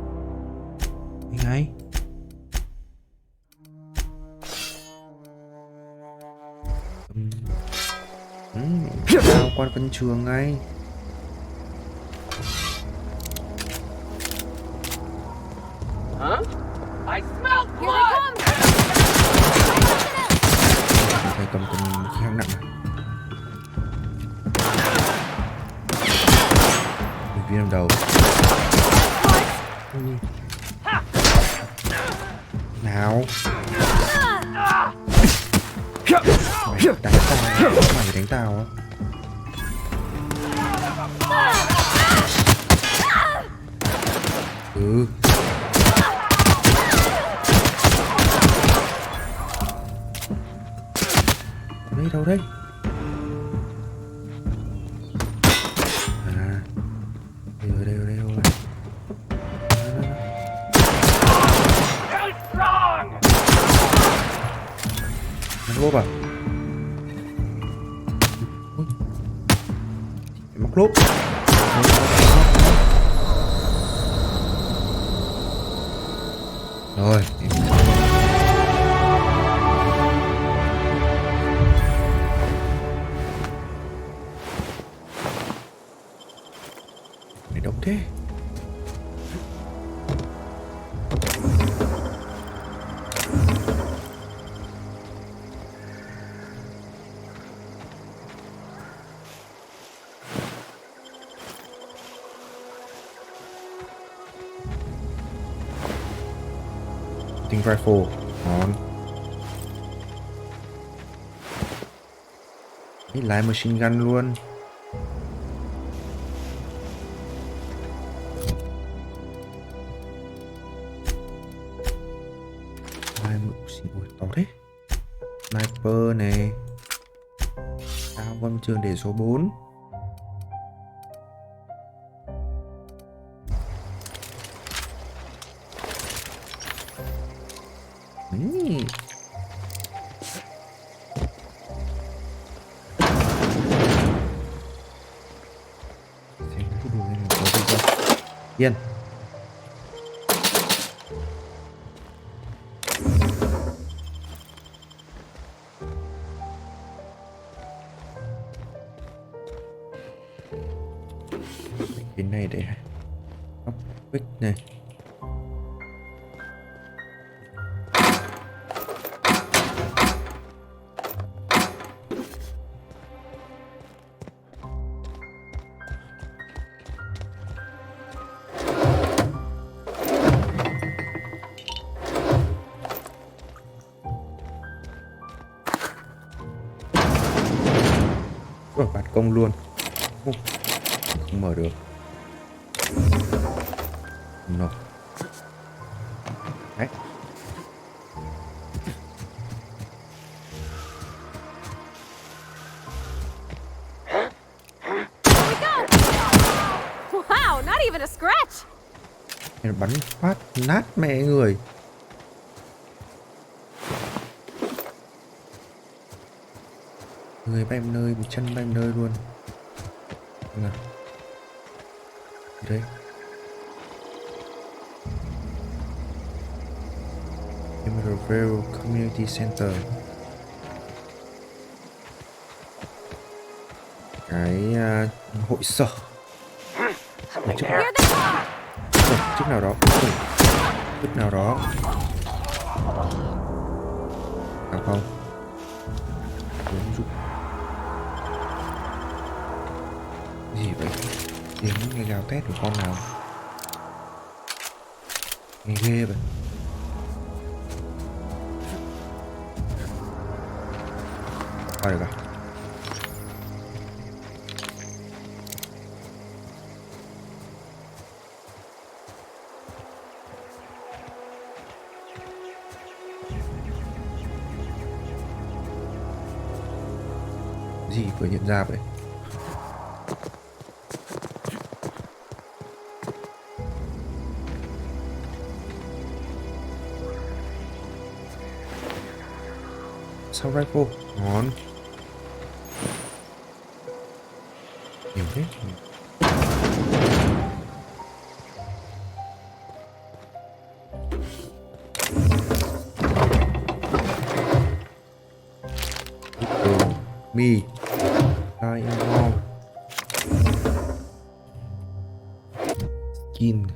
Ngay. Đao quan văn trường ngay. I smell blood. Thầy cầm khí hạng nặng này. Một viên đầu. Nào. Mày đánh tao á. Ừ. Đâu đây? À. Đây. Nó lốp à? Móc lốp. Rồi, Hunting rifle. Ngon. Lái machine gun luôn. Ui, to thế. Sniper này. Sao con trường để số 4. Yên. Cái này để ốc vích này. Bật công luôn. Không mở được. No. Đấy. Wow, not even a scratch. Bắn phát nát mẹ người. Người bay một nơi, một chân bay một nơi luôn. Nào. Đấy. Emerald Community Center. Cái hội sở. Chức nào đó. Chức nào đó. À không. Gì vậy? Tiếng nghe gào thét của con nào? Nghe ghê vậy. Được à? Gì vừa hiện ra vậy? Sao rifle ngon. Nhiều thế. Mi I am skin.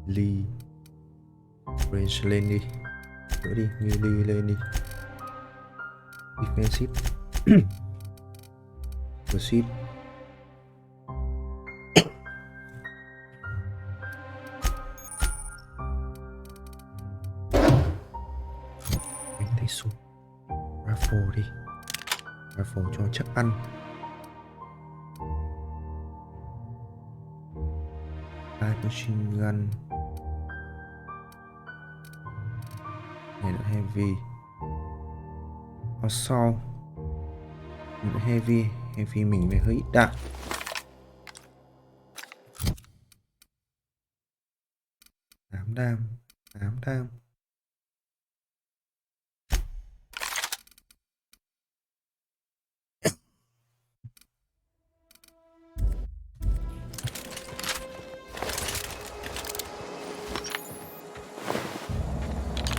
Lee range lên đi. Nữa đi, như Lee lên đi. Defensive. Proceed. Mình thấy sụp. Rifle đi. Rifle cho chắc ăn. Machine gun. Này là heavy. Assault. Heavy. Heavy mình phải hơi ít đạn. Tám đam.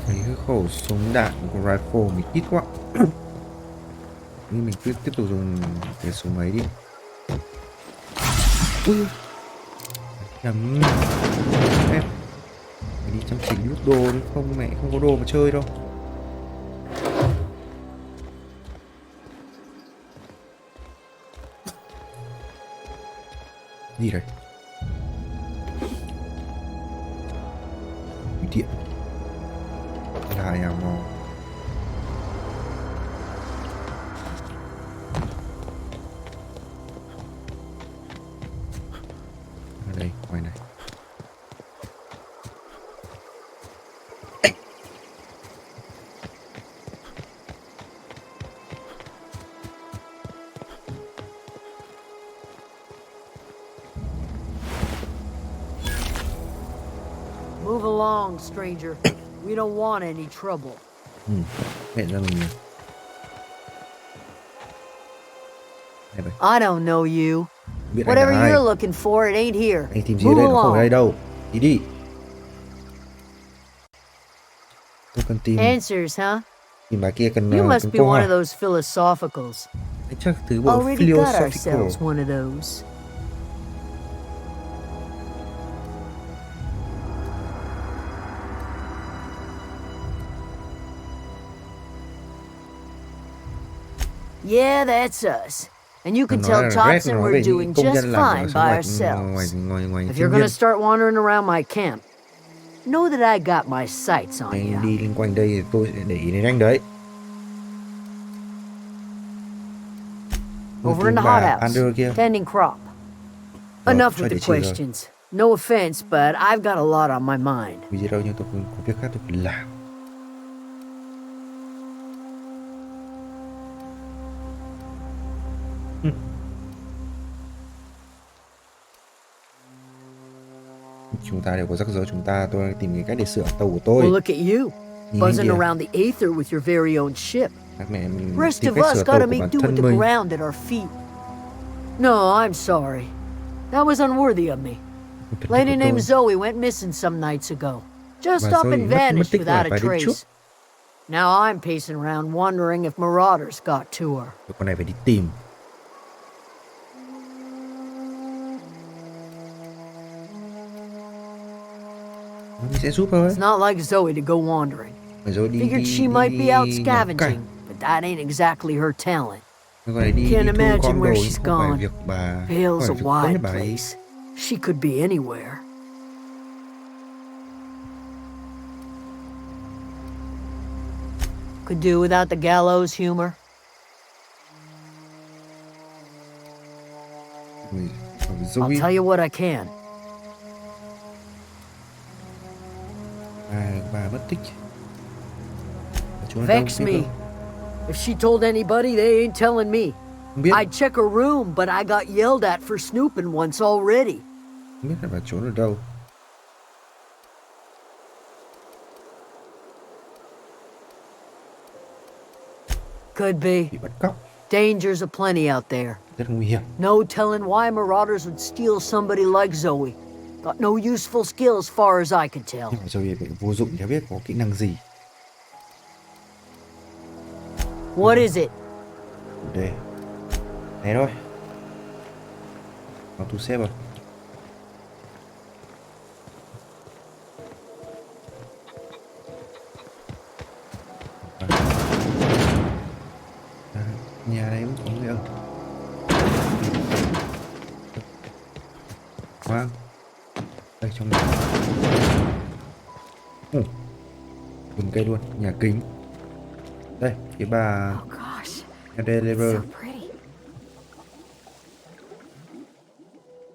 Cái khẩu súng đạn của rifle mình ít quá. Nhưng mình cứ tiếp tục dùng cái súng ấy đi. Ui. Chấm. Phải đi chăm chỉ lút đồ đi, không mẹ không có đồ mà chơi đâu. Gì đây? Tiện. Là nhà mò. Ở đây, ngoài này. Move along, stranger. We don't want any trouble. Hẹn ra mình. I don't know you. Biết anh Whatever là ai. you're looking for, it ain't here. Anh tìm gì ở đây, nó không ở đây đâu. Đi đi. Tôi cần tìm. Answers, huh? Tìm bài kia cần You must cần be câu one hỏi. of those philosophicals. Anh chắc thứ bộ Already got philosophical. ourselves one of those. Yeah, that's us. And you can Nó tell là Red, Thompson nó về we're những doing công just nhân làm fine ở by ngoài ourselves. ngoài If thiên you're nhiên. gonna start wandering around my camp, know that I got my sights on Anh you. đi liên quanh đây thì tôi sẽ để ý đến anh đấy. Over in the hothouse, tending crop. Enough with the questions. No offense, but I've got a lot on my mind. Vì gì đâu, nhưng tôi cũng có việc khác tôi phải làm. Chúng ta đều có rắc rối, tôi tìm cái cách để sửa tàu của tôi. Well, look at you, Nhìn buzzing kìa. around the aether with your very own ship. Các mẹ mình Rest tìm of cách us sửa tàu gotta của make bản do with thân the mình. ground at our feet. No, I'm sorry. That was unworthy of me. Lady named Zoe went missing some nights ago. Just Và up Zoe and mất vanished tích without a vài đêm trước. trace. Now I'm pacing around wondering if marauders got to her. Con này phải đi tìm. Mình sẽ giúp thôi. It's not like Zoe to go wandering. Figured she might be out scavenging, but that ain't exactly her talent. Can't imagine where she's gone. Vale's a wide place. She could be anywhere. Could do without the gallows humor. I'll tell you what I can. Bà mất tích. Vex me. If she told anybody, they ain't telling me. I'd check her room, but I got yelled at for snooping once already. Không biết là bà trốn ở đâu. Could be. Bị bắt cóc. Dangers aplenty out there. Rất nguy hiểm. No telling why marauders would steal somebody like Zoe. Got no useful skill as far as I can tell. Nhưng mà Zoe bị vô dụng, chả biết có kỹ năng gì. What is it? Đây. Này thôi. Nó thu xếp rồi. Nhà này cũng có người ở. Khoan. Đây trong này. Dùng cây luôn, nhà kính. Đây, cái bà deliver.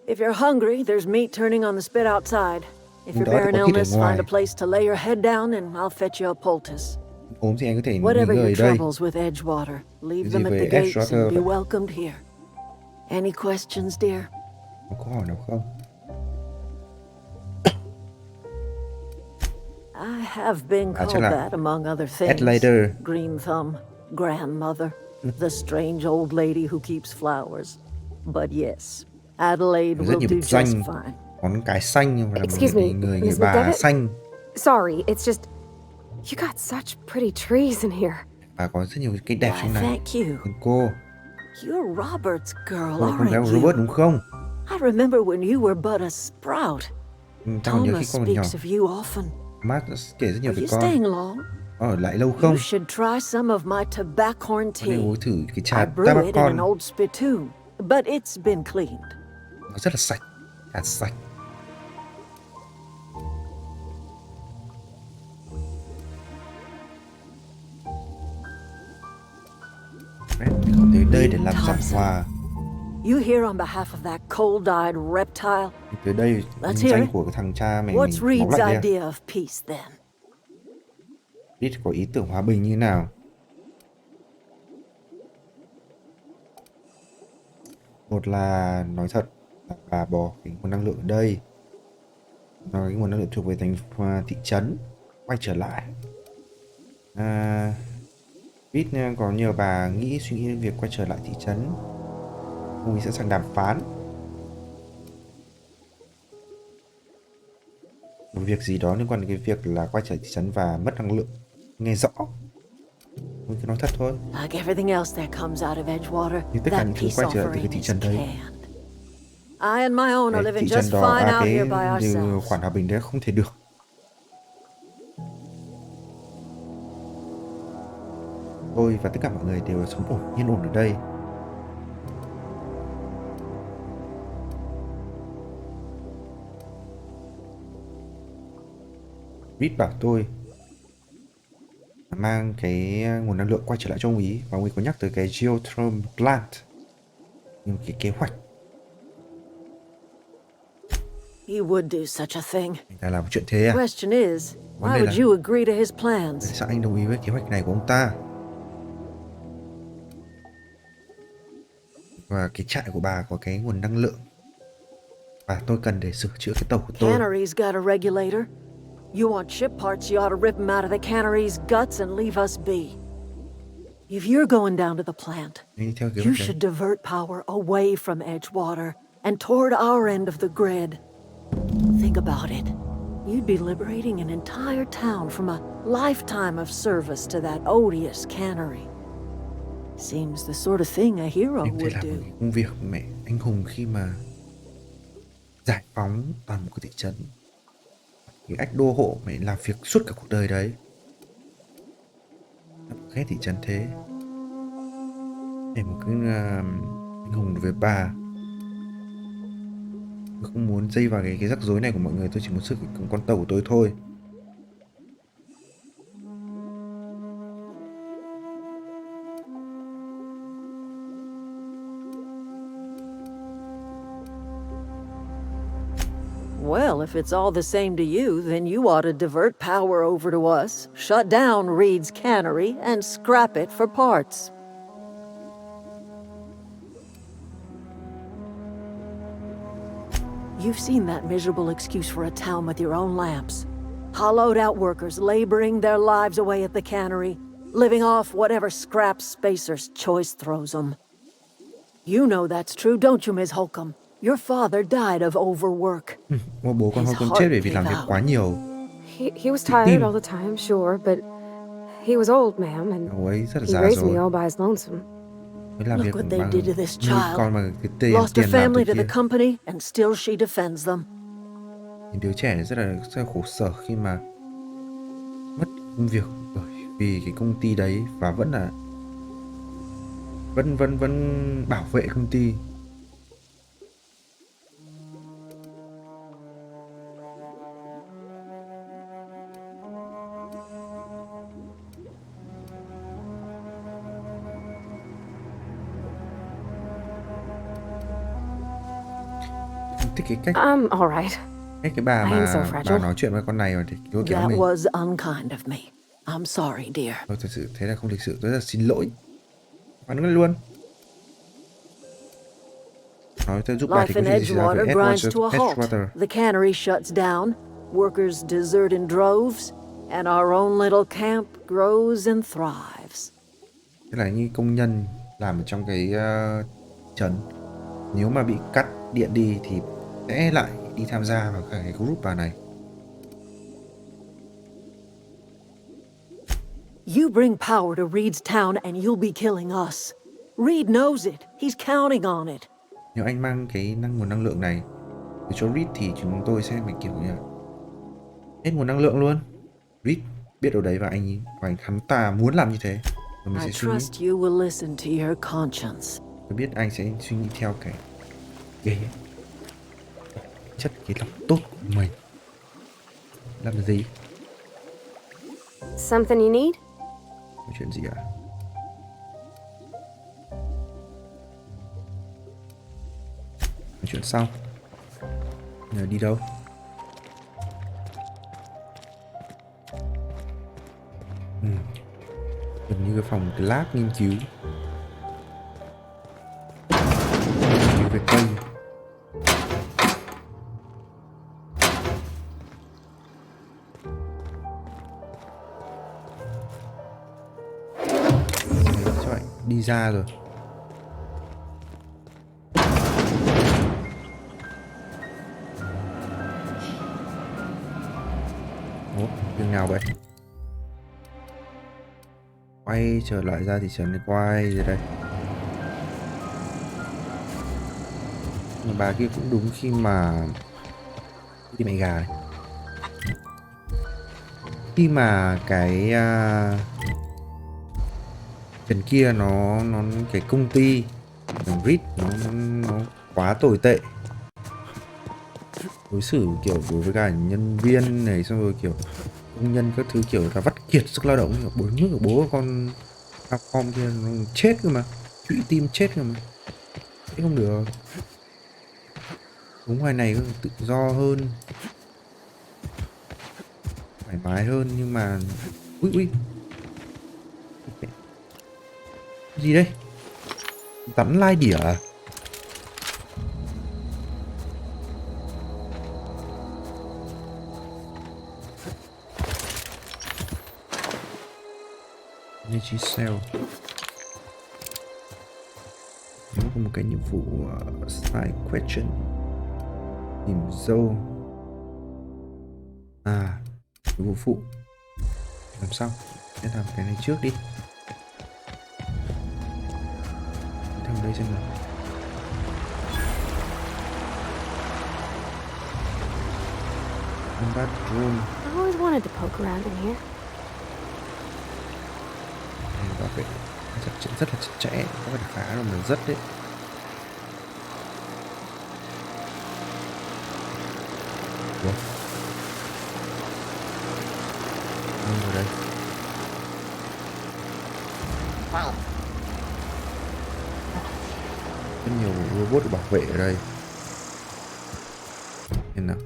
If you're hungry, there's meat turning on the spit outside. If you're bearing illness, find a place to lay your head down and I'll fetch you a poultice. Ốm thì anh có thể nghỉ Whatever ngơi ở your đây. troubles with Edgewater, leave Cái them gì at về the gates and Edgewater be vậy? welcomed here. Any questions, dear? Có câu hỏi nào không? I have been chắc called là that among other things. Later. Green Thumb, grandmother, the strange old lady who keeps flowers. But yes, Adelaide Rất will nhiều do biệt just danh. fine. Có cái xanh nhưng mà là Excuse me, người Miss bà McDevitt? xanh. Sorry, it's just you got such pretty trees in here. Bà có rất nhiều cây đẹp trong này. Thank you. Còn cô, You're Robert's girl, cô là con gái aren't của you? Robert đúng không? I remember when you were but a sprout. Ta còn nhớ khi con còn nhỏ, speaks of you often. má kể rất nhiều Are về you con. staying long? Ở lại lâu không? You should try some of my tobaccorn Con nên tea. uống thử cái I trà brew it in an tabacon. old spittoon, but it's been cleaned. Nó rất là sạch, trà sạch. Mình còn tới đây để làm giảng hòa. You here on behalf of that cold-eyed reptile? Mình tới đây Let's vinh hear danh it. của cái thằng cha mày What's mình máu Reed's lạnh đây. idea of peace then? Biết có ý tưởng hòa bình như nào? Một là nói thật là bà bỏ cái nguồn năng lượng ở đây, nói cái nguồn năng lượng thuộc về thành thị trấn quay trở lại. Biết có nhờ bà suy nghĩ đến việc quay trở lại thị trấn. Ông ấy sẵn sàng đàm phán một việc gì đó liên quan đến cái việc là quay trở lại thị trấn và mất năng lượng. Nghe rõ, mình cứ nói thật thôi. Like everything else that comes out of Edgewater, Như tất cả that những thứ peace quay trở lại từ cái offering thị is trấn đấy, canned. I and my own are cái living thị trấn just đó, fine out cái here by điều ourselves. khoản hòa bình đấy không thể được. Tôi và tất cả mọi người đều sống ổn, yên ổn ở đây. Reed bảo tôi mang cái nguồn năng lượng quay trở lại cho ông ý, và ông ấy có nhắc tới cái geothermal plant, nhưng cái kế hoạch He would do such a thing. anh ta làm chuyện thế à? Question is, Vấn why đề là would you agree to his plans? tại sao anh đồng ý với kế hoạch này của ông ta? Và cái trại của bà có cái nguồn năng lượng và tôi cần để sửa chữa cái tàu của tôi. Cannery's got a regulator. You want ship parts, you ought to rip them out of the cannery's guts and leave us be. If you're going down to the plant, Theo kế you hoạch should đấy, divert power away from Edgewater and toward our end of the grid. Think about it. You'd be liberating an entire town from a lifetime of service to that odious cannery. Seems the sort of thing a hero em thấy would là do. một cái công việc mẹ anh hùng khi mà giải phóng toàn bộ cái thị trấn. Cái ách đô hộ mẹ làm việc suốt cả cuộc đời đấy. Ghét thị trấn thế. Em cứ anh hùng đối với bà. Tôi không muốn dây vào cái rắc rối này của mọi người. Tôi chỉ muốn sức con tàu của tôi thôi. Well, if it's all the same to you, then you ought to divert power over to us, shut down Reed's cannery, and scrap it for parts. You've seen that miserable excuse for a town with your own lamps. Hollowed out workers laboring their lives away at the cannery, living off whatever scrap Spacer's choice throws them. You know that's true, don't you, Ms. Holcomb? Your father died of overwork. Bố con Holcomb chết vì làm việc quá nhiều. He was tired all the time, sure, but he was old, ma'am, and Ông ấy rất là he già raised rồi. me all by his lonesome. Làm Look việc what they bằng did to this nuôi child. con bằng cái tiền Lost her làm family từ to the kia. company, and still she defends them. Những đứa trẻ rất là khổ sở khi mà mất công việc bởi vì cái công ty đấy và vẫn bảo vệ công ty. Thích cái cách I'm all right. cái bà I ain't so mà bà fragile. nói chuyện với con này rồi thì kéo That mình. was unkind of me. I'm sorry, dear. Tôi thật sự thế là không lịch sự, tôi rất là xin lỗi. Và nó luôn. Nói tôi giúp bà thì Life có in gì xảy ra với Edgewater grinds to a halt. Edgewater. The cannery shuts down, workers desert in droves, and our own little camp grows and thrives. Thế là như công nhân làm ở trong cái trấn, nếu mà bị cắt điện đi thì sẽ lại đi tham gia vào cái group bà này. You bring power to Reed's town and you'll be killing us. Reed knows it. He's counting on it. Nếu anh mang cái nguồn năng lượng này Để cho Reed thì chúng tôi sẽ phải kiểu như là hết nguồn năng lượng luôn. Reed biết ở đấy và hắn ta muốn làm như thế. Và mình sẽ suy nghĩ. trust you will listen to your conscience. Tôi biết anh sẽ suy nghĩ theo cái chất cái lòng tốt của mình. Làm gì? Something you need? Có chuyện gì à? Nói chuyện sau. Nhờ đi đâu? Gần như cái phòng lab nghiên cứu về cây. Rồi, đi ra rồi. Ủa, tiếng nào vậy? Quay trở lại ra thị trấn này, quay rồi đây. Nhưng bà kia cũng đúng khi mà đi mẹ gà này. Khi mà cái trần kia nó cái công ty Reed nó quá tồi tệ, đối xử kiểu đối với cả nhân viên này, xong rồi kiểu công nhân các thứ kiểu là vắt kiệt sức lao động, kiểu bố nước của bố con Capcom kia nó chết cơ mà, trụy tim chết cơ mà, thế không được. Đúng, ngoài này có tự do hơn, thoải mái hơn, nhưng mà ui cái gì đây, rắn lai đỉa à? Energy cell. Nó có một cái nhiệm vụ side question, tìm dâu. Nhiệm vụ phụ làm sao? Sẽ làm cái này trước đi. Thằng đây xem nào. Combat room. I always wanted to poke around in here. Bảo vệ rất là chặt chẽ, có phải phá rồi mà rất đấy. Ủa? Ở đây. Rất nhiều robot để bảo vệ ở đây. Nhìn nào.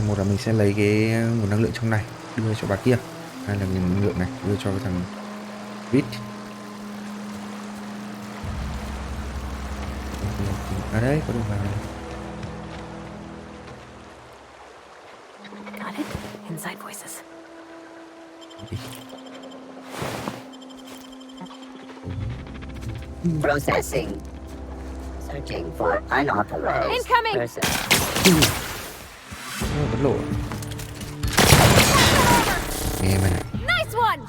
Một là mình sẽ lấy cái nguồn năng lượng trong này đưa cho bà kia, hay là nguồn năng lượng này đưa cho cái thằng Bit. Đấy, có đường vào này. Got it. Inside voices. Processing. Searching for unauthorized Incoming! person. Vẫn lộ. Nghe mày này. Nice one!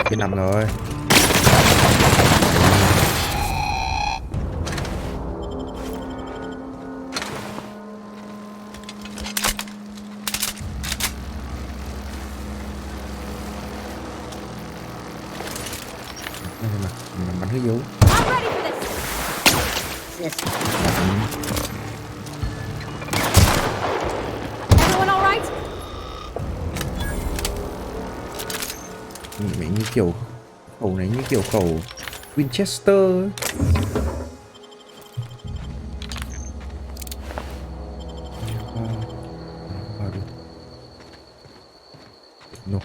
Cái nằm rồi. Mình bắn hơi yếu. Everyone all right? Mẹ như kiểu khẩu này như kiểu khẩu Winchester. Vào được. No.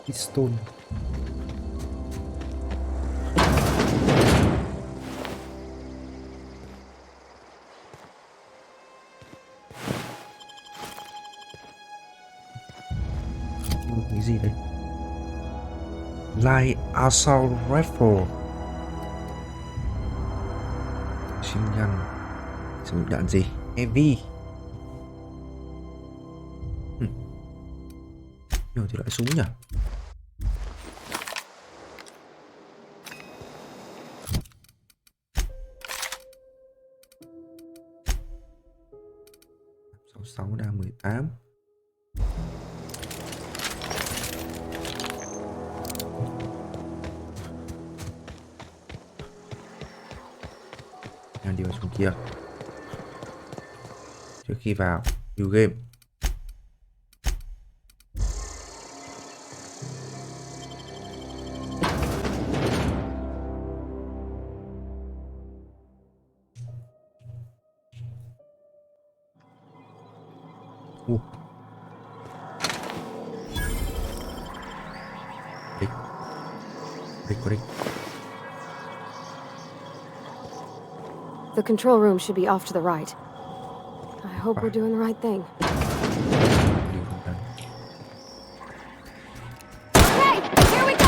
Pistol. Cái gì đây? Light assault rifle. Machine gun. Sử dụng đạn gì? Heavy. Nhiều thì loại súng nhỉ? Sáu đa 18. Đi vào xuống kia trước khi vào new game. Địch. The control room should be off to the right. I hope we're doing the right thing. Okay, here we go!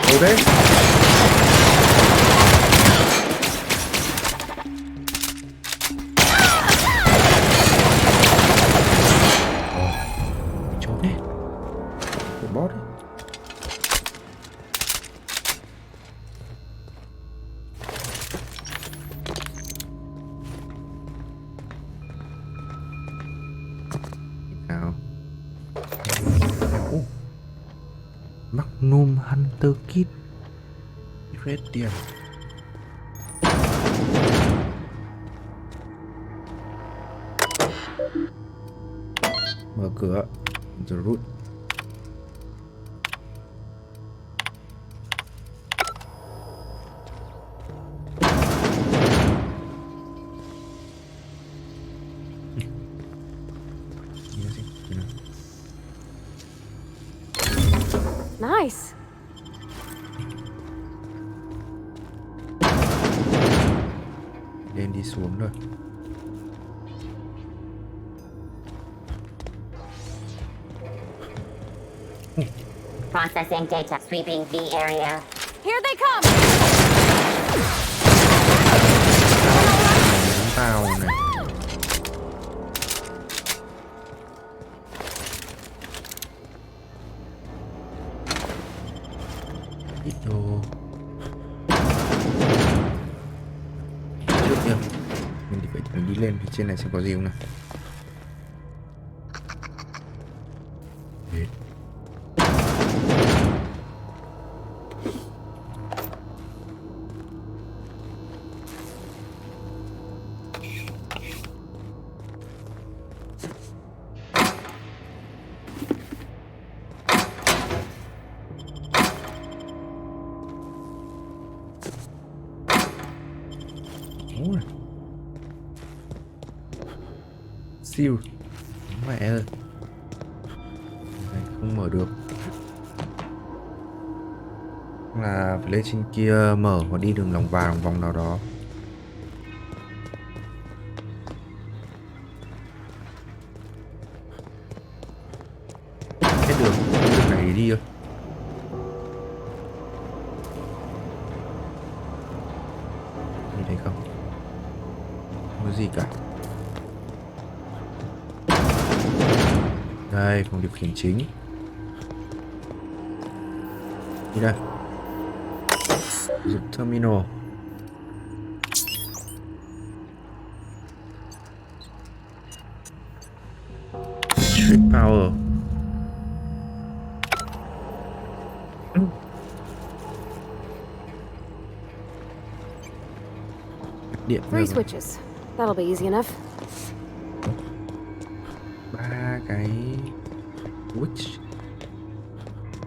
Đâu đấy? Chỗ đấy. Cái boss đấy. Magnum Hunter Kit Radiant. Mở cửa. The root. Nice. Lên đi xuống rồi. Processing data, sweeping the area. Here they come. Tao này. Ít đồ. Trước kìa. Mình phải đi lên phía trên này xem có gì không nào. Đấy. Siêu mẹ ơi, này không mở được, là phải lên trên kia mở và đi đường lòng vòng nào đó. Hết đường này đi rồi. Nhìn thấy không? Không có gì cả. Đây, phòng điều khiển chính. Đi đây. Dụng terminal. Trip power. Điện. Three switches. That'll be easy enough. 3 cái switch.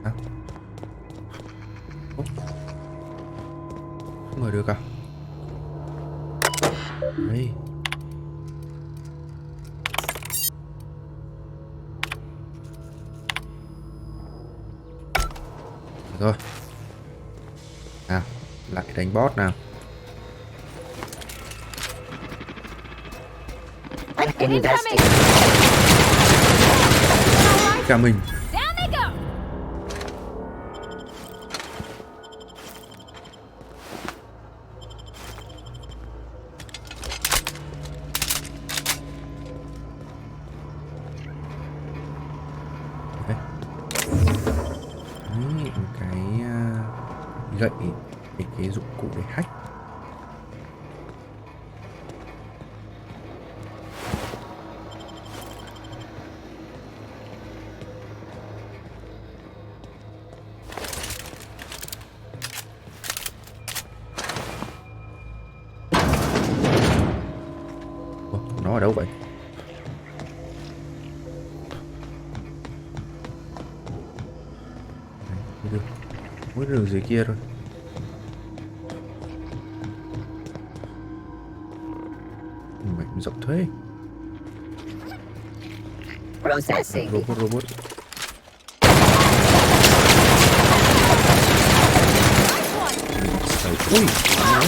À. Không mở được à? Đây. Rồi. Nào, lại đánh boss nào. Cả mình. Gậy cái dụng cụ để hack. Nó ở đâu vậy? Mỗi đường dưới kia thôi. Mảnh rộng thế. Processing. Robot. Ui, nó.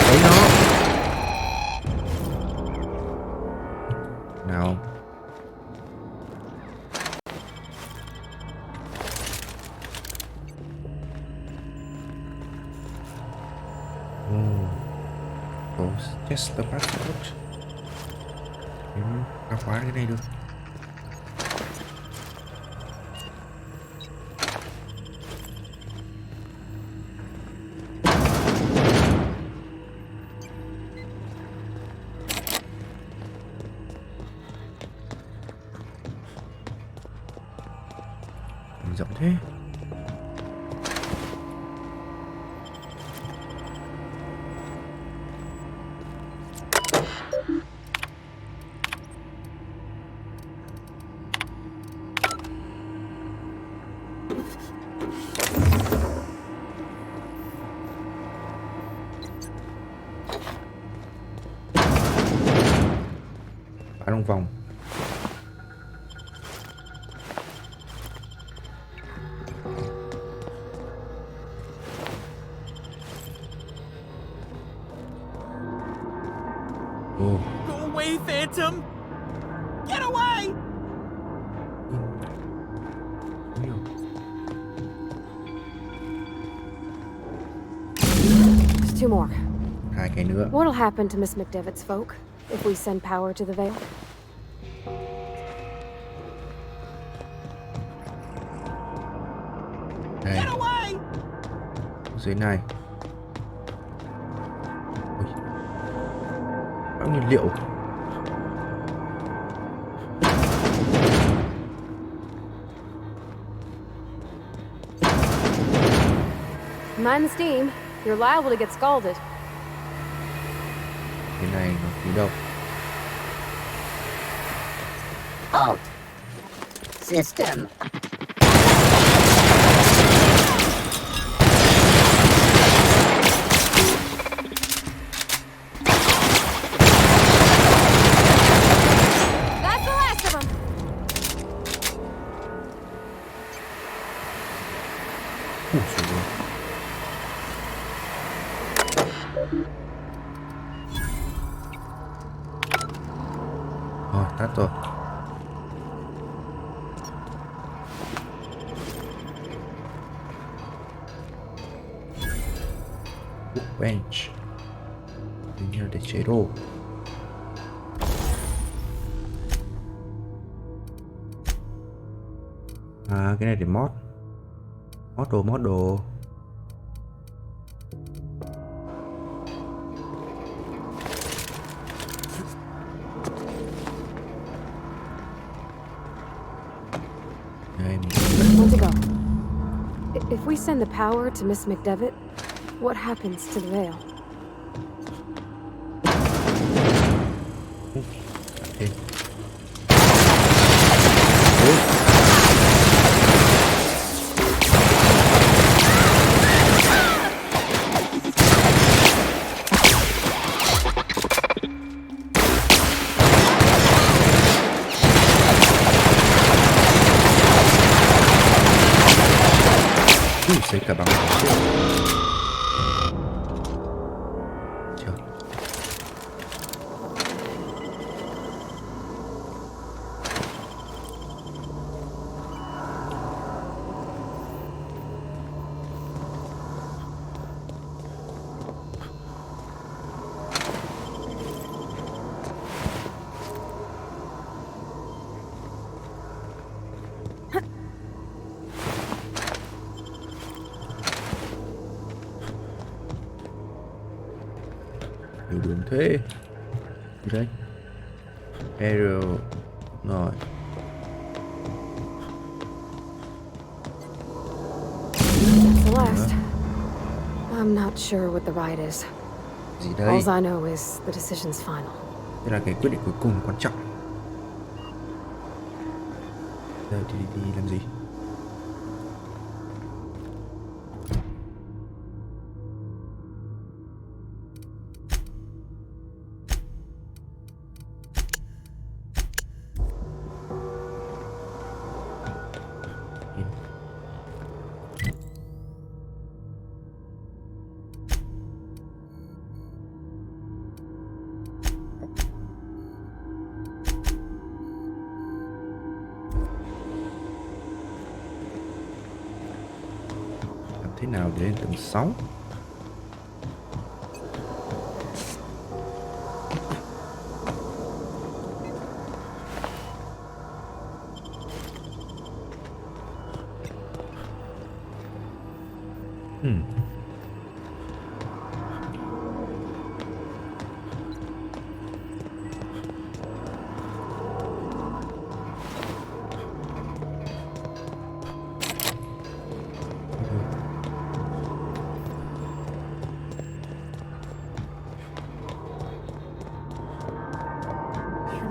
Thấy nó. Nào. Test the password. Khám phá cái này được. Rộng thế. Trong vòng. Go away, Phantom! Get away! There's 2 more. 2 cái nữa. What'll happen to Miss McDevitt's folk if we send power to the Veil? Đây. Dưới này. Ui. Bao nhiêu liệu. Mind the steam. You're liable to get scalded. Cái này nó phí đâu. Halt. System. That's the last of them. Rồi, tắt rồi. Bench. Hình như để chế đồ. À, cái này để mod. Mod đồ. Where's to go? If we send the power to Miss McDevitt, what happens to the veil? Okay. Xây cả bằng chưa? Nhiều đường thế. Gì đây? Aerial. Rồi. That's the last. I'm not sure what the ride is. Gì đây? All I know is the decision's final. Đây là cái quyết định cuối cùng quan trọng. Giờ đi làm gì? Thế nào để lên tầng 6?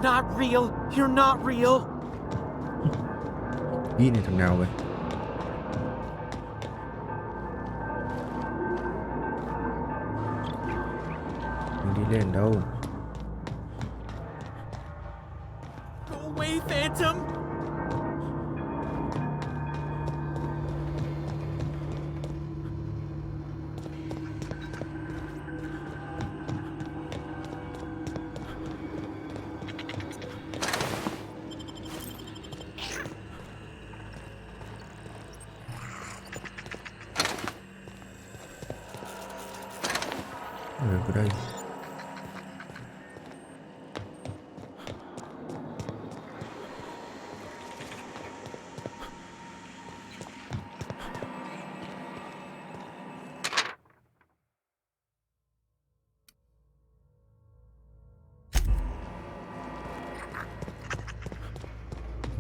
Not real. You're not real. Ghi này thằng nào vậy? Mình đi lên đâu? Go away, Phantom. Ở đây.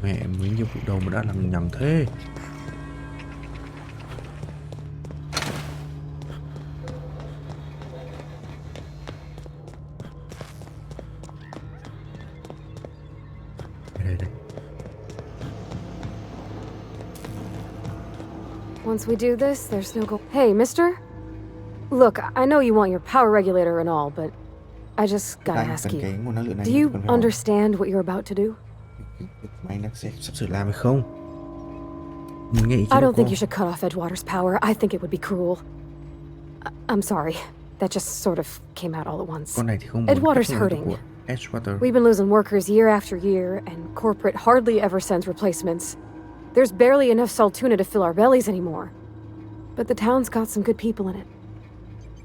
Mẹ, mới nhiệm vụ đầu mà đã lằng nhằng thế. Once we do this, there's no go. Hey, mister? Look, I know you want your power regulator and all, but I just gotta ask you. Do you understand what you're about to do? Mày đang sắp sửa làm hay không? I don't think you should cut off Edgewater's power. I think it would be cruel. I'm sorry. That just sort of came out all at once. Edgewater's hurting. We've been losing workers year after year, and corporate hardly ever sends replacements. There's barely enough Saltuna to fill our bellies anymore. But the town's got some good people in it.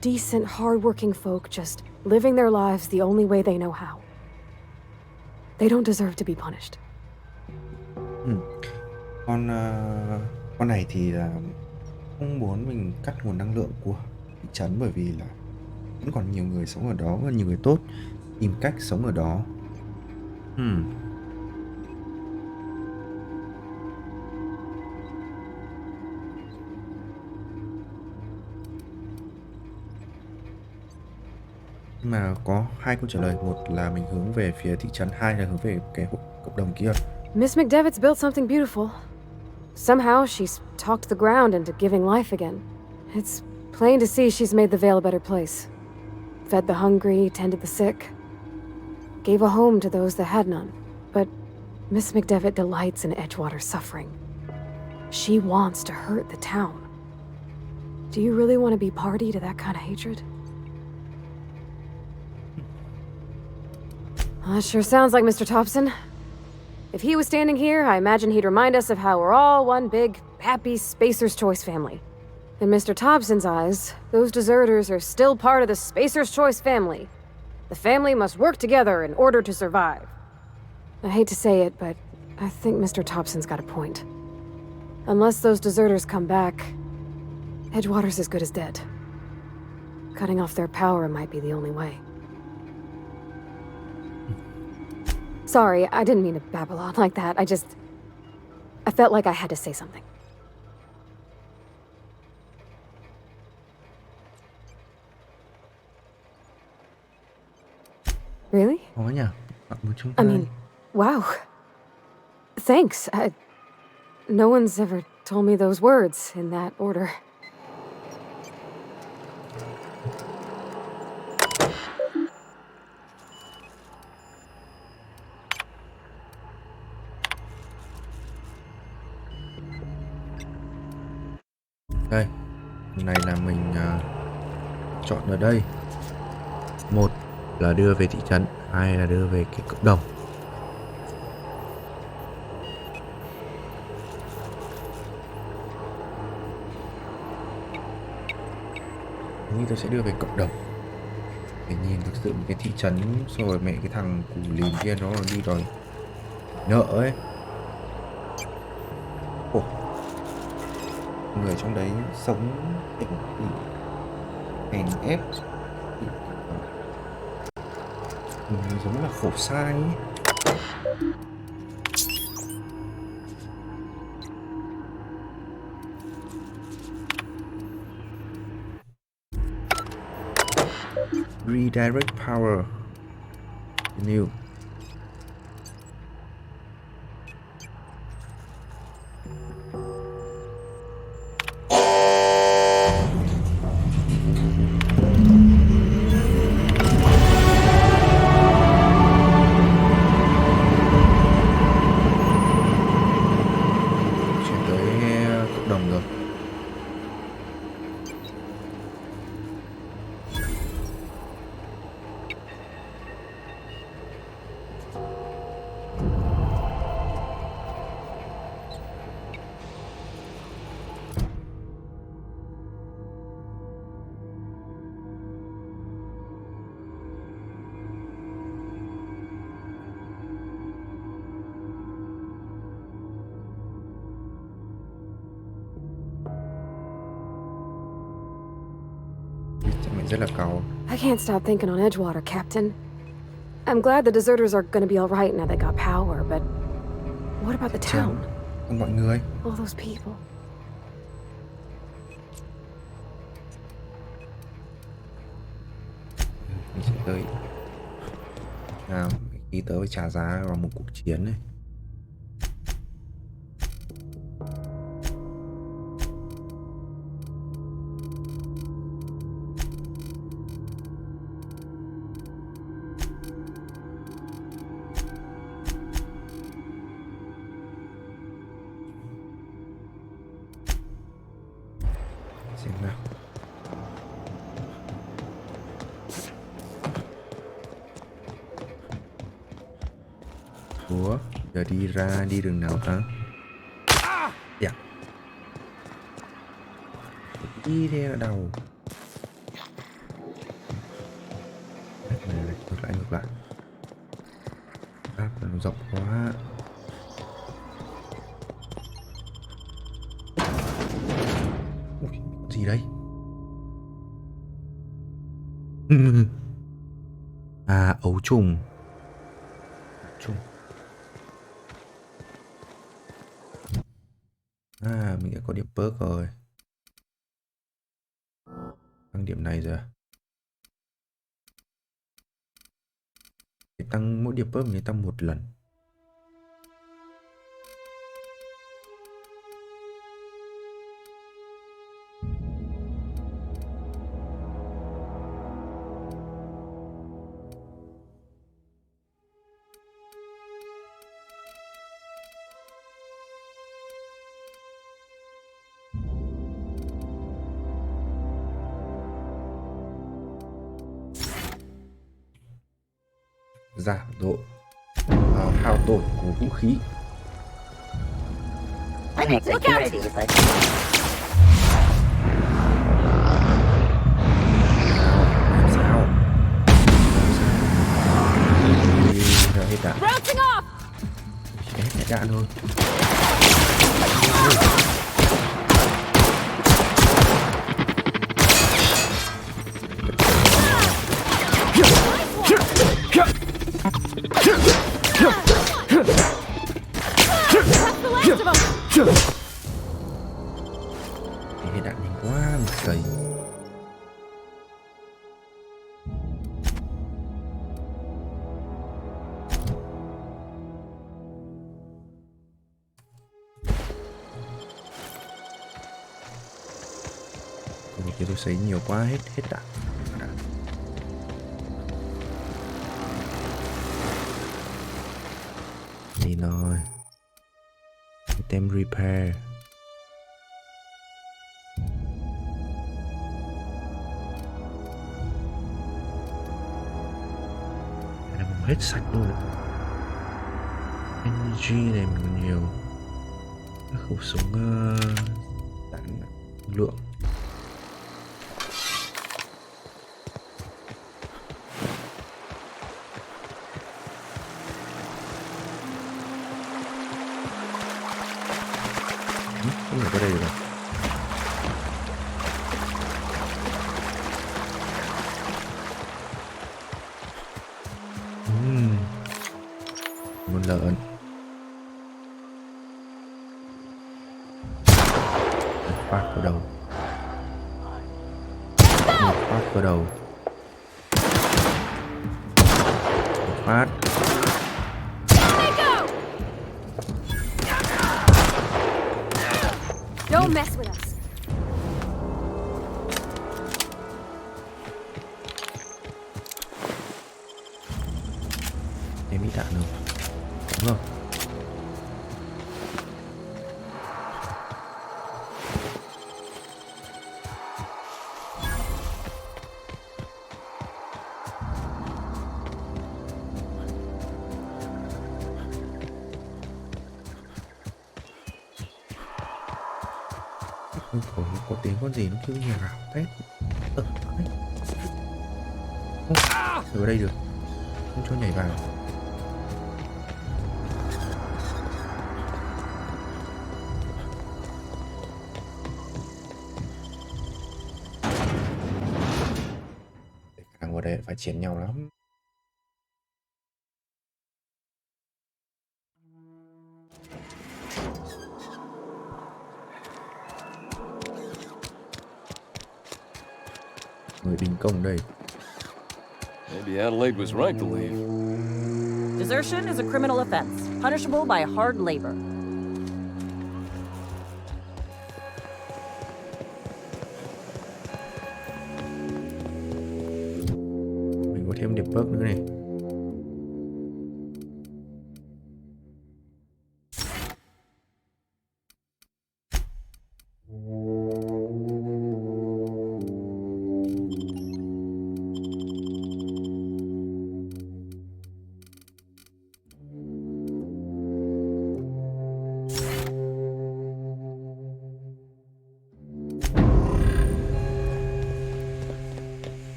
Decent, hard-working folk just living their lives the only way they know how. They don't deserve to be punished. Con này thì là không muốn mình cắt nguồn năng lượng của thị trấn, bởi vì là vẫn còn nhiều người sống ở đó và nhiều người tốt tìm cách sống ở đó. Nhưng mà có hai câu trả lời, một là mình hướng về phía thị trấn, hai là hướng về cái cộng đồng kia. Miss McDevitt's built something beautiful. Somehow she's talked the ground into giving life again. It's plain to see she's made the Vale a better place. Fed the hungry, tended the sick. Gave a home to those that had none. But Miss McDevitt delights in Edgewater's suffering. She wants to hurt the town. Do you really want to be party to that kind of hatred? That sure sounds like Mr. Thompson. If he was standing here, I imagine he'd remind us of how we're all one big, happy Spacer's Choice family. In Mr. Thompson's eyes, those deserters are still part of the Spacer's Choice family. The family must work together in order to survive. I hate to say it, but I think Mr. Thompson's got a point. Unless those deserters come back, Edgewater's as good as dead. Cutting off their power might be the only way. Sorry, I didn't mean to babble on like that. I felt like I had to say something. Really? Có nhỉ? I mean, wow. Thanks. No one's ever told me those words in that order. Đây, này là mình chọn ở đây. Một là đưa về thị trấn, hai là đưa về cái cộng đồng. Như tôi sẽ đưa về cộng đồng. Để nhìn thực sự một cái thị trấn, rồi mẹ cái thằng củ lìn kia nó đi đòi nợ ấy. Ồ, người trong đấy sống ích kỷ, hèn ép, giống là khổ sai ấy. Redirect power. New. Chuyển tới cộng đồng rồi. Rất là cáu. I can't stop thinking on Edgewater, Captain. I'm glad the deserters are gonna be alright now they got power, but what about the town? Còn mọi người. All those people. Mình sẽ tới. Nào, khi tớ phải trả giá vào một cuộc chiến này. Xem nào. Ủa, giờ đi đường nào ta? Dạ. Đi theo đầu. Này, ngược lại. Nó rộng quá. Ui, gì đây? À, ấu trùng. À, mình đã có điểm perk rồi. Tăng điểm này rồi. tăng mỗi điểm perk mình tăng một lần. Giảm độ hao tổn của vũ khí. I need security, but Sao? Hết đạn. Bouncing off! Hết đạn thôi. Hết đạn nhanh quá, một giây. Tôi sấy nhiều quá, hết đạn. Nhìn rồi. Item repair. Làm hết sạch luôn. Energy này mình còn nhiều. Các khẩu súng đạn lượng. Không phải có đây được rồi. Con lợn. Phát vào đầu. Phát vào đầu. Phát. Don't mess with us. Em bị đạn không? Đúng không? Có tiếng con gì nó kêu nhà rào tét. Ở đây được. Không cho nhảy vào. Càng vào đây phải chiến nhau lắm. Người đình công đây. Maybe Adelaide was right to leave. Desertion is a criminal offense, punishable by hard labor. Mình có thêm điểm perk nữa này.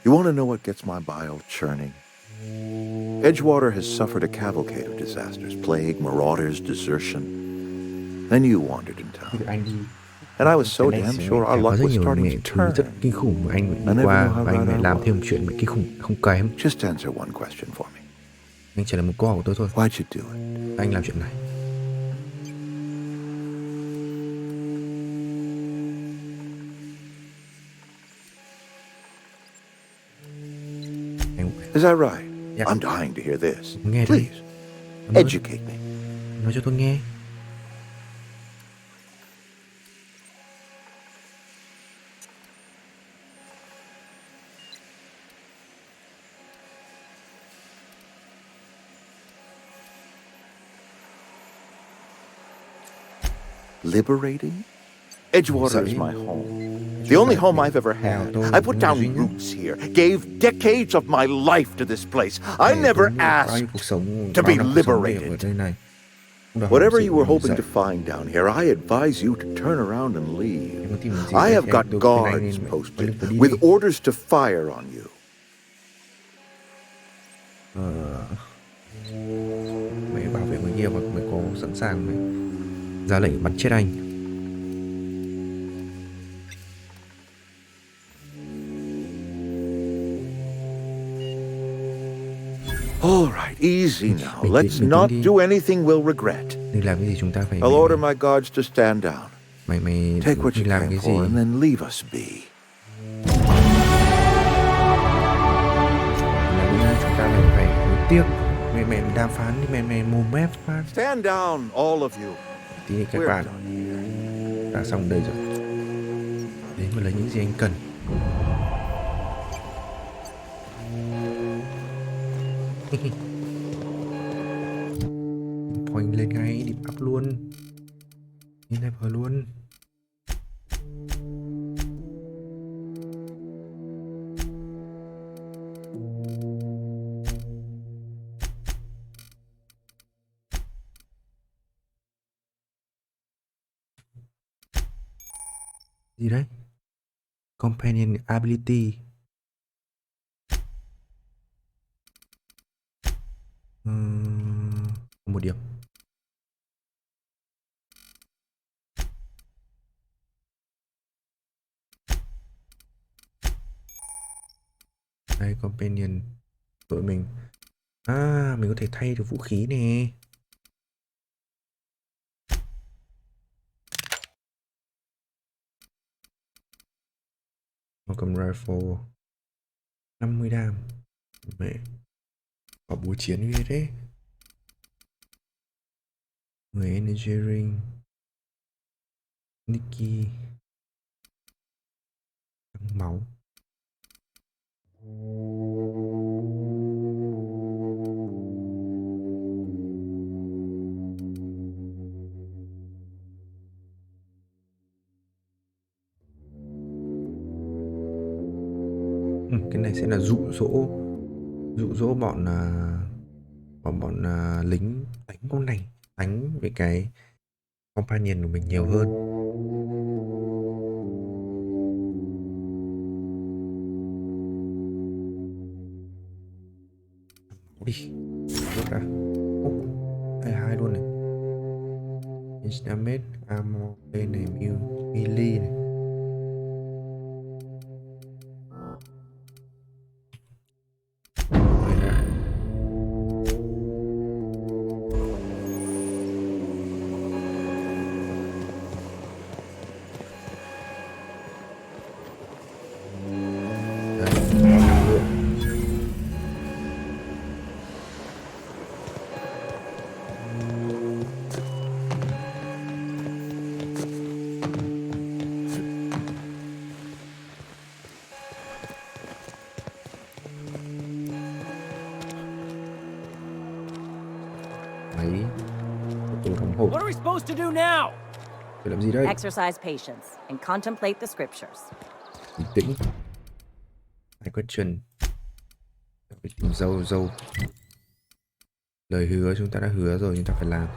You want to know what gets my bile churning? Edgewater has suffered a cavalcade of disasters, plague, marauders, desertion. Then you wandered in town. And I was so damn sure our luck was starting to turn. Rất kinh khủng mà anh đi qua và anh lại làm thêm chuyện mà kinh khủng không kém. Just answer one question for me. Anh trả lời một câu hỏi của tôi thôi. Why'd you do it? Anh làm chuyện này. Is that right? Dạ. I'm dying to hear this. Nghe Please, educate me. Nói cho tôi nghe. Liberating? Edgewater is my home. The only home I've ever had. I put down roots here, gave decades of my life to this place. I never asked to be liberated. Whatever you were hoping to find down here, I advise you to turn around and leave. I have got guards posted with orders to fire on you. Mày bảo vệ người kia và mày có sẵn sàng mày ra lệnh bắn chết anh. All right, easy now. Let's not do anything we'll regret. Đừng làm cái gì chúng ta phải. I'll order my guards to stand down. Mày Take what you làm can cái for gì? and then leave us be. Chúng ta phải hối tiếc. Mày đàm phán đi, mày mồm mép phát. Stand down, all of you. Tí các bạn đã xong đây rồi. Đến mà lấy những gì anh cần. Point lên ngay, điểm up luôn. Never luôn. Gì đấy? Companion ability. Một điểm. Đây, companion đội mình. Mình có thể thay được vũ khí nè. Cầm rifle 50 đam. Mẹ, có búa chiến ghê thế. Người energy ring, Nikki, tăng máu. Cái này sẽ là dụ dỗ bọn lính đánh con này, đánh với cái companion của mình nhiều hơn. Đi rút ra. Đây hai luôn này. Inch damage, armor, đây này, melee này. What are we supposed to do now? Phải làm gì đây? Exercise patience and contemplate the scriptures. Bình tĩnh. Hai question. Phải tìm dâu. Lời hứa chúng ta đã hứa rồi, chúng ta phải làm.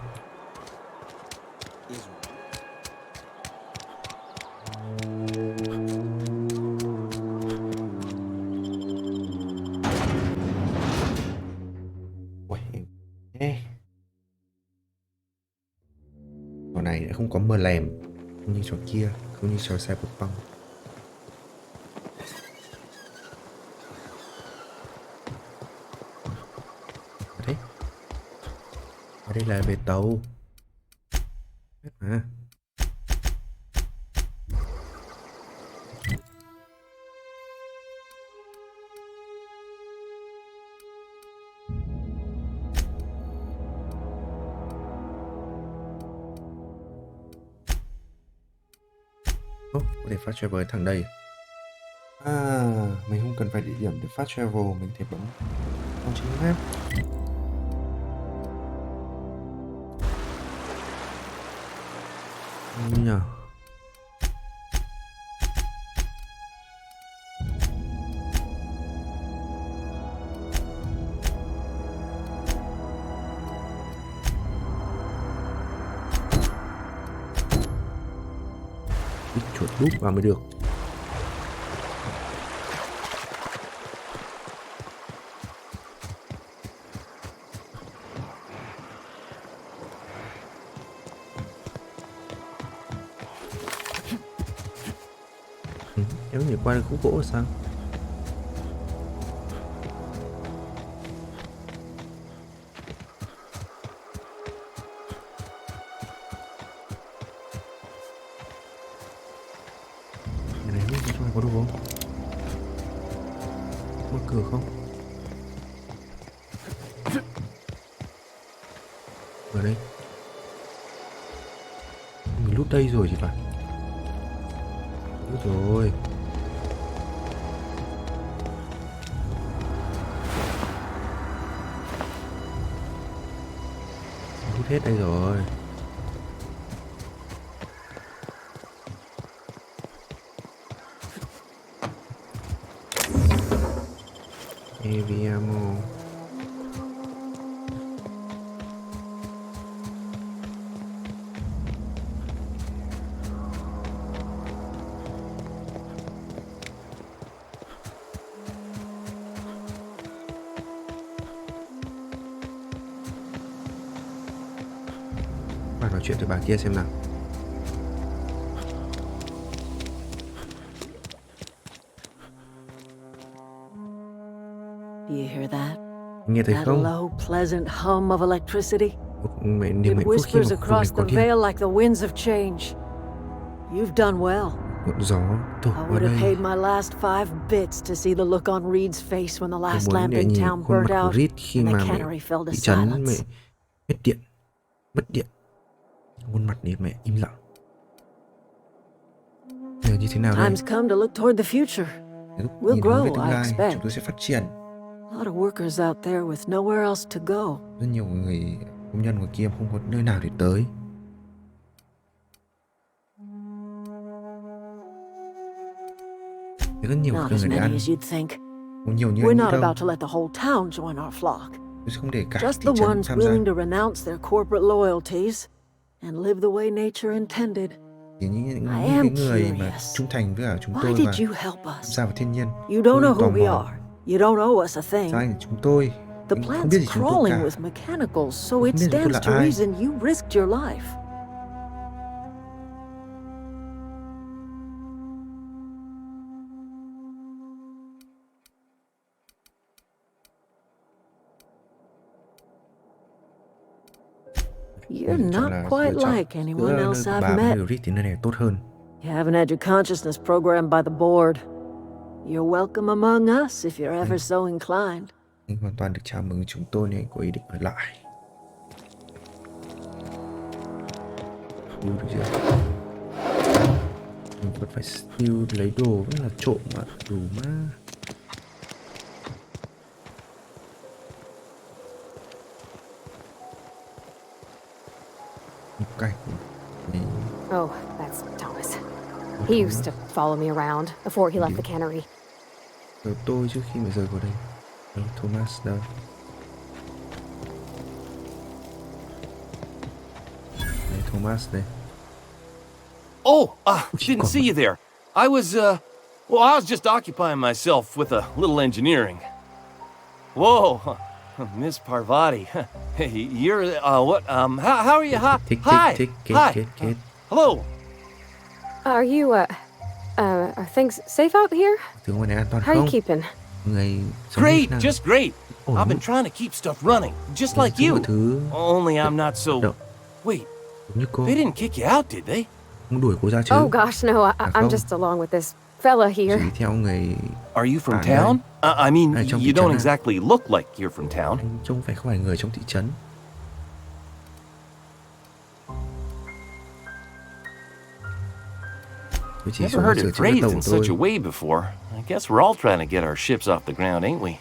Này không có mờ lèm không như trò kia, không như trò Cyberpunk. Đấy, ở đây là về tàu à. Có thể fast travel thẳng đây. Mình không cần phải địa điểm để fast travel, mình thể bấm con chữ map. Như nhờ. Chuột đúp vào mới được. Kéo nhảy qua khúc gỗ là sao? Cái này không có đủ không? Mở cửa không? Ở đây. Mình lúc đây rồi thì phải. Rồi. Hút hết đây rồi. Heavy ammo. Nói chuyện với bà kia xem nào. Do you hear that? Nghe thấy That không? low, pleasant hum of electricity. Niềm It hạnh phúc khi whispers mà across the con kia veil like the winds of change. You've done well. ngọn gió thổi I qua would have đây. paid my last 5 bits to see the look on Reed's face when the last Tôi muốn lamp để in nhìn town khuôn burnt mặt của out Reed khi and mà the mẹ cannery fell to thị trấn mẹ silence. hết điện, mất điện. Khuôn mặt để mẹ im lặng. Giờ như thế nào đây? Time's come to look toward the future. We'll Nhìn hướng về grow, tương I lai, expect. chúng tôi sẽ phát triển. A lot of workers out there with nowhere else to go. Rất nhiều người công nhân ngoài kia không có nơi nào để tới. Rất nhiều Not người as để many ăn. as you'd think. Không nhiều như We're anh nghĩ not đâu. about to let the whole town join our flock. Tôi sẽ không để cả Just thị the trấn ones tham gia. willing to renounce their corporate loyalties and live the way nature intended. Chỉ những I cái am người mà curious. trung thành với cả chúng Why tôi did và you help tham us? gia vào thiên nhiên. You don't know Tôi who tò we mò. are. You don't owe us a thing. Sao anh chúng tôi The anh không plant's biết gì chúng tôi crawling cả. with mechanicals, so Không it biết chúng tôi stands là to ai. reason you risked your life. You're not quite like anyone else I've met. Thì nơi này tốt hơn. You haven't had your consciousness programmed by the board. You're welcome among us if you're ever so inclined. Anh hoàn toàn được chào mừng chúng tôi nếu anh có ý định ở lại. Steal được chưa? Mình vẫn phải steal lấy đồ, vẫn là trộm mà đủ mà. Okay. Oh, that's Thomas. He used to follow me around before he left the cannery. Ở tôi trước khi mà rời khỏi đây. Đâu, Thomas đâu? Đây, Thomas đây. Oh, didn't see you there. I was just occupying myself with a little engineering. Whoa, Miss Parvati. Hey, you're, what, how are you? Hi. Hi. Hello. Are you, are things safe out here? Từ ngoài này an toàn How are you không? keeping? Người Great, just great. I've been trying to keep stuff running, just like you. Only I'm not so... Wait, they didn't kick you out, did they? Không đuổi cô ra chứ? Oh gosh, no, I'm just along with this fella here. Chỉ theo người... Are you from town? I mean, you don't exactly look like you're from town. Anh trông phải không phải người trong thị trấn. Never heard it phrased in such a way before. I guess we're all trying to get our ships off the ground, ain't we?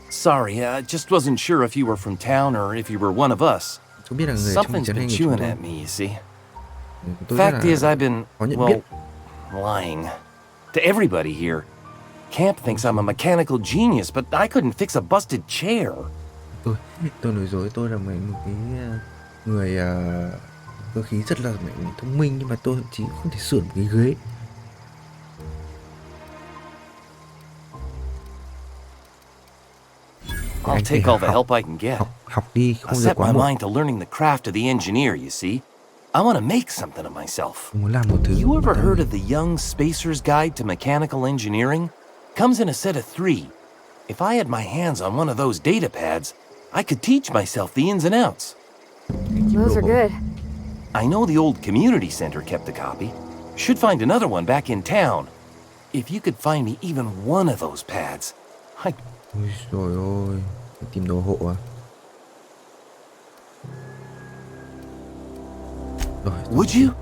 Sorry, I just wasn't sure if you were from town or if you were one of us. Something's been chewing at me, you see. Fact is, I've been, well, lying. To everybody here. Camp thinks I'm a mechanical genius, but I couldn't fix a busted chair. Tôi nói dối tôi là một cái người cơ khí rất là mạnh, thông minh, nhưng mà tôi thậm chí không thể sửa một cái ghế. I'll take all the help I can get. Học đi, I không được set quá my muộn. mind to learning the craft of the engineer, you see. I want to make something of myself. Muốn làm một thứ. You ever heard of the Young Spacer's Guide to Mechanical Engineering? Comes in a set of 3. If I had my hands on one of those data pads, I could teach myself the ins and outs. Those are good. I know the old community center kept a copy. Should find another one back in town. If you could find me even one of those pads, I'd... Ôi trời ơi, tìm đồ hộ à? Rồi, Would you?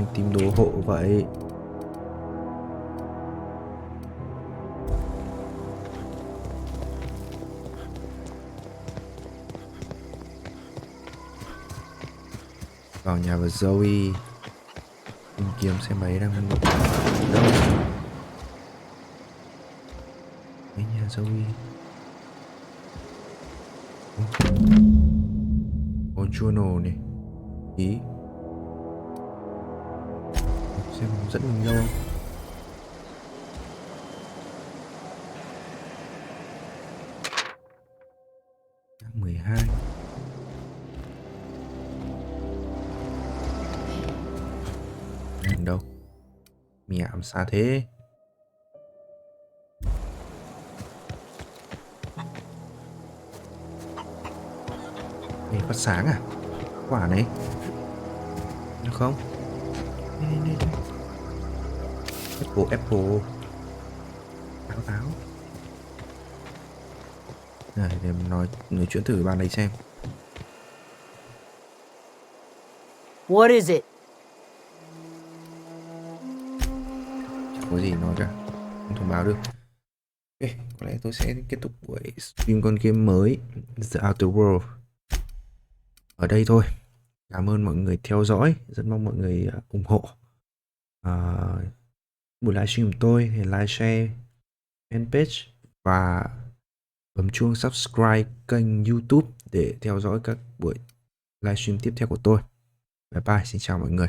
mình tìm đồ hộ vậy. Vào nhà của Zoe, tìm kiếm xe máy đang đâu. Cái nhà Zoe. Có journal này. Ý. Xem dẫn mình đâu. Tháng 12. Đâu? Mẹ làm sao thế? Này phát sáng à? Quả này. Được không? Đây. Apple. Táo. Này, để nói chuyện thử với bạn này xem. What is it? Có gì nói cả, không thông báo được. Ok, có lẽ tôi sẽ kết thúc buổi stream con game mới The Outer World ở đây thôi. Cảm ơn mọi người theo dõi, rất mong mọi người ủng hộ buổi livestream của tôi. Thì like, share fanpage và bấm chuông subscribe kênh YouTube để theo dõi các buổi livestream tiếp theo của tôi. Bye bye, xin chào mọi người.